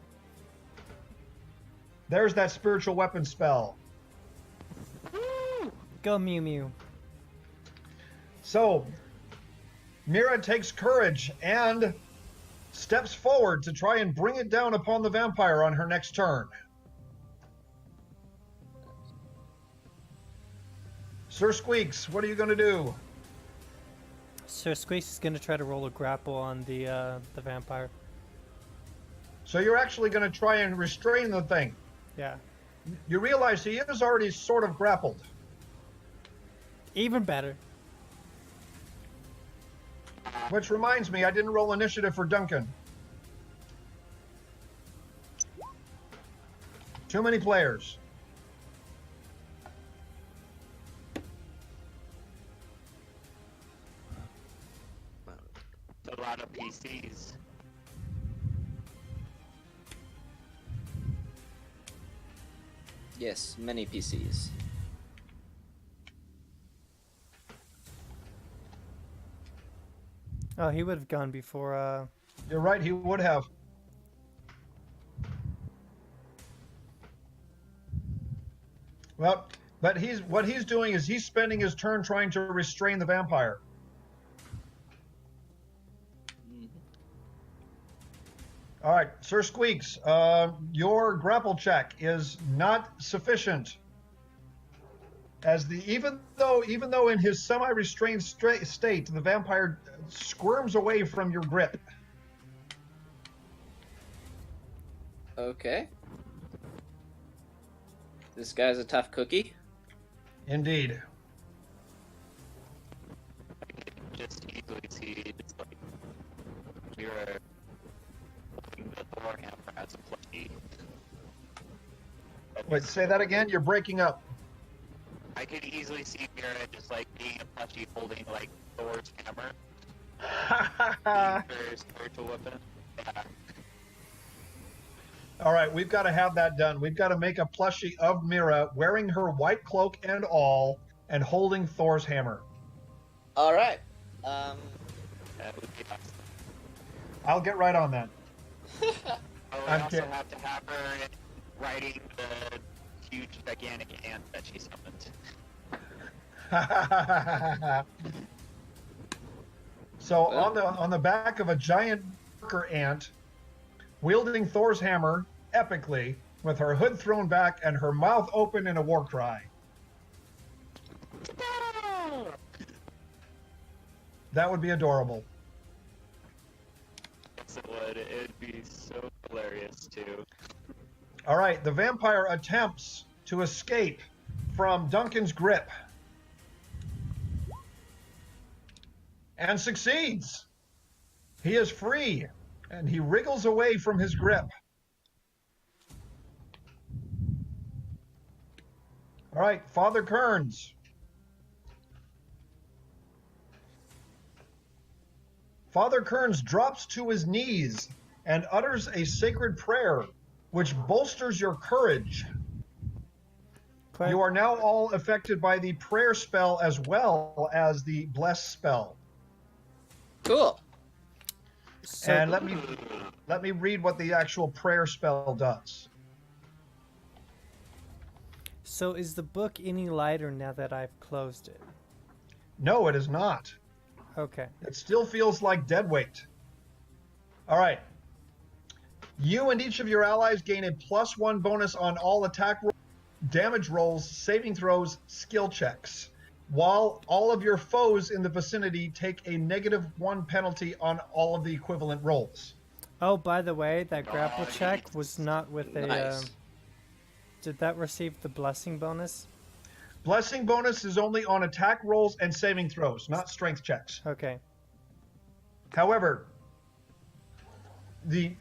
There's that spiritual weapon spell. Go Mew Mew. So, Mira takes courage and steps forward to try and bring it down upon the vampire on her next turn. Sir Squeaks, what are you going to do? Sir Squeaks is gonna try to roll a grapple on the vampire. So you're actually going to try and restrain the thing. Yeah. You realize he is already sort of grappled. Even better. Which reminds me, I didn't roll initiative for Duncan. Too many players. A lot of PCs. Yes, many PCs. Oh, he would have gone before. You're right, he would have. Well, but what he's doing is he's spending his turn trying to restrain the vampire. All right, Sir Squeaks, your grapple check is not sufficient. As even though in his semi-restrained state, the vampire squirms away from your grip. Okay. This guy's a tough cookie. Indeed. I can just easily see it's like you're holding the Thor hammer as a plushie. Wait, say that again? You're breaking up. I could easily see Mira just like being a plushie holding like Thor's hammer. For spiritual weapon. Yeah. All right, we've got to have that done. We've got to make a plushie of Mira wearing her white cloak and all and holding Thor's hammer. All right. That would be awesome. I'll get right on that. Oh, we I'm also kidding. have to have her riding the huge gigantic ant that she summoned. So on the back of a giant worker ant, wielding Thor's hammer epically, with her hood thrown back and her mouth open in a war cry. That would be adorable. Yes, it would. It would be so hilarious too. All right, the vampire attempts to escape from Duncan's grip and succeeds. He is free and he wriggles away from his grip. All right, Father Kearns. Father Kearns drops to his knees and utters a sacred prayer, which bolsters your courage. You are now all affected by the prayer spell as well as the bless spell. Cool. So, And let me read what the actual prayer spell does. So is the book any lighter now that I've closed it? No, it is not. Okay. It still feels like dead weight. All right. You and each of your allies gain a +1 bonus on all attack rolls, damage rolls, saving throws, skill checks, while all of your foes in the vicinity take a -1 penalty on all of the equivalent rolls. Oh, by the way, that grapple check was not with a... Nice. did that receive the blessing bonus? Blessing bonus is only on attack rolls and saving throws, not strength checks. Okay. However, the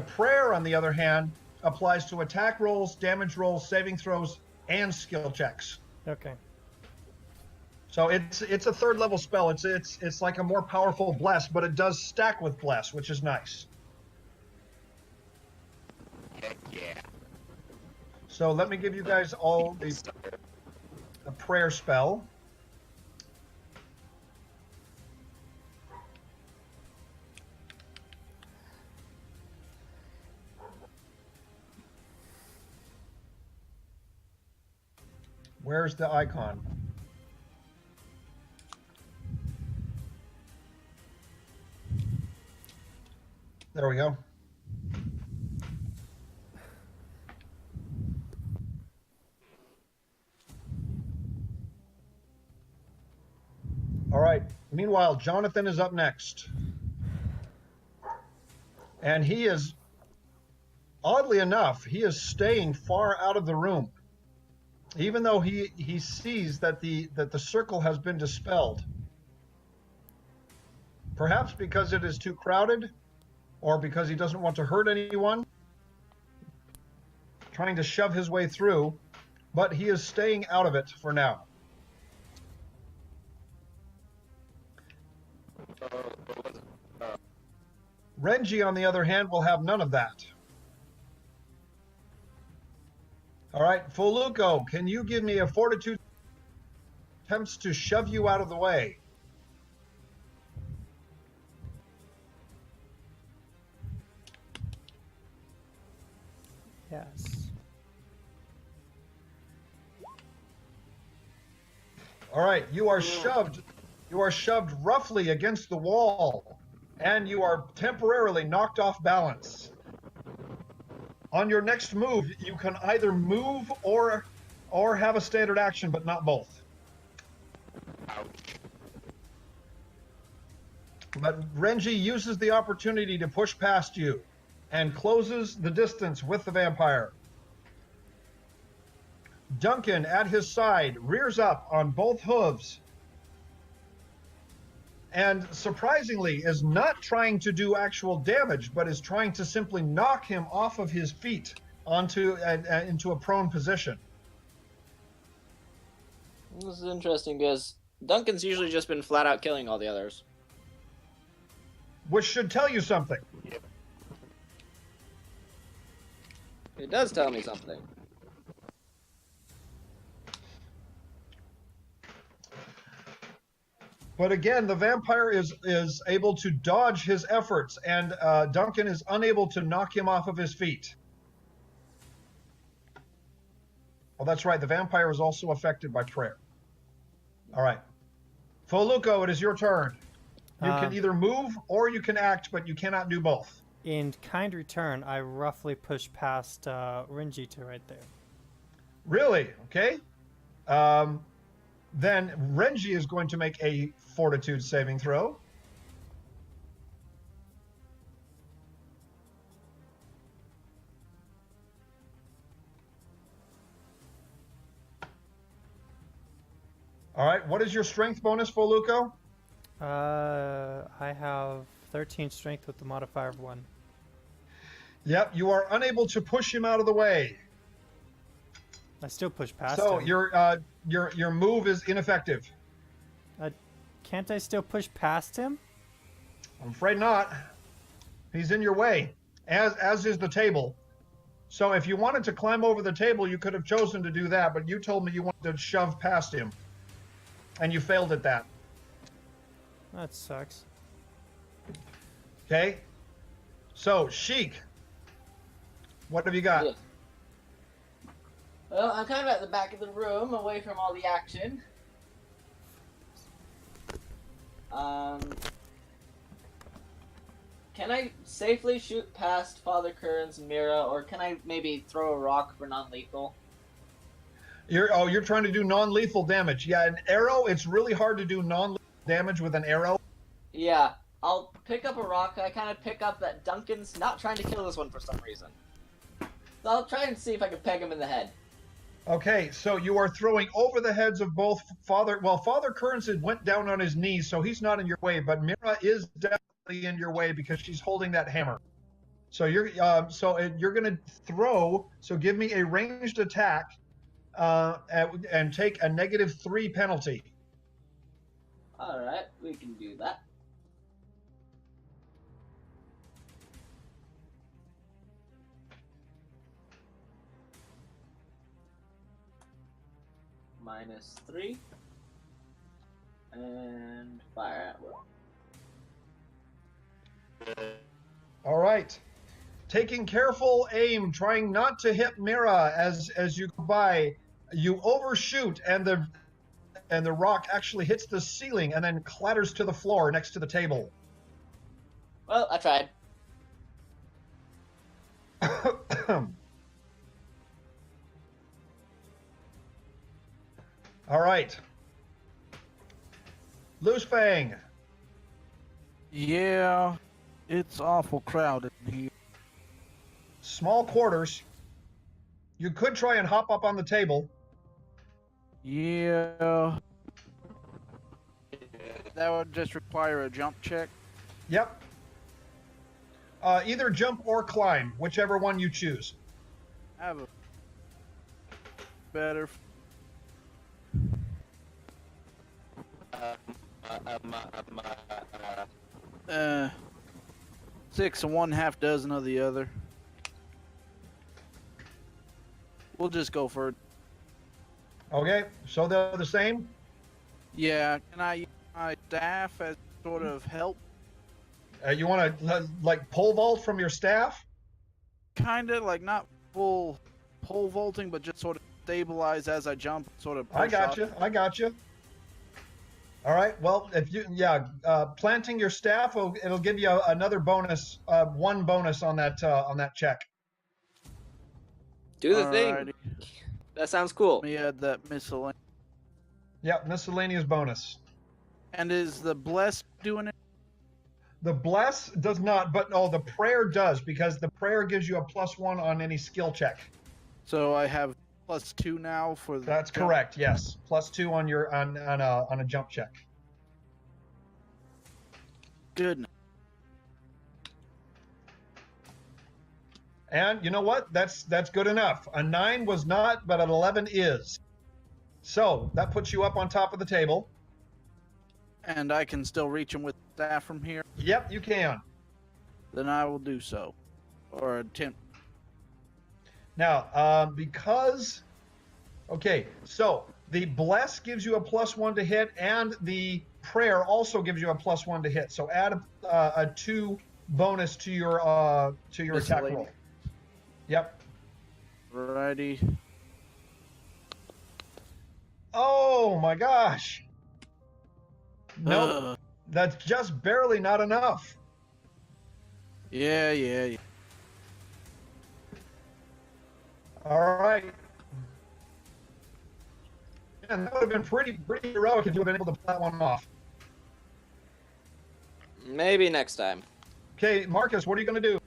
prayer, on the other hand, applies to attack rolls, damage rolls, saving throws, and skill checks. Okay. So it's a third level spell. It's like a more powerful bless, but it does stack with bless, which is nice. Heck yeah. So let me give you guys all the prayer spell. Where's the icon? There we go. All right. Meanwhile, Jonathan is up next. And he is, oddly enough, he is staying far out of the room. Even though he sees that the circle has been dispelled. Perhaps because it is too crowded, or because he doesn't want to hurt anyone. Trying to shove his way through, but he is staying out of it for now. Renji, on the other hand, will have none of that. All right, Foluco, can you give me a fortitude? Attempts to shove you out of the way. Yes. All right, you are shoved roughly against the wall, and you are temporarily knocked off balance. On your next move, you can either move or have a standard action, but not both. But Renji uses the opportunity to push past you and closes the distance with the vampire. Duncan, at his side, rears up on both hooves and surprisingly is not trying to do actual damage, but is trying to simply knock him off of his feet into a prone position. This is interesting because Duncan's usually just been flat out killing all the others. Which should tell you something. It does tell me something. But again, the vampire is able to dodge his efforts, and Duncan is unable to knock him off of his feet. Well, that's right. The vampire is also affected by prayer. All right. Foluco, it is your turn. You can either move or you can act, but you cannot do both. In kind return, I roughly push past Renji to right there. Really? Okay. Then Renji is going to make a fortitude saving throw. All right. What is your strength bonus, Foluco? I have 13 strength with the modifier of 1. Yep. You are unable to push him out of the way. I still push past So him. your move is ineffective. Can't I still push past him? I'm afraid not. He's in your way, as is the table. So if you wanted to climb over the table, you could have chosen to do that, but you told me you wanted to shove past him, and you failed at that. That sucks. Okay. So Sheik, what have you got? Yeah. Well, I'm kind of at the back of the room, away from all the action. Can I safely shoot past Father Kern's Mira, or can I maybe throw a rock for non-lethal? You're trying to do non-lethal damage. Yeah, an arrow, it's really hard to do non-lethal damage with an arrow. Yeah, I'll pick up a rock. I kind of pick up that Duncan's not trying to kill this one for some reason. So I'll try and see if I can peg him in the head. Okay, so you are throwing over the heads of both Father Kearns went down on his knees, so he's not in your way, but Mira is definitely in your way because she's holding that hammer. So you're gonna throw. So give me a ranged attack, and take a -3 penalty. All right, we can do that. -3. And fire at will. All right. Taking careful aim, trying not to hit Mira as you go by. You overshoot, and the rock actually hits the ceiling and then clatters to the floor next to the table. Well, I tried. All right. Loose Fang. Yeah, it's awful crowded in here. Small quarters. You could try and hop up on the table. Yeah. That would just require a jump check. Yep. Either jump or climb, whichever one you choose. I have a better. 6 and 1/2 dozen of the other. We'll just go for it. Okay, so they're the same? Yeah, can I use my staff as sort of help? You want to, like, pole vault from your staff? Kinda, like not full pole vaulting, but just sort of stabilize as I jump, sort of push I got up. you. I got you. All right. Well, if you, planting your staff, it'll give you another bonus, one bonus on that check. Do the thing. Alrighty. That sounds cool. Let me add that miscellaneous. Yeah, miscellaneous bonus. And is the bless doing it? The bless does not, but the prayer does, because the prayer gives you a +1 on any skill check. So I have +2 now for the That's jump. correct. Yes, +2 on your on a jump check. Good. And you know what? That's good enough. A 9 was not, but an 11 is. So that puts you up on top of the table. And I can still reach him with staff from here. Yep, you can. Then I will do so, or attempt. Now, okay, so the bless gives you a +1 to hit, and the prayer also gives you a +1 to hit. So add a 2 bonus to your attack roll. Yep. Righty. Oh my gosh. No, that's just barely not enough. Yeah. All right. And that would have been pretty heroic if you would have been able to pull that one off. Maybe next time. Okay, Marcus, what are you going to do?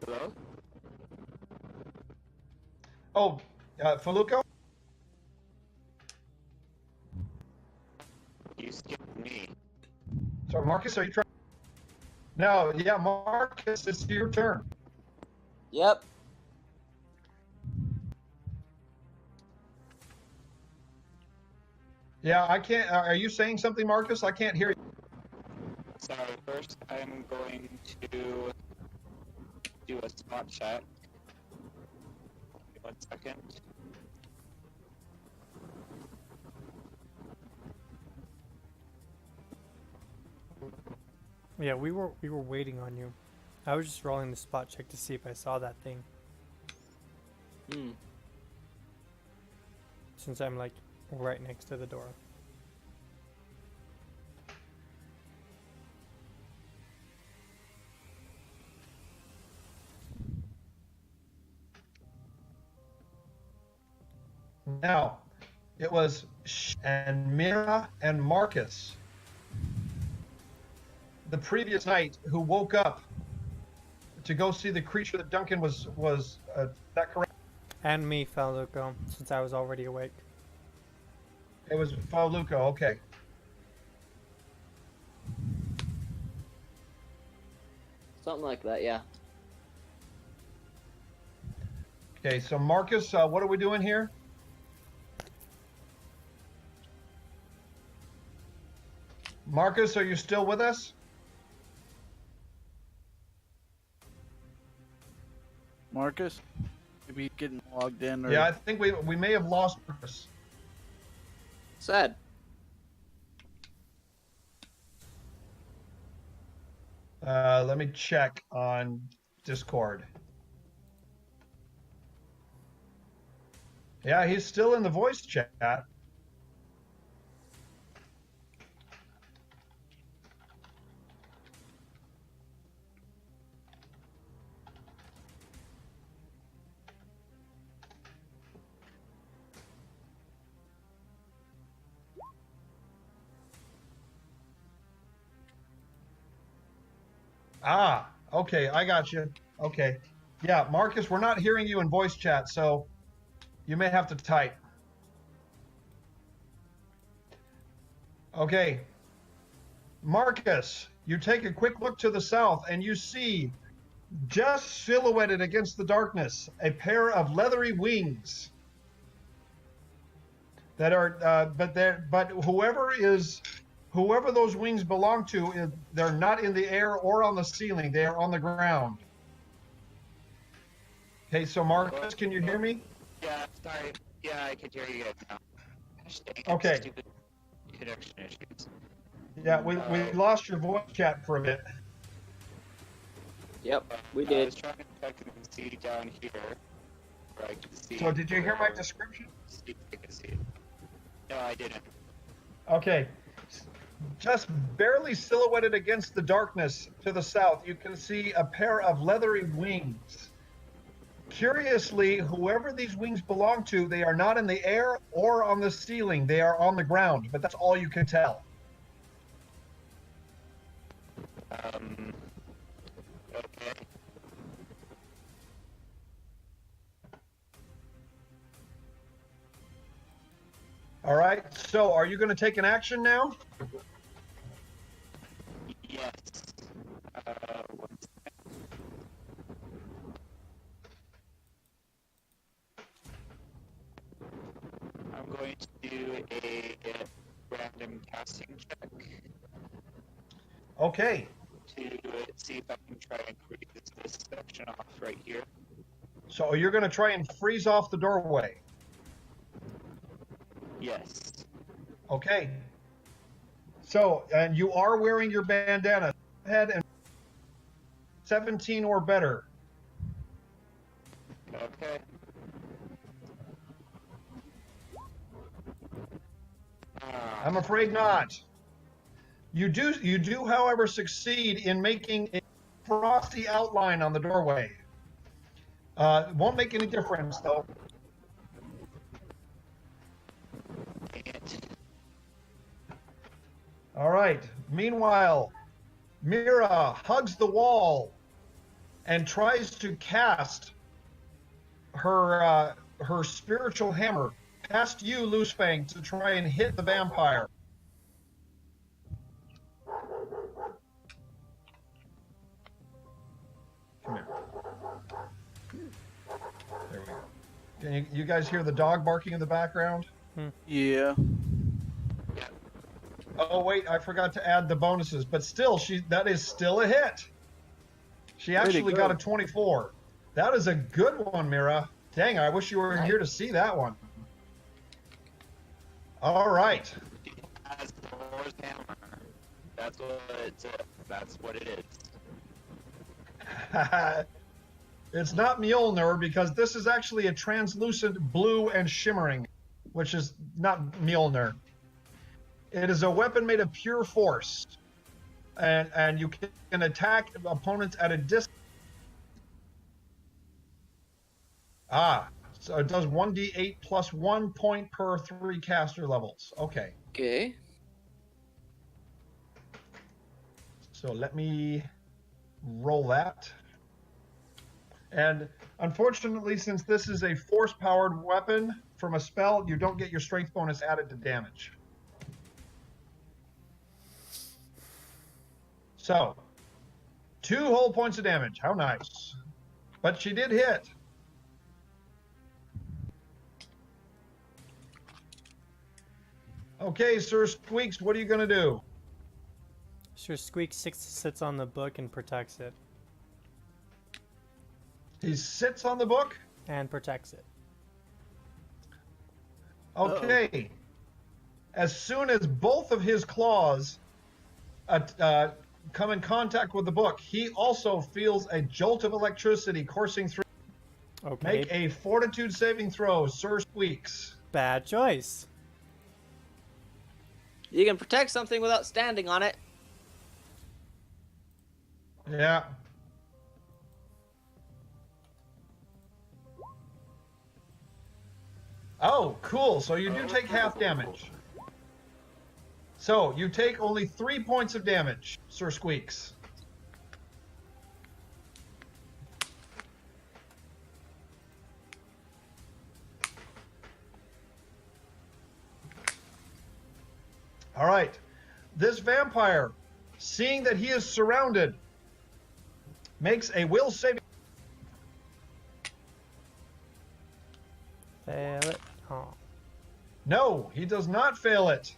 Hello? Oh, Feluco? You skipped me. So Marcus, are you trying? No, yeah, Marcus, it's your turn. Yep. Yeah, I can't. Are you saying something, Marcus? I can't hear you. Sorry, first I'm going to do a spot check. Give me 1 second. Yeah, we were waiting on you. I was just rolling the spot check to see if I saw that thing. Hmm. Since I'm like right next to the door. Now, it was and Mira and Marcus the previous night who woke up to go see the creature that Duncan was that correct? And me, Faluco, since I was already awake. It was Faluco, okay. Something like that, yeah. Okay, so Marcus, what are we doing here? Marcus, are you still with us? Marcus? Maybe getting logged in or... Yeah, I think we may have lost Marcus. Sad. Let me check on Discord. Yeah, he's still in the voice chat. Ah, okay, I got you. Okay. Yeah, Marcus, we're not hearing you in voice chat, so you may have to type. Okay. Marcus, you take a quick look to the south and you see, just silhouetted against the darkness, a pair of leathery wings that are, but whoever those wings belong to, they're not in the air or on the ceiling. They are on the ground. Okay, so Marcus, can you hear me? Yeah, sorry. Yeah, I can hear you guys now. Gosh, dang it, Okay. stupid connection issues. Yeah, we lost your voice chat for a bit. Yep, we I did. was trying to check and see down here where I can see. So did you hear my description? See if I can see it. No, I didn't. Okay. Just barely silhouetted against the darkness to the south, you can see a pair of leathery wings. Curiously, whoever these wings belong to, they are not in the air or on the ceiling. They are on the ground, but that's all you can tell. Okay. All right, so are you going to take an action now? Yes. One second. I'm going to do a random casting check Okay. to see if I can try and freeze this section off right here. So you're going to try and freeze off the doorway. Yes. Okay. So, and you are wearing your bandana. Go ahead and 17 or better. Okay. I'm afraid not. You do, however, succeed in making a frosty outline on the doorway. Won't make any difference, though. Dang it. All right. Meanwhile, Mira hugs the wall and tries to cast her spiritual hammer past you, Loosefang, to try and hit the vampire. You guys hear the dog barking in the background? Yeah. Oh wait, I forgot to add the bonuses, but still, that is still a hit. She Way to actually got go. a 24. That is a good one, Mira. Dang, I wish you were Nice. here to see that one. All right. As Thor's hammer. That's what it is. It's not Mjolnir because this is actually a translucent blue and shimmering, which is not Mjolnir. It is a weapon made of pure force, and you can attack opponents at a distance. So it does 1d8 plus 1 point per 3 caster levels. Okay. Okay. So let me roll that. And unfortunately, since this is a force-powered weapon from a spell, you don't get your strength bonus added to damage. So, 2 whole points of damage. How nice. But she did hit. Okay, Sir Squeaks, what are you going to do? Sure, Squeak sits on the book and protects it. He sits on the book? And protects it. Okay. As soon as both of his claws come in contact with the book, he also feels a jolt of electricity coursing through. Okay. Make a fortitude saving throw, Sir Squeaks. Bad choice. You can protect something without standing on it. Yeah. Oh, cool. So you do take half damage. So you take only 3 points of damage, Sir Squeaks. All right. This vampire, seeing that he is surrounded, makes a will saving. Fail it. Oh. No, he does not fail it.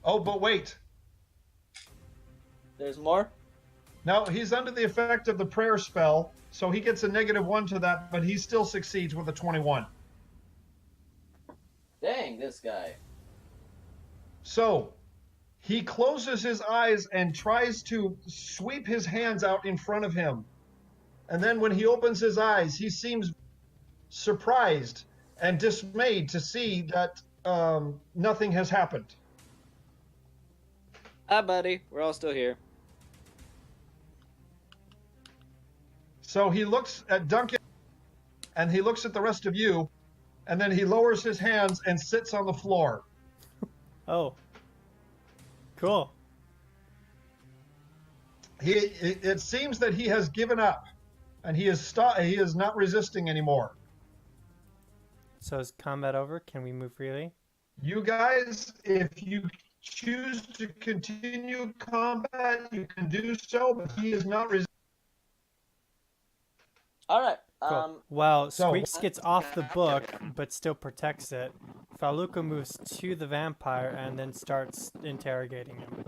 Oh, but wait. There's more? Now, he's under the effect of the prayer spell, so he gets a -1 to that, but he still succeeds with a 21. Dang, this guy. So, he closes his eyes and tries to sweep his hands out in front of him. And then when he opens his eyes, he seems surprised and dismayed to see that nothing has happened. Hi, buddy. We're all still here. So he looks at Duncan, and he looks at the rest of you, and then he lowers his hands and sits on the floor. Oh. Cool. It seems that he has given up, and he is not resisting anymore. So is combat over? Can we move freely? You guys, if you choose to continue combat, you can do so, but he is not resisting. All right. Cool. Well, so- Squeaks gets off the book, but still protects it. Faluca moves to the vampire and then starts interrogating him.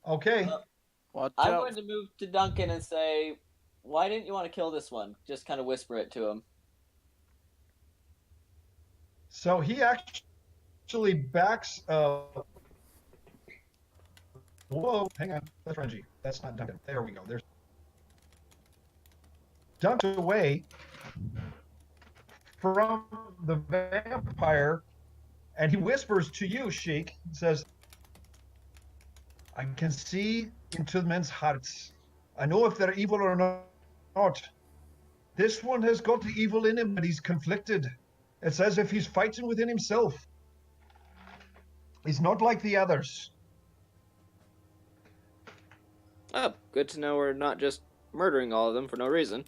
Okay. Watch I'm out. going to move to Duncan and say, why didn't you want to kill this one? Just kind of whisper it to him. So he actually backs. Whoa, hang on. That's Renji. That's not Duncan. There we go. There's Duncan away from the vampire, and he whispers to you, Sheik. He says, I can see into men's hearts. I know if they're evil or not. This one has got the evil in him, but he's conflicted. It's as if he's fighting within himself. He's not like the others. Oh, good to know we're not just murdering all of them for no reason.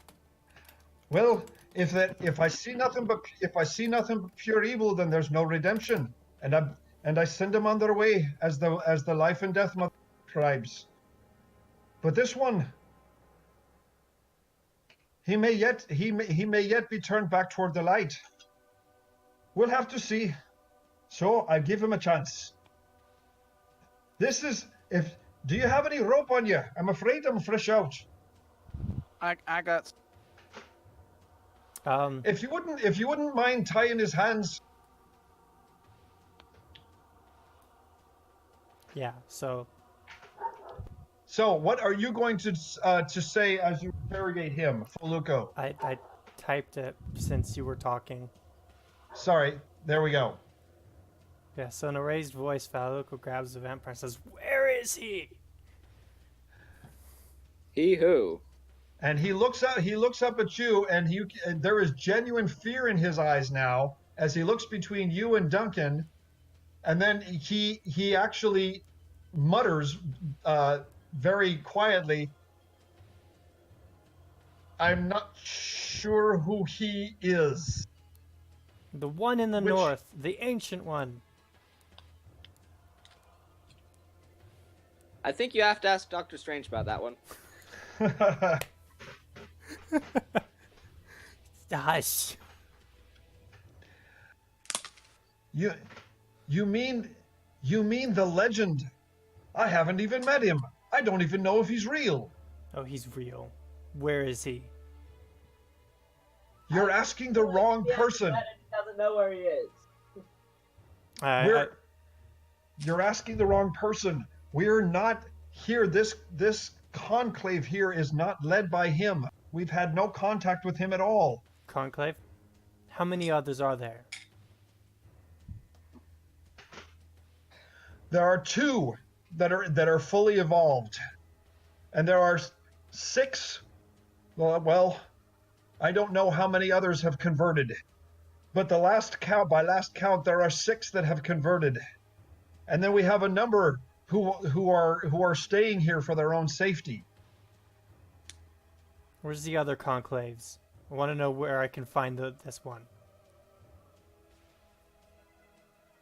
Well, if I see nothing but pure evil, then there's no redemption, and I send them on their way as the life and death mother describes. But this one, He may yet be turned back toward the light. We'll have to see. So I give him a chance. Do you have any rope on you? I'm afraid I'm fresh out. I got. If you wouldn't mind tying his hands. Yeah. So So what are you going to say as you interrogate him, Feluco? I typed it since you were talking. Sorry, there we go. Yeah. So in a raised voice, Feluco grabs the vampire and says, "Where is he?" He who? And he looks up at you, and there is genuine fear in his eyes now as he looks between you and Duncan, and then he actually mutters very quietly, "I'm not sure who he is." The one in the Which- north, the ancient one. I think you have to ask Doctor Strange about that one. Hush. You mean the legend? I haven't even met him. I don't even know if he's real. Oh, he's real. Where is he? You're asking the wrong person. He doesn't know where he is. You're asking the wrong person. We're not here. This conclave here is not led by him. We've had no contact with him at all. Conclave? How many others are there? There are 2 that are fully evolved, and there are 6. Well, I don't know how many others have converted, but by last count, there are 6 that have converted, and then we have a number who are staying here for their own safety. Where's the other conclaves? I want to know where I can find this one.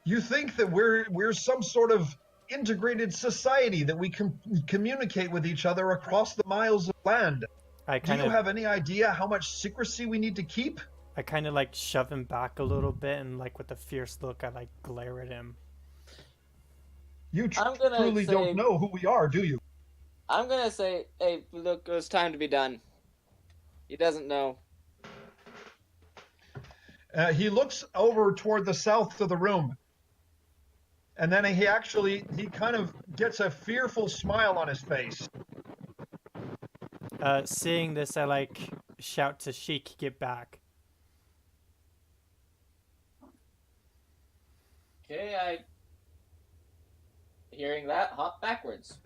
You think that we're some sort of integrated society that we can communicate with each other across the miles of land? Do you have any idea how much secrecy we need to keep? I kind of like shove him back a little bit, and like with a fierce look, I like glare at him. You truly don't know who we are, do you? I'm gonna say, hey, look, it's time to be done. He doesn't know. He looks over toward the south of the room, and then he kind of gets a fearful smile on his face. Seeing this, I like shout to Sheik, "Get back!" Okay, hearing that, hop backwards.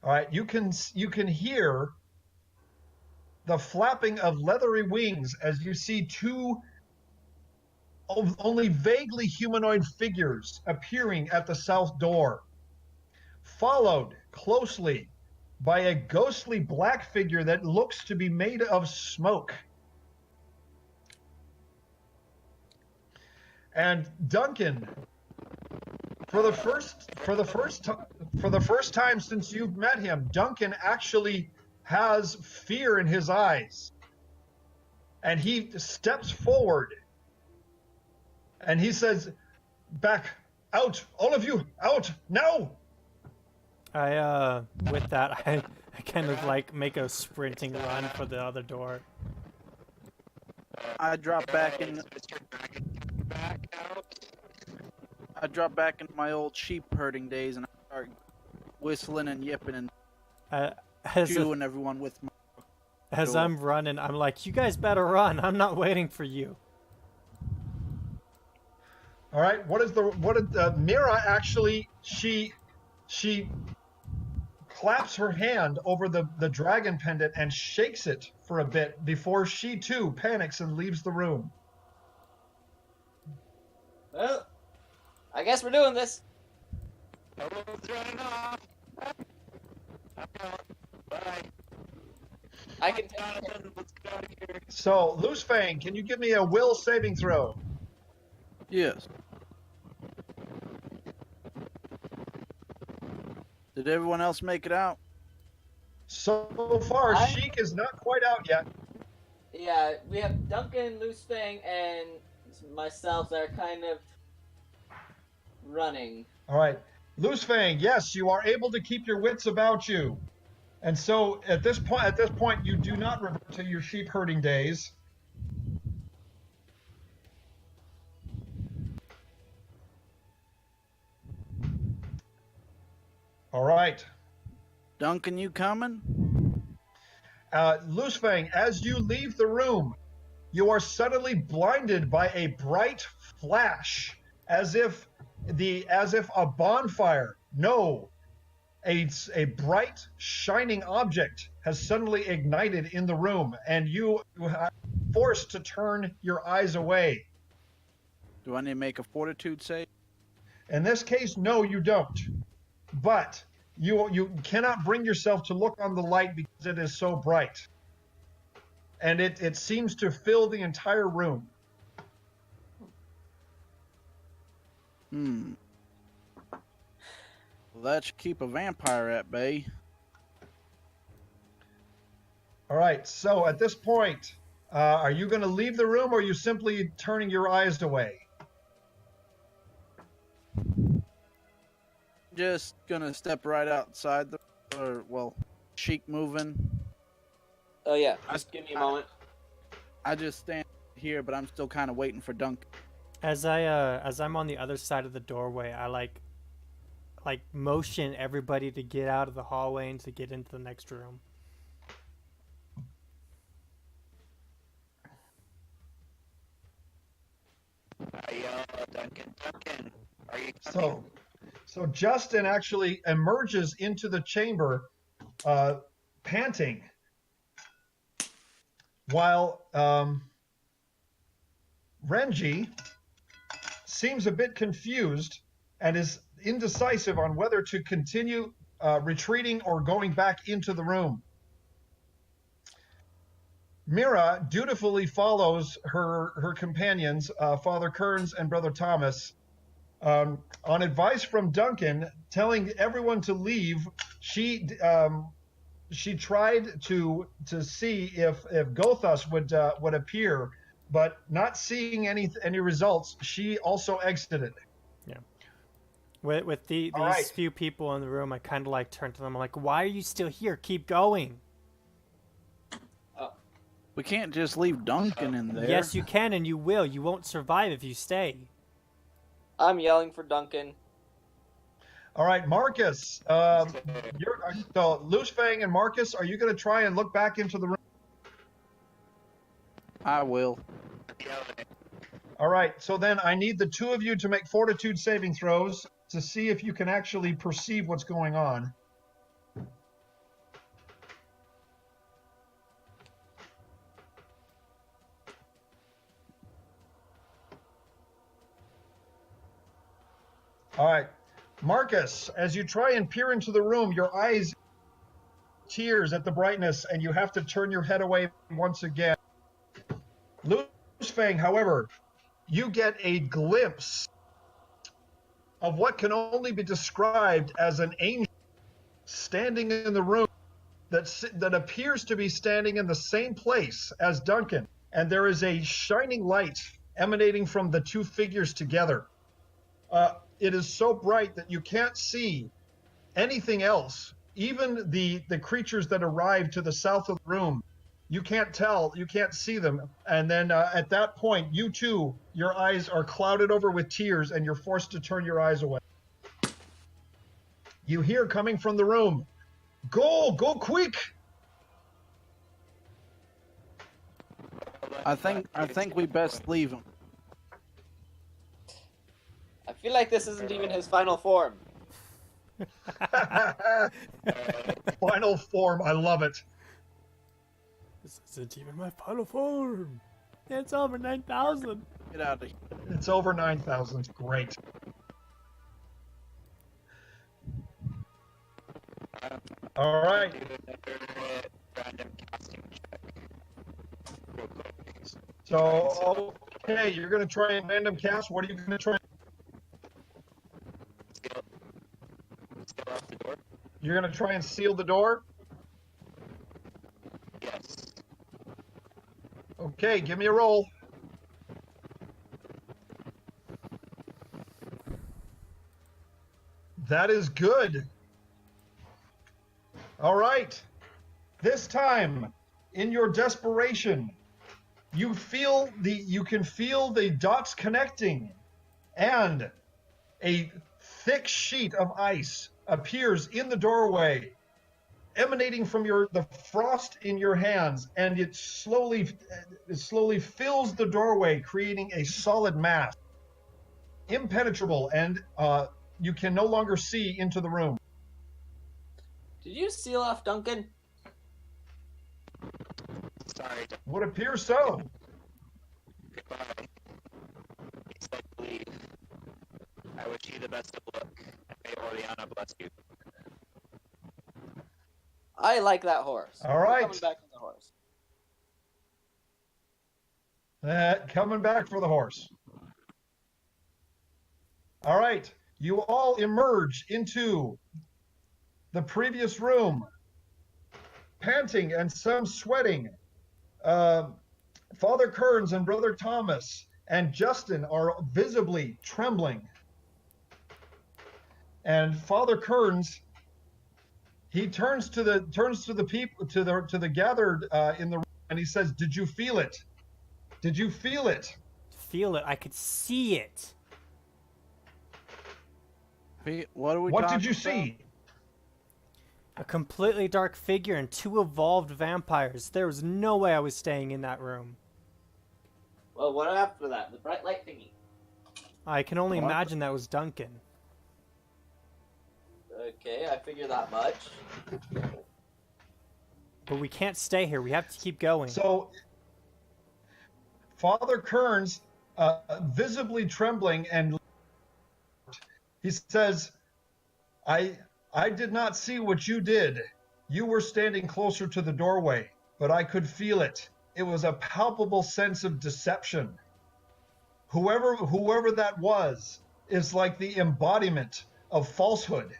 All right, you can hear the flapping of leathery wings as you see 2 only vaguely humanoid figures appearing at the south door, followed closely by a ghostly black figure that looks to be made of smoke. And Duncan, for the first time since you've met him, Duncan actually has fear in his eyes, and he steps forward and he says, "Back, out, all of you, out now!" With that, I kind of like make a sprinting run for the other door. I drop back in. I drop back into my old sheep herding days, and I start whistling and yipping and chewing everyone with me. As I'm running, I'm like, "You guys better run! I'm not waiting for you." All right. What did Mira actually? She claps her hand over the dragon pendant and shakes it for a bit before she too panics and leaves the room. Well, I guess we're doing this. Everyone's running off. Bye. I can. Jonathan, let's get out of here. So, Loose Fang, can you give me a will saving throw? Yes. Did everyone else make it out? So far, Sheik is not quite out yet. Yeah, we have Duncan, Loosefang, and myself that are kind of running. All right. Loosefang, yes, you are able to keep your wits about you. And so at this point, you do not revert to your sheep herding days. All right. Duncan, you coming? Loosefang, as you leave the room, you are suddenly blinded by a bright flash, as if a bonfire. No, a bright shining object has suddenly ignited in the room, and you are forced to turn your eyes away. Do I need to make a fortitude save? In this case, no, you don't. But you cannot bring yourself to look on the light because it is so bright. And it seems to fill the entire room. Let's keep a vampire at bay. All right, so at this point, are you going to leave the room, or are you simply turning your eyes away? Just gonna step right outside Sheik moving. Oh yeah, just give me a moment. I just stand here, but I'm still kind of waiting for Duncan. As I'm on the other side of the doorway, I like motion everybody to get out of the hallway and to get into the next room. I yell, Duncan, are you coming? So Justin actually emerges into the chamber, panting, while Renji seems a bit confused and is indecisive on whether to continue retreating or going back into the room. Mira dutifully follows her companions, Father Kearns and Brother Thomas. On advice from Duncan, telling everyone to leave, she tried to see if Gothos would appear, but not seeing any results, she also exited. Yeah. With these right. few people in the room, I kind of like turn to them. I'm like, "Why are you still here? Keep going." We can't just leave Duncan in there. Yes, you can, and you will. You won't survive if you stay. I'm yelling for Duncan. All right, Marcus. So Loosefang and Marcus, are you going to try and look back into the room? I will. All right, so then I need the two of you to make fortitude saving throws to see if you can actually perceive what's going on. All right, Marcus, as you try and peer into the room, your eyes tears at the brightness, and you have to turn your head away once again. Loosefang, however, you get a glimpse of what can only be described as an angel standing in the room that appears to be standing in the same place as Duncan, and there is a shining light emanating from the two figures together. It is so bright that you can't see anything else. Even the creatures that arrive to the south of the room, you can't see them. And then at that point, you too, your eyes are clouded over with tears, and you're forced to turn your eyes away. You hear coming from the room, "Go quick!" I think we best leave him. I feel like this isn't even his final form. Final form, I love it. This isn't even my final form. It's over 9,000. Get out of here. It's over 9,000. Great. All right. Random casting check. Real quick. So, okay, you're going to try and random cast. What are you going to try? Seal off the door? You're going to try and seal the door? Yes. Okay, give me a roll. That is good. All right. This time, in your desperation, you can feel the dots connecting, and a thick sheet of ice appears in the doorway, emanating from the frost in your hands, and it slowly fills the doorway, creating a solid mass, impenetrable, and you can no longer see into the room. Did you seal off Duncan? Sorry, Would appear so. goodbye. Yes, I believe. I wish you the best of luck, and may Oriana bless you. I like that horse. All We're right. coming back to the horse. Coming back for the horse. All right. You all emerge into the previous room, panting and some sweating. Father Kearns and Brother Thomas and Justin are visibly trembling. And Father Kearns, he turns to the people, to the gathered in the room, and he says, "Did you feel it? Did you feel it?" Feel it. I could see it. What are we What talking did you see? A completely dark figure and 2 evolved vampires. There was no way I was staying in that room. Well, what after that? The bright light thingy. I can only What? imagine that was Duncan. Okay, I figure that much. But we can't stay here. We have to keep going. So, Father Kearns, visibly trembling, and he says, I did not see what you did. You were standing closer to the doorway, but I could feel it. It was a palpable sense of deception. Whoever that was is like the embodiment of falsehood.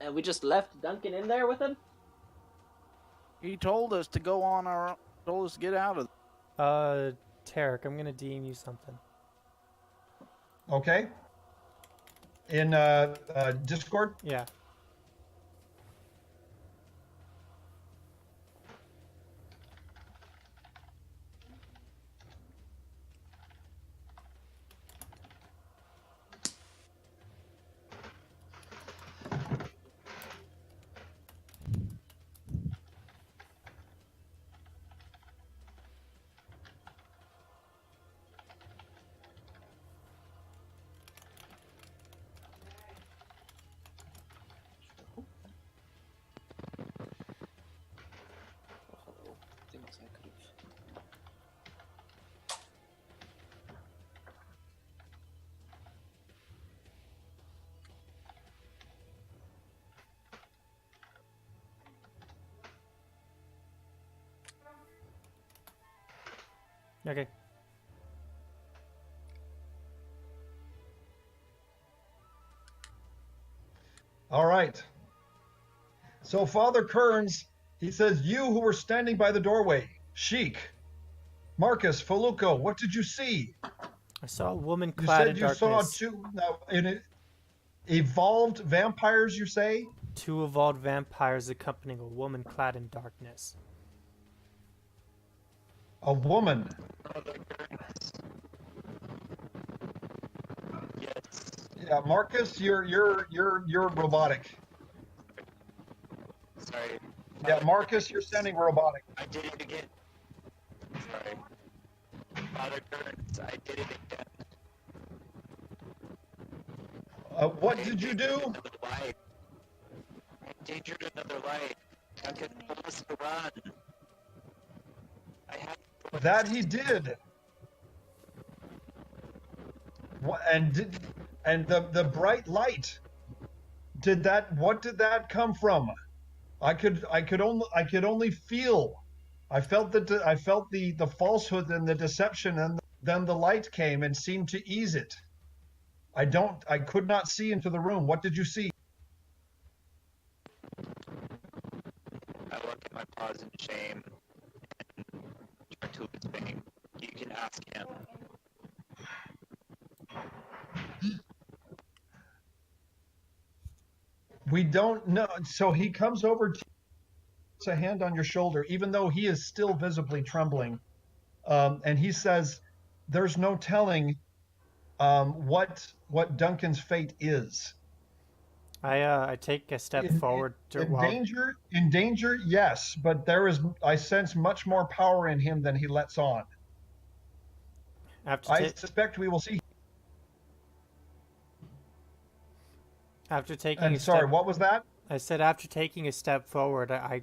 And we just left Duncan in there with him? He told us to go on our. Told us to get out of. Tarek, I'm gonna DM you something. Okay? In Discord? Yeah. Things I could have. Okay. All right. So Father Kearns, he says, you who were standing by the doorway, Sheik, Marcus, Feluco, what did you see? I saw a woman You clad said in you darkness. saw evolved vampires, you say? 2 evolved vampires accompanying a woman clad in darkness. A woman. Yes. Yeah, Marcus, you're robotic. Sorry. Yeah, Marcus, you're sounding robotic. I did it again. Sorry. Father Kearns, I did it again. What did you do? Another life. I endangered another life. Duncan told us to run. I had to. That he did. What, and the bright light. What did that come from? I could only feel. I felt the falsehood and the deception, and then the light came and seemed to ease it. I could not see into the room. What did you see? I look at my paws in shame. to his fame. You can ask him. We don't know. So he comes over to puts a hand on your shoulder, even though he is still visibly trembling. And he says, there's no telling what Duncan's fate is. I take a step forward to In danger, yes, but I sense much more power in him than he lets on. I suspect we will see. After taking And a sorry, step, what was that? I said after taking a step forward, I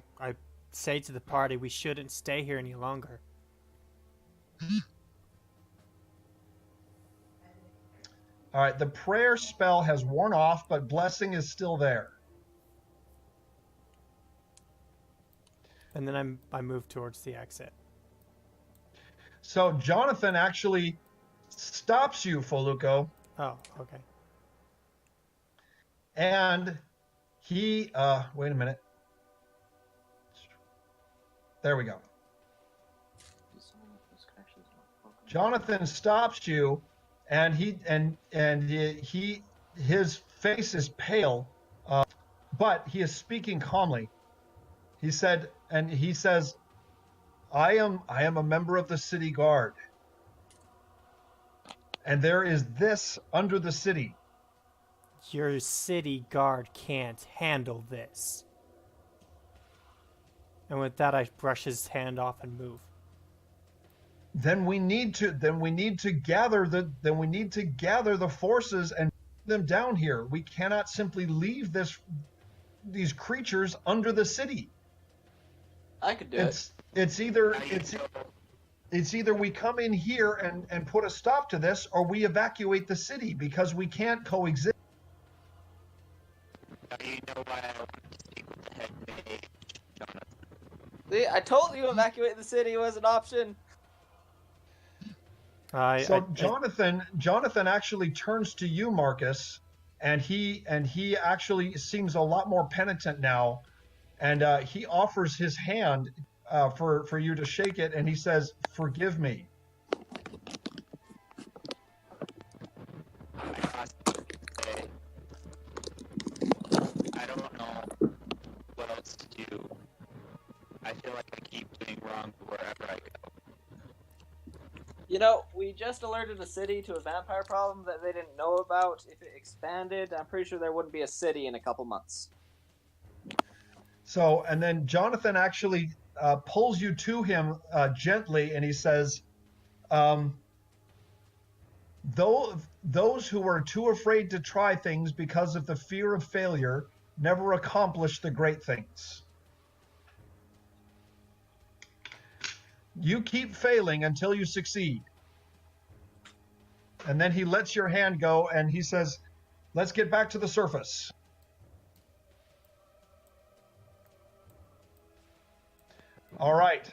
say to the party, we shouldn't stay here any longer. All right, the prayer spell has worn off, but blessing is still there. And then I move towards the exit. So Jonathan actually stops you, Foluco. Oh, okay. And he, wait a minute. There we go. Jonathan stops you, and his face is pale, but he is speaking calmly. He says, I am a member of the city guard, and there is this under the city. Your city guard can't handle this. And with that, I brush his hand off and move. Then we need to gather the forces and put them down here. We cannot simply leave these creatures under the city. I could do it. It's either we come in here and put a stop to this, or we evacuate the city, because we can't coexist. You know why I want to speak with the head mage, Jonathan. See, I told you evacuate the city was an option. Jonathan actually turns to you, Marcus, and he actually seems a lot more penitent now, and he offers his hand for you to shake it, and he says, "Forgive me." I don't know what else to do. I feel like I keep doing wrong wherever I go. You know, we just alerted the city to a vampire problem that they didn't know about. If it expanded, I'm pretty sure there wouldn't be a city in a couple months. So, and then Jonathan actually pulls you to him gently, and he says, those who are too afraid to try things because of the fear of failure never accomplish the great things. You keep failing until you succeed. And then he lets your hand go, and he says, let's get back to the surface. All right.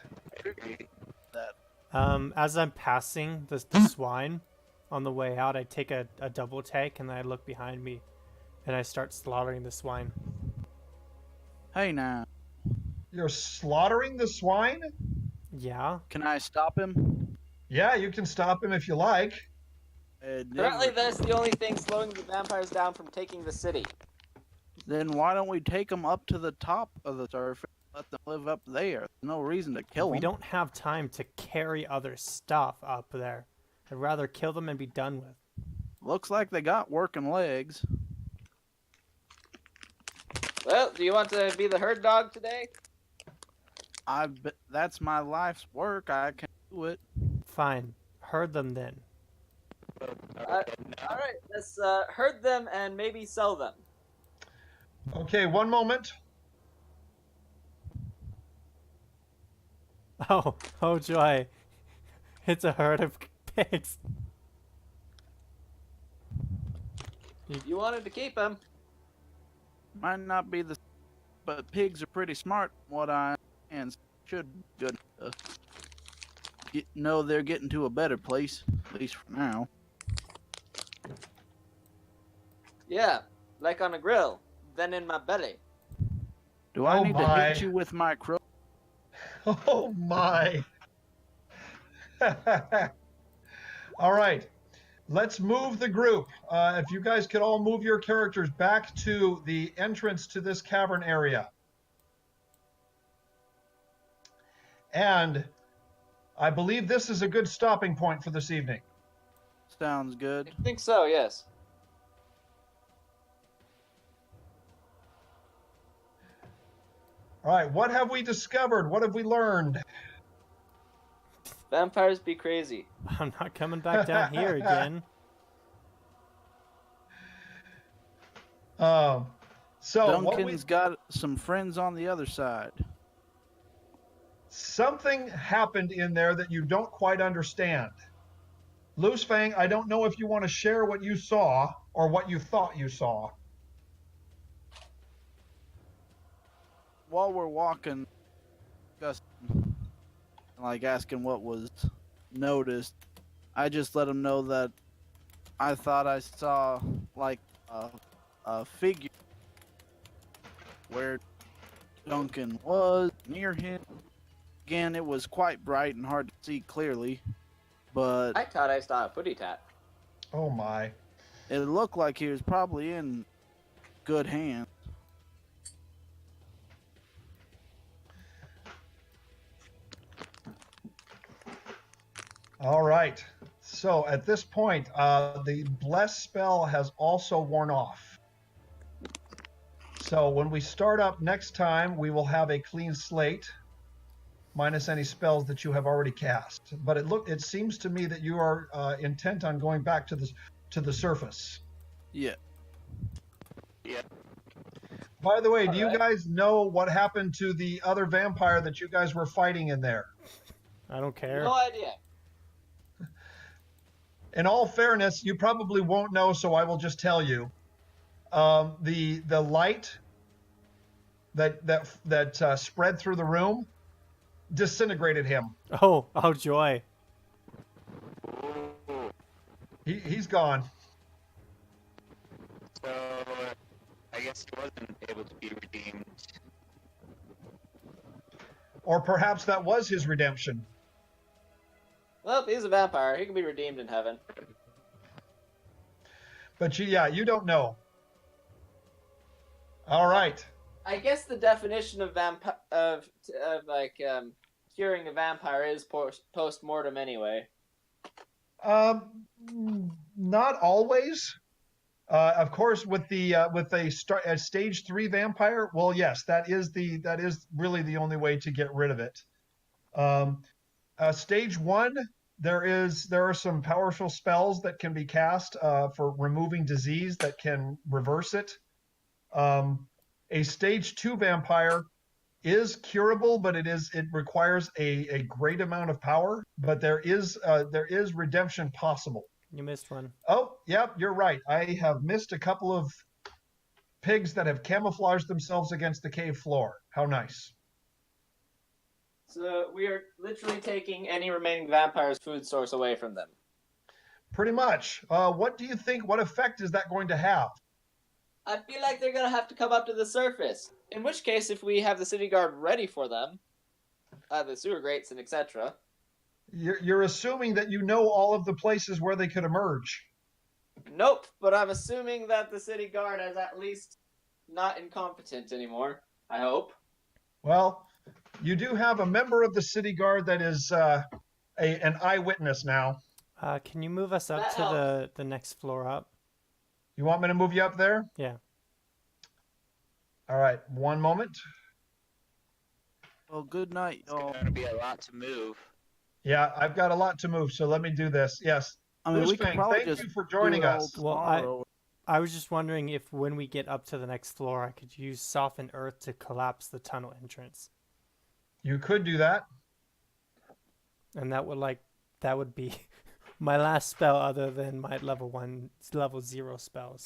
As I'm passing the swine on the way out, I take a double take, and then I look behind me, and I start slaughtering the swine. Hey now. You're slaughtering the swine? Yeah. Can I stop him? Yeah, you can stop him if you like. Apparently that's the only thing slowing the vampires down from taking the city. Then why don't we take them up to the top of the surface and let them live up there? There's no reason to kill them. We don't have time to carry other stuff up there. I'd rather kill them and be done with. Looks like they got working legs. Well, do you want to be the herd dog today? That's my life's work. I can do it. Fine. Herd them then. Alright, let's herd them and maybe sell them. Okay, one moment. Oh joy. It's a herd of pigs. You wanted to keep them. Might not be but pigs are pretty smart. What I and should be good. No, they're getting to a better place, at least for now. Yeah, like on a grill, then in my belly. Do I need to hit you with my crow? Oh my. All right. Let's move the group. If you guys could all move your characters back to the entrance to this cavern area. And I believe this is a good stopping point for this evening. Sounds good. I think so, yes. All right, what have we discovered? What have we learned? Vampires be crazy. I'm not coming back down here again. So what Duncan's got some friends on the other side. something happened in there that you don't quite understand. Loose Fang, I don't know if you want to share what you saw or what you thought you saw. While we're walking, discussing, like asking what was noticed, I just let him know that I thought I saw like a figure where Duncan was near him. Again, it was quite bright and hard to see clearly, but I thought I saw a putty tat. Oh my. it looked like he was probably in good hands. All right. So at this point, the bless spell has also worn off. So when we start up next time, we will have a clean slate, minus any spells that you have already cast. But it seems to me that you are intent on going back to the surface. Yeah. Yeah. By the way, do you Alright. guys know what happened to the other vampire that you guys were fighting in there? I don't care. No idea. In all fairness, you probably won't know, so I will just tell you. The light that spread through the room disintegrated him. Oh joy. Ooh. He's gone. So, I guess he wasn't able to be redeemed. Or perhaps that was his redemption. Well, he's a vampire. He can be redeemed in heaven. But you don't know. All right. I guess the definition of curing a vampire is post mortem anyway. Not always. Of course, with a stage 3 vampire, well, yes, that is really the only way to get rid of it. Stage 1, there are some powerful spells that can be cast for removing disease that can reverse it. A stage 2 vampire is curable, but it requires a great amount of power. But there is redemption possible. You missed one. Oh, yep, you're right. I have missed a couple of pigs that have camouflaged themselves against the cave floor. How nice. So we are literally taking any remaining vampire's food source away from them. Pretty much. What do you think? What effect is that going to have? I feel like they're gonna have to come up to the surface. In which case, if we have the city guard ready for them, the sewer grates and etc. You're assuming that you know all of the places where they could emerge. Nope, but I'm assuming that the city guard is at least not incompetent anymore. I hope. Well, you do have a member of the city guard that is an eyewitness now. Can you move us up That to the next floor up? You want me to move you up there? Yeah. All right, one moment. Well, good night, It's y'all. going to be a lot to move. Yeah, I've got a lot to move, so let me do this. Yes. I mean, we could Loosefang, probably thank just you for do joining it all us. Well, tomorrow. I was just wondering if when we get up to the next floor, I could use soften earth to collapse the tunnel entrance, You could do that. and that would be my last spell other than my level 0 spells.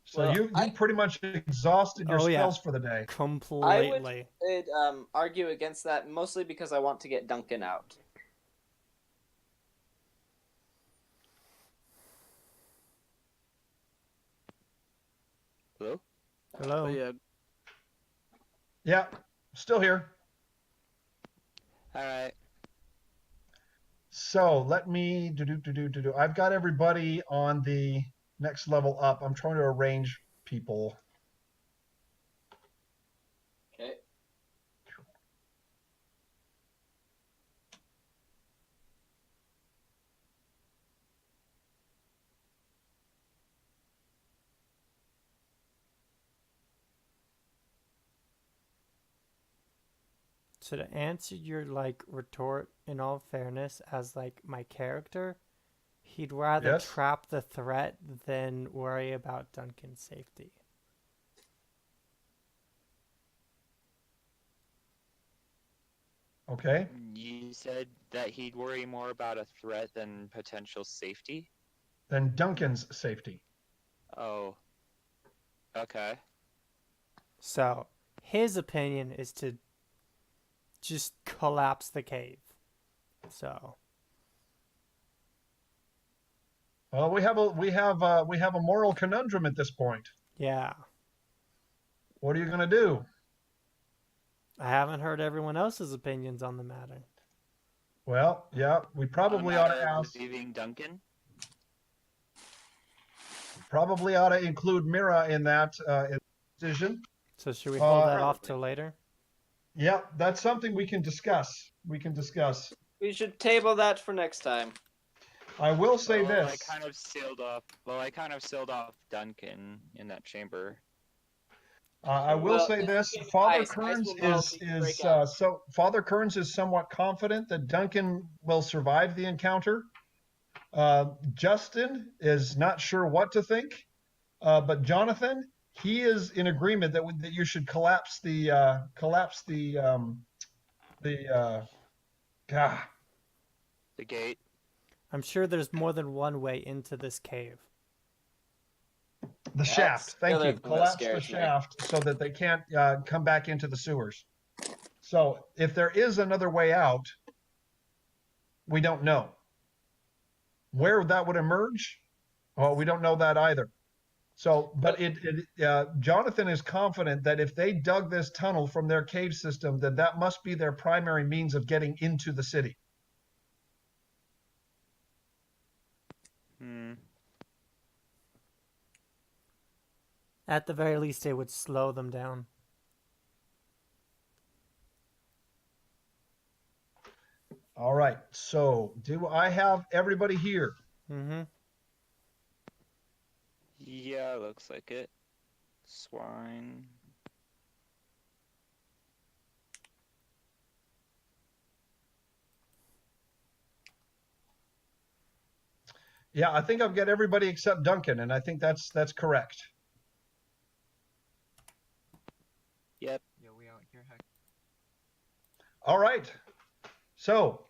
So Well, you pretty much exhausted your Oh, yeah. spells for the day. Completely. I'd argue against that mostly because I want to get Duncan out. Hello? Hello. But yeah, Yeah, still here. Alright. So let me do. I've got everybody on the next level up. I'm trying to arrange people. Okay. So to answer your like retort, in all fairness, as like my character, he'd rather Yes. trap the threat than worry about Duncan's safety. Okay. You said that he'd worry more about a threat than potential safety? Then Duncan's safety. Oh. Okay. So his opinion is to just collapse the cave. So Well, we have a moral conundrum at this point. yeah, What are you going to do? I haven't heard everyone else's opinions on the matter. Well, yeah, we probably ought to Matter of ask. leaving Duncan? Probably ought to include Mira in that decision. So should we hold that Uh, off till later? Yeah, that's something we can discuss. We can discuss. We should table that for next time. I will say Well, this. I kind of sealed off Duncan in that chamber. I will Well, say this this: is Father ice. Ice Kearns will melt is if you break is out. so Father Kearns is somewhat confident that Duncan will survive the encounter. Justin is not sure what to think, but Jonathan, he is in agreement that you should collapse the ah, The gate. I'm sure there's more than one way into this cave. the shaft. Thank the you. other thing that Collapse the scares me. shaft so that they can't come back into the sewers. So if there is another way out, we don't know. Where that would emerge, well, we don't know that either. So, but Jonathan is confident that if they dug this tunnel from their cave system, then that must be their primary means of getting into the city. Hmm. At the very least, it would slow them down. All right. So, do I have everybody here? Mm-hmm. Yeah, looks like it. Swine. Yeah, I think I've got everybody except Duncan, and I think that's correct. Yep. Yeah, we out here. Heck. All right. So,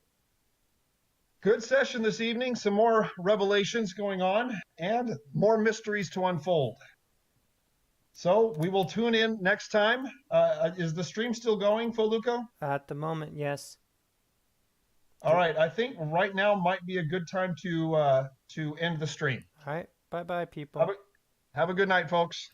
good session this evening. Some more revelations going on and more mysteries to unfold. So, we will tune in next time. Is the stream still going, Foluco? At the moment, yes. All right. I think right now might be a good time to end the stream. All right. Bye-bye, people. Have a good night, folks.